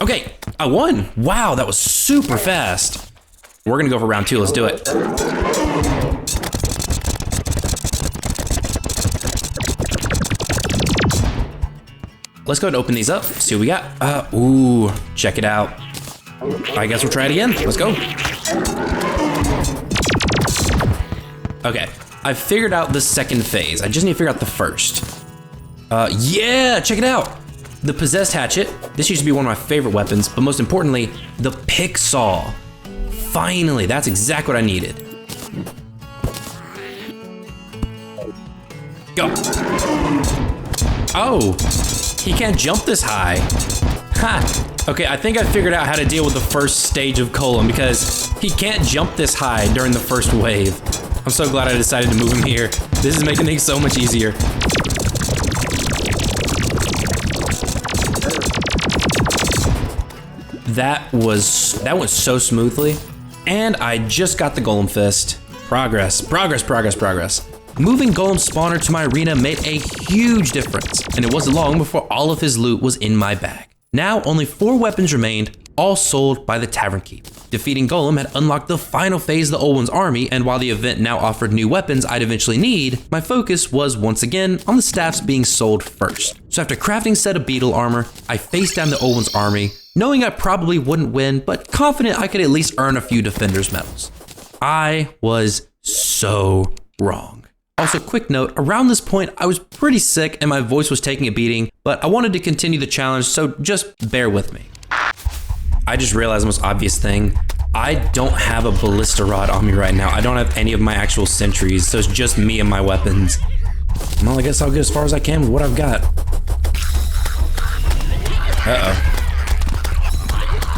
Speaker 1: Okay, I won. Wow, that was super fast. We're gonna go for round 2, let's do it. Let's go ahead and open these up, see what we got. Ooh, check it out. I guess we'll try it again, let's go. Okay, I figured out the second phase. I just need to figure out the first. Yeah, check it out. The possessed hatchet. This used to be one of my favorite weapons, but most importantly, the pick saw. Finally, that's exactly what I needed. Go. Oh. He can't jump this high. Ha! Okay, I think I figured out how to deal with the first stage of Golem because he can't jump this high during the first wave. I'm so glad I decided to move him here. This is making things so much easier. That went so smoothly. And I just got the Golem Fist. Progress, progress, progress, progress. Moving Golem Spawner to my arena made a huge difference, and it wasn't long before all of his loot was in my bag. Now only 4 weapons remained, all sold by the Tavern Keep. Defeating Golem had unlocked the final phase of the Old One's army, and while the event now offered new weapons I'd eventually need, my focus was once again on the staffs being sold first. So after crafting a set of beetle armor, I faced down the Old One's army, knowing I probably wouldn't win, but confident I could at least earn a few Defender's medals. I was so wrong. Also, quick note, around this point, I was pretty sick and my voice was taking a beating, but I wanted to continue the challenge, so just bear with me. I just realized the most obvious thing. I don't have a ballista rod on me right now. I don't have any of my actual sentries, so it's just me and my weapons. Well, I guess I'll get as far as I can with what I've got. Uh-oh.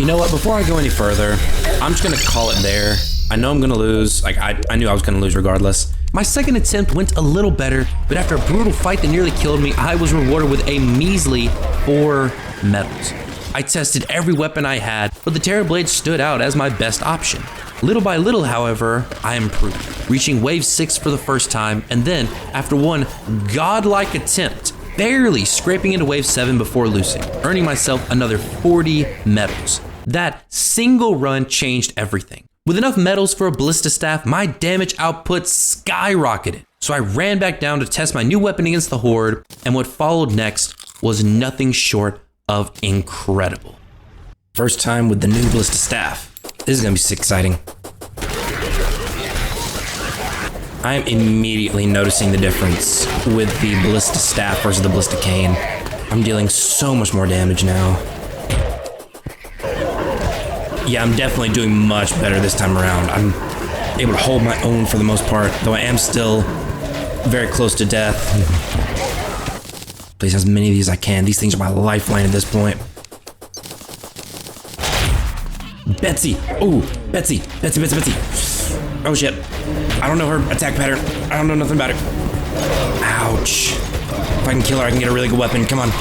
Speaker 1: You know what, before I go any further, I'm just gonna call it there. I know I'm gonna lose, like I knew I was gonna lose regardless. My second attempt went a little better, but after a brutal fight that nearly killed me, I was rewarded with a measly 4 medals. I tested every weapon I had, but the Terra Blade stood out as my best option. Little by little, however, I improved, reaching wave 6 for the first time, and then, after one godlike attempt, barely scraping into wave 7 before losing, earning myself another 40 medals. That single run changed everything. With enough medals for a ballista staff, my damage output skyrocketed. So I ran back down to test my new weapon against the Horde, and what followed next was nothing short of incredible. First time with the new ballista staff. This is gonna be exciting. I'm immediately noticing the difference with the ballista staff versus the ballista cane. I'm dealing so much more damage now. Yeah, I'm definitely doing much better this time around. I'm able to hold my own for the most part, though I am still very close to death. Please, as many of these as I can. These things are my lifeline at this point. Betsy! Oh, Betsy! Betsy, Betsy, Betsy! Oh shit. I don't know her attack pattern. I don't know nothing about it. Ouch. If I can kill her, I can get a really good weapon. Come on.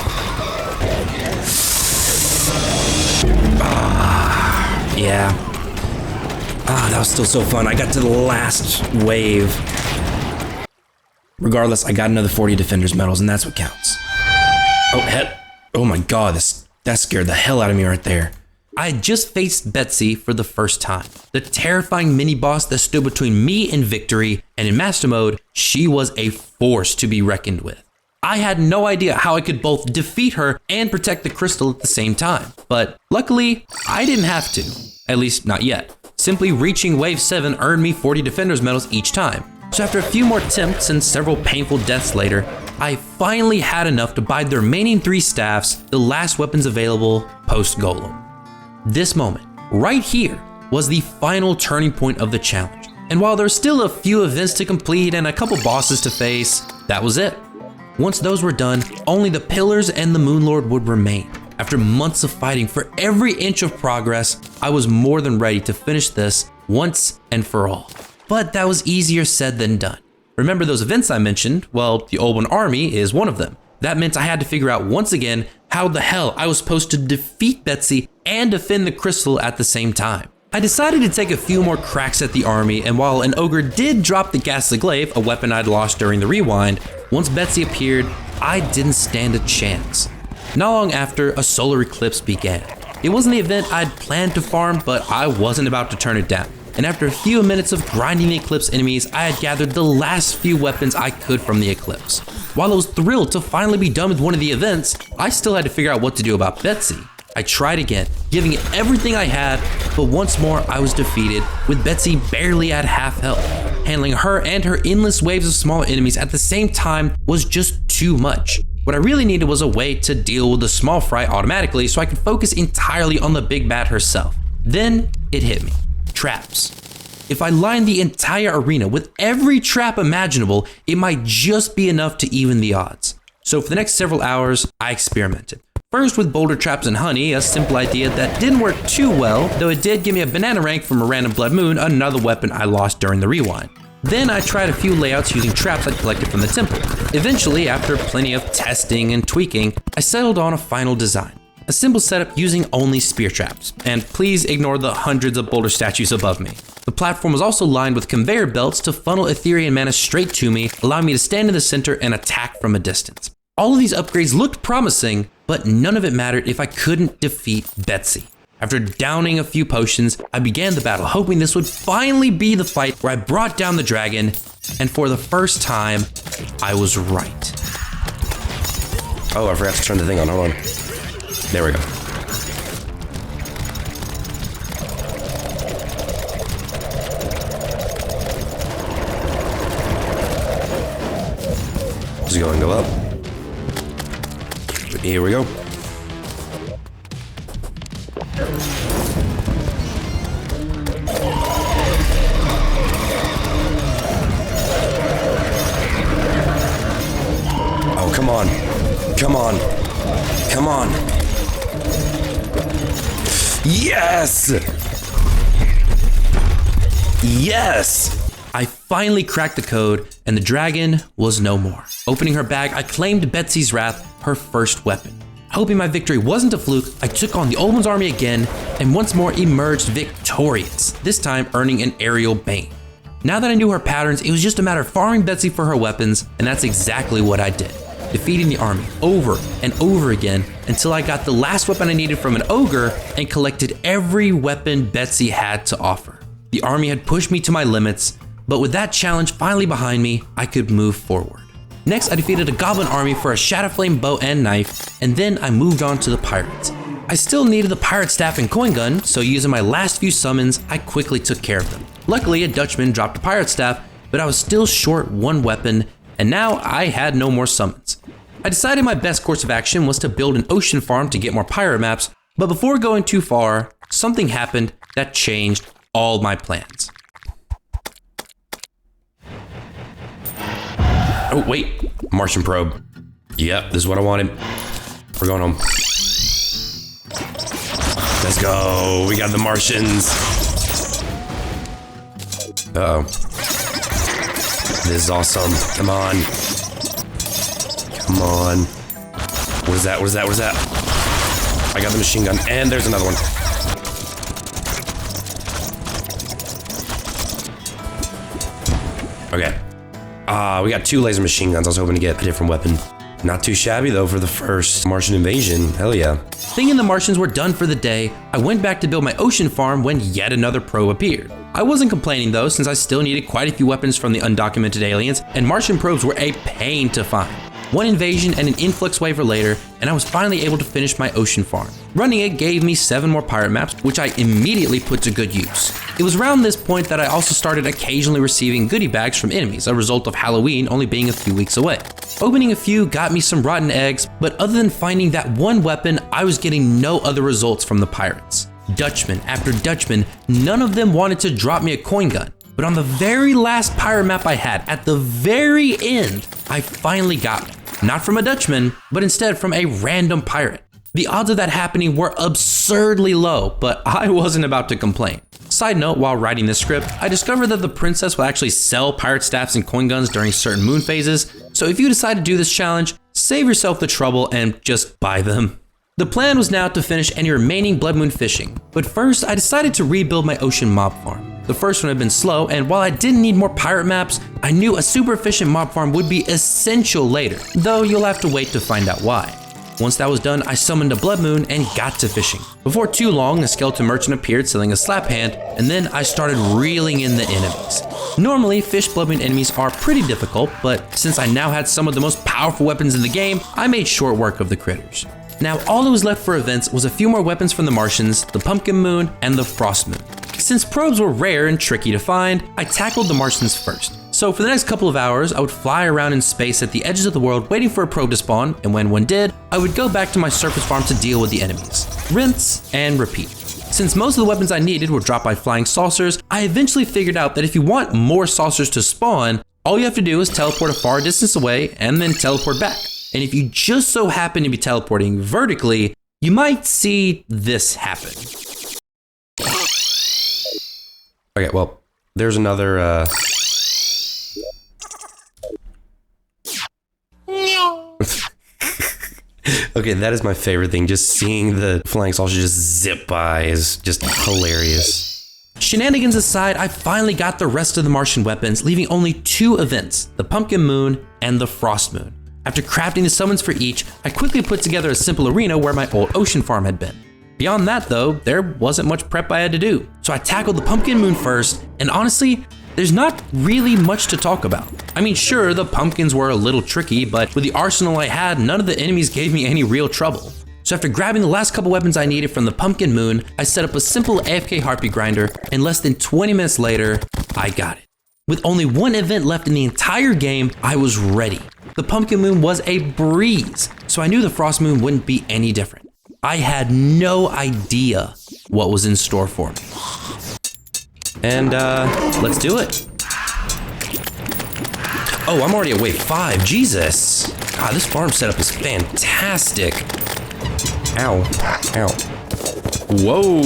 Speaker 1: Yeah. That was still so fun. I got to the last wave. Regardless, I got another 40 Defender's medals, and that's what counts. Oh, head. Oh my god, this That scared the hell out of me right there. I had just faced Betsy for the first time, the terrifying mini-boss that stood between me and victory, and in Master Mode, she was a force to be reckoned with. I had no idea how I could both defeat her and protect the crystal at the same time, but luckily, I didn't have to, at least not yet. Simply reaching wave 7 earned me 40 Defender's medals each time. So after a few more attempts and several painful deaths later, I finally had enough to buy the remaining 3 staffs, the last weapons available post-Golem. This moment, right here, was the final turning point of the challenge. And while there's still a few events to complete and a couple bosses to face, that was it. Once those were done, only the Pillars and the Moonlord would remain. After months of fighting for every inch of progress, I was more than ready to finish this once and for all. But that was easier said than done. Remember those events I mentioned? Well, the Old One Army is one of them. That meant I had to figure out once again how the hell I was supposed to defeat Betsy and defend the crystal at the same time. I decided to take a few more cracks at the army, and while an ogre did drop the Ghastly Glaive, a weapon I'd lost during the rewind, once Betsy appeared, I didn't stand a chance. Not long after, a solar eclipse began. It wasn't the event I'd planned to farm, but I wasn't about to turn it down. And after a few minutes of grinding the Eclipse enemies, I had gathered the last few weapons I could from the Eclipse. While I was thrilled to finally be done with one of the events, I still had to figure out what to do about Betsy. I tried again, giving it everything I had, but once more I was defeated, with Betsy barely at half health. Handling her and her endless waves of small enemies at the same time was just too much. What I really needed was a way to deal with the small fry automatically so I could focus entirely on the big bad herself. Then it hit me. Traps. If I lined the entire arena with every trap imaginable, it might just be enough to even the odds. So for the next several hours, I experimented. First with boulder traps and honey, a simple idea that didn't work too well, though it did give me a banana rank from a random blood moon, another weapon I lost during the rewind. Then I tried a few layouts using traps I'd collected from the temple. Eventually, after plenty of testing and tweaking, I settled on a final design. A simple setup using only spear traps, and please ignore the hundreds of boulder statues above me. The platform was also lined with conveyor belts to funnel Ethereal mana straight to me, allowing me to stand in the center and attack from a distance. All of these upgrades looked promising, but none of it mattered if I couldn't defeat Betsy. After downing a few potions, I began the battle, hoping this would finally be the fight where I brought down the dragon, and for the first time, I was right.
Speaker 3: Oh, I forgot to turn the thing on, hold on. There we go. Just go and go up. Here we go. Oh, come on. Come on. Come on. Yes! Yes!
Speaker 1: I finally cracked the code, and the dragon was no more. Opening her bag, I claimed Betsy's Wrath, her first weapon. Hoping my victory wasn't a fluke, I took on the Old One's army again, and once more emerged victorious, this time earning an aerial bane. Now that I knew her patterns, it was just a matter of farming Betsy for her weapons, and that's exactly what I did. Defeating the army over and over again until I got the last weapon I needed from an ogre and collected every weapon Betsy had to offer. The army had pushed me to my limits, but with that challenge finally behind me, I could move forward. Next, I defeated a goblin army for a Shadowflame bow and knife, and then I moved on to the pirates. I still needed the pirate staff and coin gun, so using my last few summons, I quickly took care of them. Luckily, a Dutchman dropped a pirate staff, but I was still short one weapon, and now I had no more summons. I decided my best course of action was to build an ocean farm to get more pirate maps, but before going too far, something happened that changed all my plans.
Speaker 3: Oh, wait. Martian probe. Yep, this is what I wanted. We're going home. Let's go. We got the Martians. Uh-oh. This is awesome. Come on. Come on. What is that? What is that? What is that? I got the machine gun, and there's another one. Okay. We got 2 laser machine guns. I was hoping to get a different weapon. Not too shabby though for the first Martian invasion. Hell yeah.
Speaker 1: Thinking the Martians were done for the day, I went back to build my ocean farm when yet another probe appeared. I wasn't complaining though, since I still needed quite a few weapons from the undocumented aliens, and Martian probes were a pain to find. One invasion and an influx wave later, and I was finally able to finish my ocean farm. Running it gave me 7 more pirate maps, which I immediately put to good use. It was around this point that I also started occasionally receiving goodie bags from enemies, a result of Halloween only being a few weeks away. Opening a few got me some rotten eggs, but other than finding that one weapon, I was getting no other results from the pirates. Dutchman after Dutchman, none of them wanted to drop me a coin gun. But on the very last pirate map I had, at the very end, I finally got one. Not from a Dutchman, but instead from a random pirate. The odds of that happening were absurdly low, but I wasn't about to complain. Side note, while writing this script, I discovered that the princess will actually sell pirate staffs and coin guns during certain moon phases, so if you decide to do this challenge, save yourself the trouble and just buy them. The plan was now to finish any remaining blood moon fishing, but first I decided to rebuild my ocean mob farm. The first one had been slow, and while I didn't need more pirate maps, I knew a super efficient mob farm would be essential later, though you'll have to wait to find out why. Once that was done, I summoned a blood moon and got to fishing. Before too long, a skeleton merchant appeared selling a slap hand, and then I started reeling in the enemies. Normally, fish blood moon enemies are pretty difficult, but since I now had some of the most powerful weapons in the game, I made short work of the critters. Now all that was left for events was a few more weapons from the Martians, the Pumpkin Moon, and the Frost Moon. Since probes were rare and tricky to find, I tackled the Martians first. So for the next couple of hours, I would fly around in space at the edges of the world waiting for a probe to spawn, and when one did, I would go back to my surface farm to deal with the enemies. Rinse and repeat. Since most of the weapons I needed were dropped by flying saucers, I eventually figured out that if you want more saucers to spawn, all you have to do is teleport a far distance away and then teleport back. And if you just so happen to be teleporting vertically, you might see this happen.
Speaker 3: Okay, well, there's another, Okay, that is my favorite thing. Just seeing the flying saucer just zip by is just hilarious.
Speaker 1: Shenanigans aside, I finally got the rest of the Martian weapons, leaving only 2 events, the Pumpkin Moon and the Frost Moon. After crafting the summons for each, I quickly put together a simple arena where my old ocean farm had been. Beyond that though, there wasn't much prep I had to do. So I tackled the Pumpkin Moon first, and honestly, there's not really much to talk about. I mean, sure, the pumpkins were a little tricky, but with the arsenal I had, none of the enemies gave me any real trouble. So after grabbing the last couple weapons I needed from the Pumpkin Moon, I set up a simple AFK Harpy grinder, and less than 20 minutes later, I got it. With only 1 event left in the entire game, I was ready. The Pumpkin Moon was a breeze, so I knew the Frost Moon wouldn't be any different. I had no idea what was in store for me. And let's do it. Oh, I'm already at wave 5, Jesus. God, this farm setup is fantastic. Ow, ow. Whoa.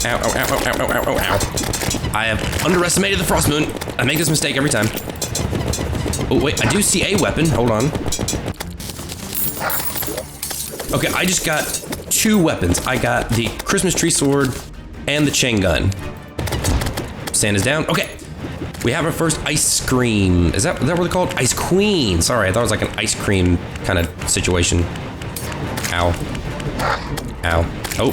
Speaker 1: Ow, ow, ow, ow, ow, ow, ow, ow. I have underestimated the Frost Moon. I make this mistake every time. Oh, wait, I do see a weapon, hold on. Okay, I just got 2 weapons. I got the Christmas tree sword and the chain gun. Sand is down. Okay, we have our first ice cream. Is that what they're called? Ice Queen. Sorry, I thought it was like an ice cream kind of situation. Ow. Ow. Oh,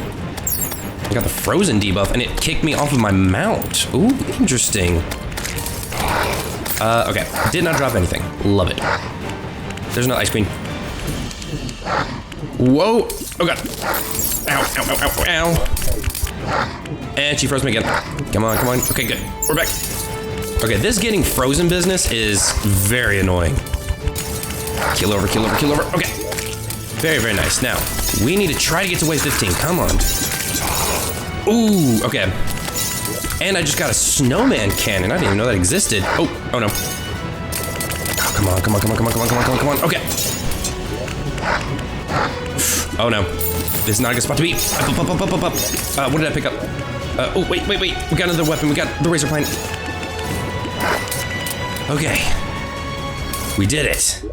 Speaker 1: I got the frozen debuff and it kicked me off of my mount. Ooh, interesting. Okay, did not drop anything. Love it. There's no ice queen. Whoa. Oh god. Ow, ow, ow, ow, ow. And she froze me again. Come on, come on. Okay, good. We're back. Okay, this getting frozen business is very annoying. Kill over, kill over, kill over. Okay. Very, very nice. Now, we need to try to get to wave 15. Come on. Ooh, okay. And I just got a snowman cannon. I didn't even know that existed. Oh, oh no. Oh, come on, come on, come on, come on, come on, come on, come on, come on. Okay. Oh no. This is not a good spot to be. Up. What did I pick up? Oh, wait. We got another weapon. We got the razor plane. Okay. We did it.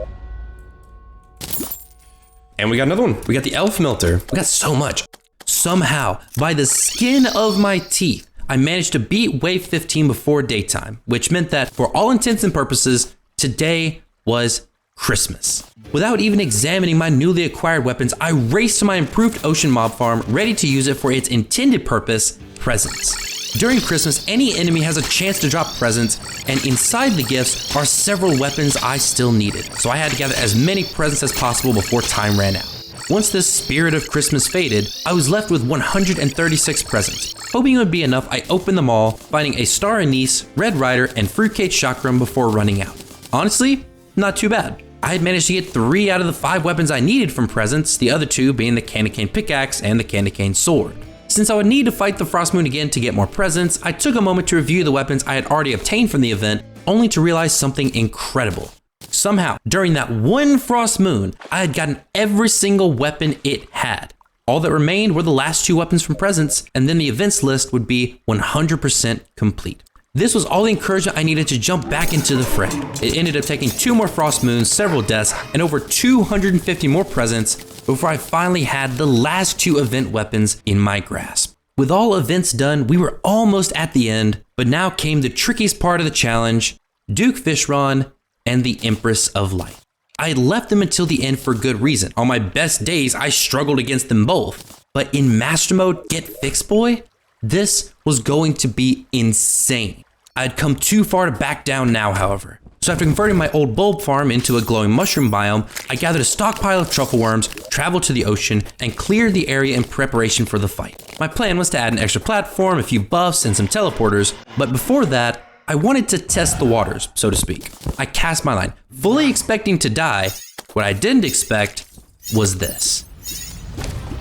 Speaker 1: And we got another one. We got the elf melter. We got so much. Somehow, by the skin of my teeth, I managed to beat wave 15 before daytime, which meant that for all intents and purposes, today was Christmas. Without even examining my newly acquired weapons, I raced to my improved ocean mob farm, ready to use it for its intended purpose, presents. During Christmas, any enemy has a chance to drop presents, and inside the gifts are several weapons I still needed, so I had to gather as many presents as possible before time ran out. Once the spirit of Christmas faded, I was left with 136 presents. Hoping it would be enough, I opened them all, finding a Star Anise, Red Rider, and Fruitcake Chakram before running out. Honestly, not too bad. I had managed to get 3 out of the 5 weapons I needed from presents, the other 2 being the Candy Cane Pickaxe and the Candy Cane Sword. Since I would need to fight the Frost Moon again to get more presents, I took a moment to review the weapons I had already obtained from the event, only to realize something incredible. Somehow, during that one Frost Moon, I had gotten every single weapon it had. All that remained were the last 2 weapons from presents, and then the events list would be 100% complete. This was all the encouragement I needed to jump back into the fray. It ended up taking 2 more Frost Moons, several deaths, and over 250 more presents before I finally had the last 2 event weapons in my grasp. With all events done, we were almost at the end, but now came the trickiest part of the challenge, Duke Fishron and the Empress of Light. I had left them until the end for good reason. On my best days, I struggled against them both. But in Master Mode GetFixedBoi, this was going to be insane. I had come too far to back down now, however. So after converting my old bulb farm into a glowing mushroom biome, I gathered a stockpile of truffle worms, traveled to the ocean, and cleared the area in preparation for the fight. My plan was to add an extra platform, a few buffs, and some teleporters, but before that, I wanted to test the waters, so to speak. I cast my line, fully expecting to die. What I didn't expect was this.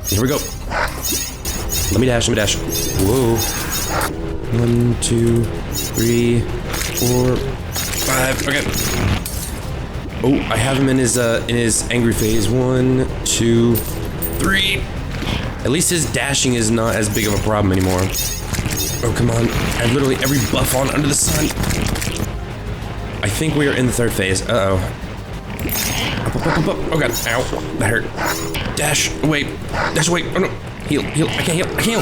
Speaker 3: Here we go. Let me dash, Whoa. 1, 2, 3, 4, 5. Okay. Oh, I have him in his angry phase. 1, 2, 3. At least his dashing is not as big of a problem anymore. Oh, come on. I have literally every buff on under the sun. I think we are in the 3rd phase. Uh-oh. Oh god. Ow. That hurt. Dash away. Dash away. Oh no. Heal. I can't heal.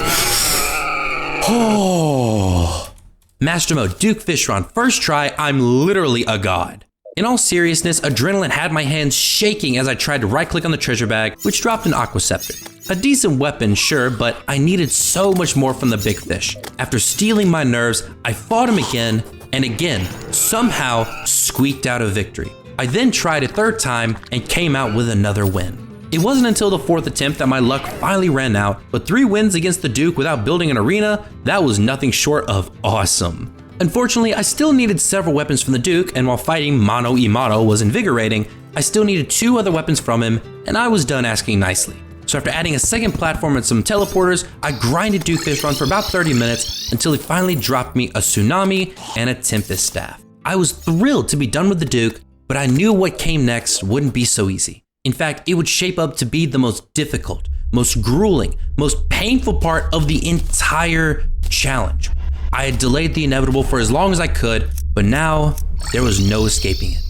Speaker 3: Oh.
Speaker 1: Master Mode Duke Fishron, first try, I'm literally a god. In all seriousness, adrenaline had my hands shaking as I tried to right-click on the treasure bag, which dropped an Aqua Scepter. A decent weapon, sure, but I needed so much more from the big fish. After stealing my nerves, I fought him again, and again, somehow squeaked out a victory. I then tried a 3rd time and came out with another win. It wasn't until the 4th attempt that my luck finally ran out, but 3 wins against the Duke without building an arena, that was nothing short of awesome. Unfortunately, I still needed several weapons from the Duke, and while fighting Mano y Mano was invigorating, I still needed 2 other weapons from him, and I was done asking nicely. So after adding a 2nd platform and some teleporters, I grinded Duke Fishron for about 30 minutes until he finally dropped me a Tsunami and a Tempest Staff. I was thrilled to be done with the Duke, but I knew what came next wouldn't be so easy. In fact, it would shape up to be the most difficult, most grueling, most painful part of the entire challenge. I had delayed the inevitable for as long as I could, but now there was no escaping it.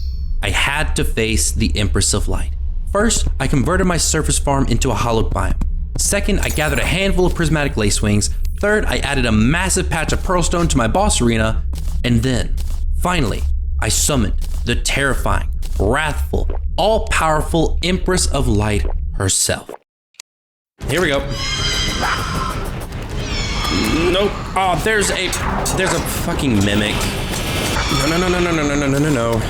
Speaker 1: I had to face the Empress of Light. First, I converted my surface farm into a hollowed biome. Second, I gathered a handful of prismatic lacewings. Third, I added a massive patch of pearlstone to my boss arena. And then, finally, I summoned the terrifying, wrathful, all-powerful Empress of Light herself.
Speaker 3: Here we go. Nope. Oh, there's a fucking mimic. No.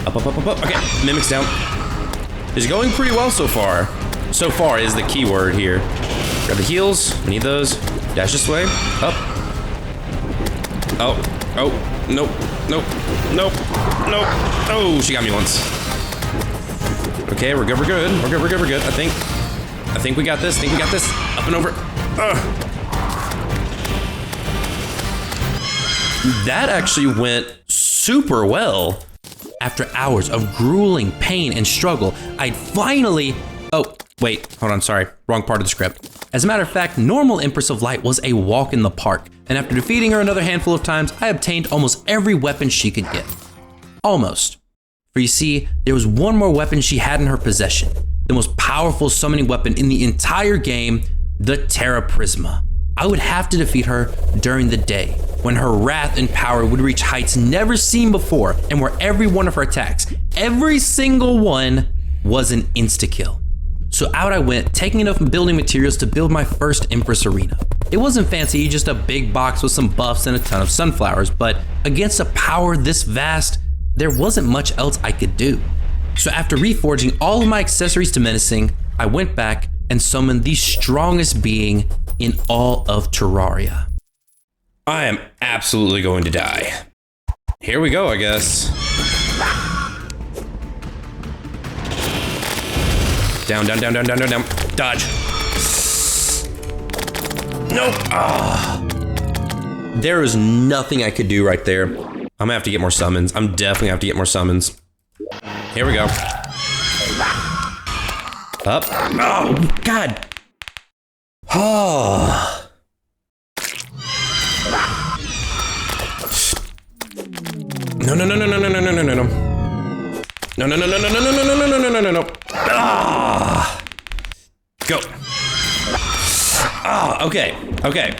Speaker 3: Up. Okay, mimic's down. It's going pretty well so far. So far is the key word here. Grab the heals. Need those. Dash this way. Up. Oh. Nope. Oh, she got me once. Okay, we're good. I think we got this. Up and over.
Speaker 1: That actually went super well. After hours of grueling pain and struggle, I'd finally... Oh, wait, hold on, sorry. Wrong part of the script. As a matter of fact, normal Empress of Light was a walk in the park, and after defeating her another handful of times, I obtained almost every weapon she could get. Almost. For you see, there was one more weapon she had in her possession, the most powerful summoning weapon in the entire game, the Terra Prisma. I would have to defeat her during the day. when her wrath and power would reach heights never seen before, and where every one of her attacks, every single one, was an insta-kill. So out I went, taking enough building materials to build my first Empress Arena. It wasn't fancy, just a big box with some buffs and a ton of sunflowers, but against a power this vast, there wasn't much else I could do. So after reforging all of my accessories to menacing, I went back and summoned the strongest being in all of Terraria.
Speaker 3: I am absolutely going to die. Here we go, I guess. Down, down, down, down, down, down, down. Dodge. Nope. Ah.
Speaker 1: There is nothing I could do right there.
Speaker 3: I'm gonna have to get more summons. I'm definitely gonna have to get more summons. Here we go. Up. Oh, God. Oh. No, no, no, no, no, no, no, no, no, no, no. No, no, no, no, no, no, no, no, no, no, no, no, no, no. Ah. Go. Ah, okay, okay.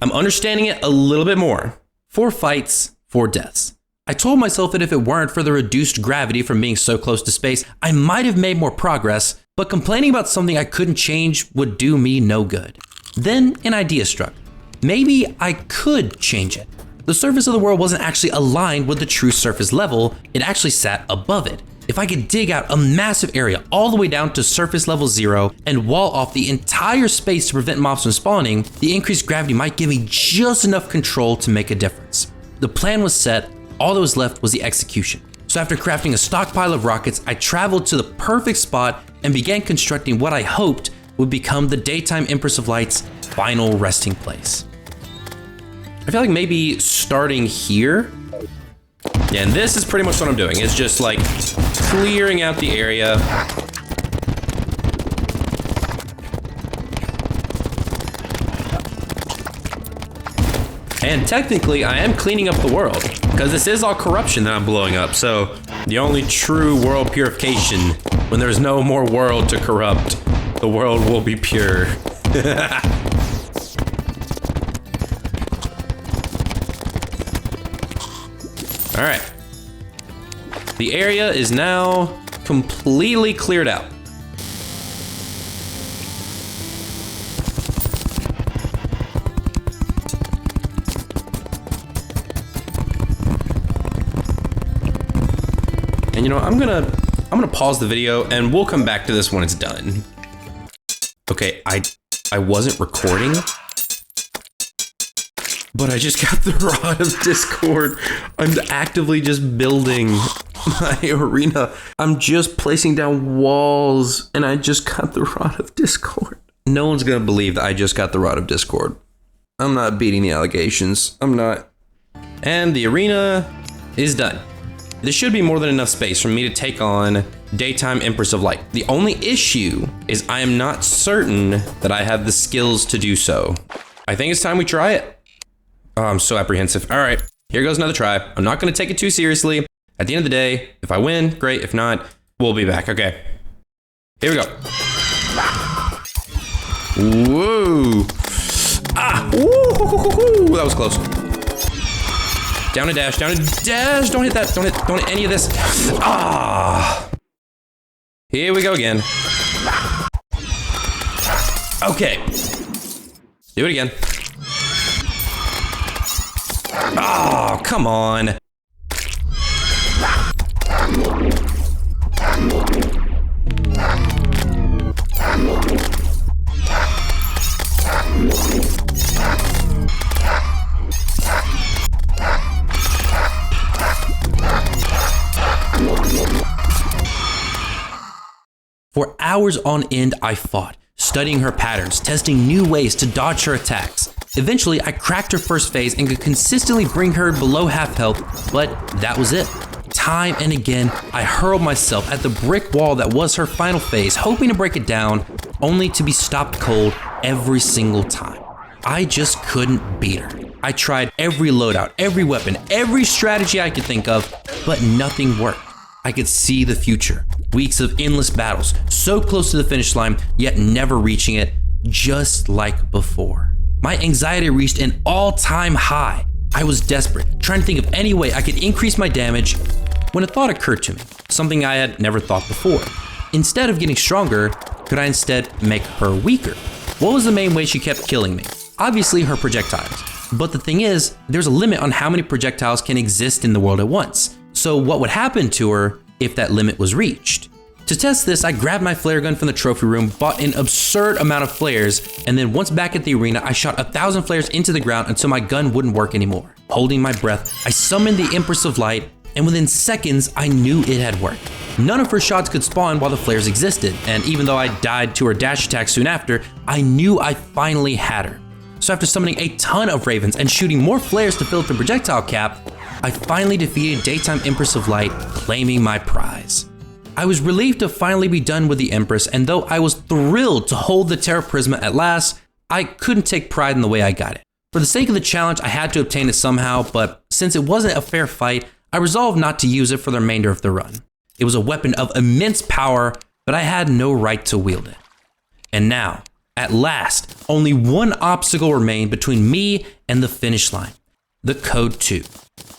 Speaker 3: I'm understanding it a little bit more.
Speaker 1: 4 fights, 4 deaths. I told myself that if it weren't for the reduced gravity from being so close to space, I might have made more progress, but complaining about something I couldn't change would do me no good. Then an idea struck. Maybe I could change it. The surface of the world wasn't actually aligned with the true surface level, it actually sat above it. If I could dig out a massive area all the way down to surface level 0 and wall off the entire space to prevent mobs from spawning, the increased gravity might give me just enough control to make a difference. The plan was set, all that was left was the execution. So after crafting a stockpile of rockets, I traveled to the perfect spot and began constructing what I hoped would become the daytime Empress of Light's final resting place. I feel like maybe starting here. Yeah, and this is pretty much what I'm doing. It's just like clearing out the area. And technically, I am cleaning up the world because this is all corruption that I'm blowing up. So the only true world purification, when there's no more world to corrupt, the world will be pure. All right. The area is now completely cleared out. And you know, I'm gonna pause the video and we'll come back to this when it's done. Okay, I wasn't recording, but I just got the rod of Discord. I'm actively just building my arena. I'm just placing down walls and I just got the rod of Discord. No one's gonna believe that I just got the rod of Discord. I'm not beating the allegations. I'm not. And the arena is done. This should be more than enough space for me to take on Daytime Empress of Light. The only issue is I am not certain that I have the skills to do so. I think it's time we try it. Oh, I'm so apprehensive. All right, here goes another try. I'm not gonna take it too seriously. At the end of the day, if I win, great. If not, we'll be back, okay. Here we go. Whoa. Ah, ooh, that was close. Down a dash, down a dash. Don't hit that, don't hit any of this. Ah. Here we go again. Okay. Do it again. Oh, come on. For hours on end, I fought, studying her patterns, testing new ways to dodge her attacks. Eventually, I cracked her first phase and could consistently bring her below half health, but that was it. Time and again, I hurled myself at the brick wall that was her final phase, hoping to break it down, only to be stopped cold every single time. I just couldn't beat her. I tried every loadout, every weapon, every strategy I could think of, but nothing worked. I could see the future. Weeks of endless battles, so close to the finish line, yet never reaching it, just like before. My anxiety reached an all-time high. I was desperate, trying to think of any way I could increase my damage when a thought occurred to me, something I had never thought before. Instead of getting stronger, could I instead make her weaker? What was the main way she kept killing me? Obviously her projectiles. But the thing is, there's a limit on how many projectiles can exist in the world at once. So what would happen to her if that limit was reached? To test this, I grabbed my flare gun from the trophy room, bought an absurd amount of flares, and then once back at the arena, I shot 1,000 flares into the ground until my gun wouldn't work anymore. Holding my breath, I summoned the Empress of Light, and within seconds, I knew it had worked. None of her shots could spawn while the flares existed, and even though I died to her dash attack soon after, I knew I finally had her. So after summoning a ton of ravens and shooting more flares to fill up the projectile cap, I finally defeated Daytime Empress of Light, claiming my prize. I was relieved to finally be done with the Empress, and though I was thrilled to hold the Terra Prisma at last, I couldn't take pride in the way I got it. For the sake of the challenge, I had to obtain it somehow, but since it wasn't a fair fight, I resolved not to use it for the remainder of the run. It was a weapon of immense power, but I had no right to wield it. And now, at last, only one obstacle remained between me and the finish line, the Code 2.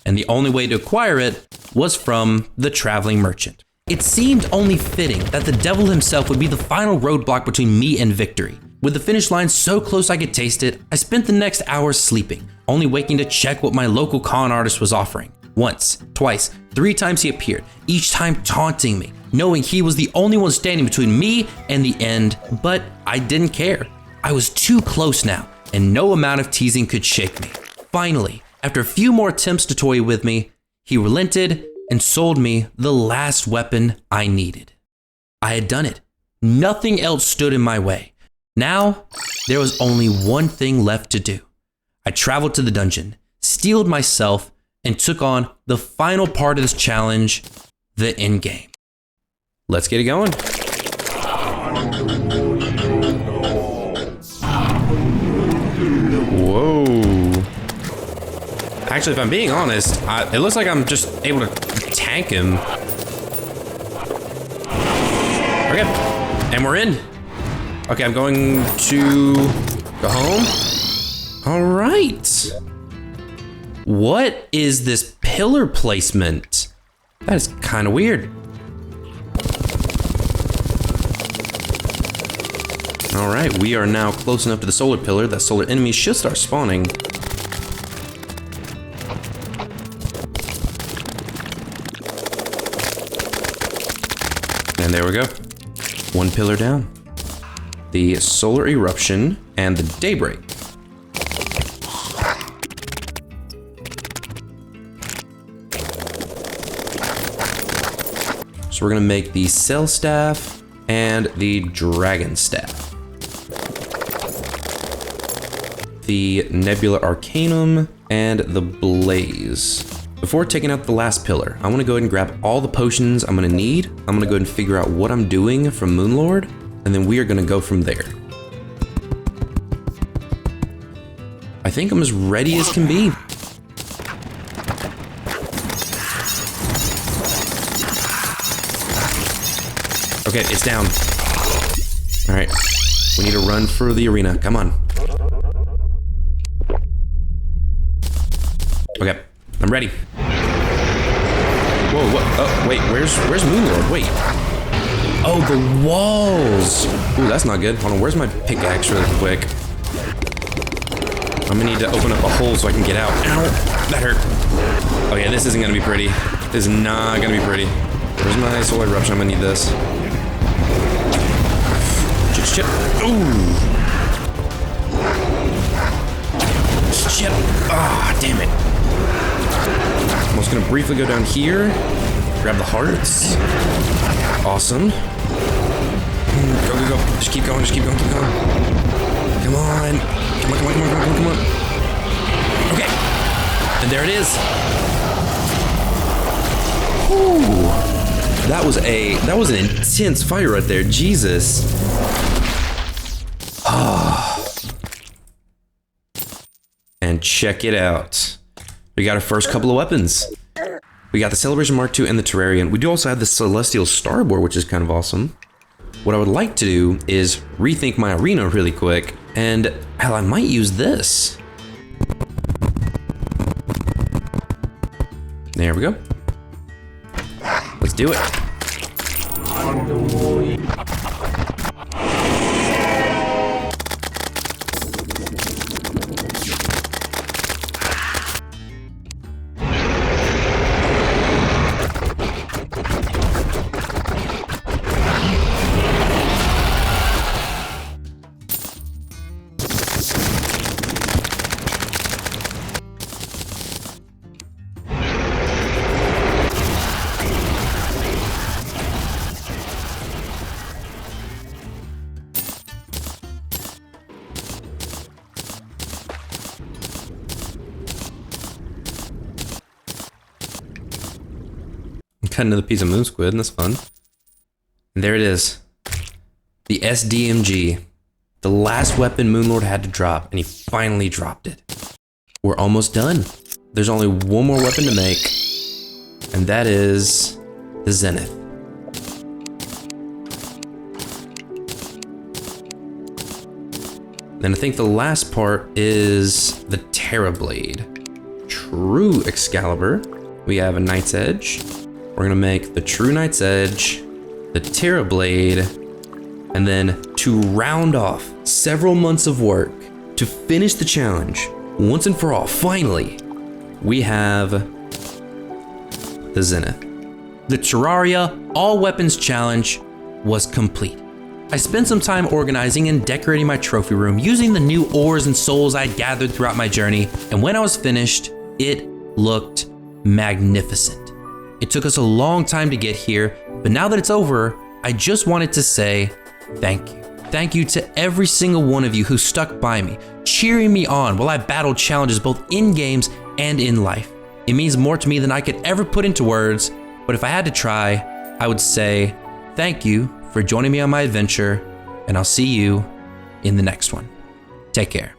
Speaker 1: And the only way to acquire it was from the Traveling Merchant. It seemed only fitting that the devil himself would be the final roadblock between me and victory. With the finish line so close I could taste it, I spent the next hours sleeping, only waking to check what my local con artist was offering. Once, twice, 3 times he appeared, each time taunting me, knowing he was the only one standing between me and the end, but I didn't care. I was too close now, and no amount of teasing could shake me. Finally, after a few more attempts to toy with me, he relented and sold me the last weapon I needed. I had done it. Nothing else stood in my way. Now, there was only one thing left to do. I traveled to the dungeon, steeled myself, and took on the final part of this challenge, the endgame. Let's get it going. Whoa. Actually, if I'm being honest, it looks like I'm just able to tank him. Okay, and we're in. Okay, I'm going to go home. All right. What is this pillar placement? That is kind of weird. All right, we are now close enough to the solar pillar that solar enemies should start spawning. And there we go. One pillar down. The solar eruption and the daybreak. So we're gonna make the cell staff and the dragon staff. The nebula arcanum and the blaze. Before taking out the last pillar, I want to go ahead and grab all the potions I'm going to need. I'm going to go ahead and figure out what I'm doing from Moonlord, and then we are going to go from there. I think I'm as ready as can be. Okay, it's down. All right, we need to run for the arena. Come on. Okay, I'm ready. Whoa, what? Oh, wait, where's Moonlord? Wait. Oh, the walls. Ooh, that's not good. Hold on, where's my pickaxe really quick? I'm gonna need to open up a hole so I can get out. Ow, that hurt. Oh yeah, this isn't gonna be pretty. This is not gonna be pretty. Where's my solar eruption? I'm gonna need this. Chip. Ooh. Chip. Ah, damn it. I'm just gonna briefly go down here, grab the hearts. Awesome. Go, go, go. Just keep going, just keep going, keep going. Come on. Come on, come on, come on, come on, come on. Okay. And there it is. Whew. That was an intense fight right there. Jesus. And check it out. We got our first couple of weapons. We got the Celebration Mark II and the Terrarian. We do also have the Celestial Starboard, which is kind of awesome. What I would like to do is rethink my arena really quick, and hell, I might use this. There we go. Let's do it. Cut another piece of moon squid, and that's fun. And there it is. The SDMG. The last weapon Moonlord had to drop, and he finally dropped it. We're almost done. There's only one more weapon to make, and that is the Zenith. Then I think the last part is the Terra Blade. True Excalibur. We have a Knight's Edge. We're gonna make the True Knight's Edge, the Terra Blade, and then to round off several months of work to finish the challenge once and for all, finally, we have the Zenith. The Terraria All Weapons Challenge was complete. I spent some time organizing and decorating my trophy room using the new ores and souls I'd gathered throughout my journey, and when I was finished, it looked magnificent. It took us a long time to get here, but now that it's over, I just wanted to say thank you. Thank you to every single one of you who stuck by me, cheering me on while I battled challenges both in games and in life. It means more to me than I could ever put into words, but if I had to try, I would say thank you for joining me on my adventure, and I'll see you in the next one. Take care.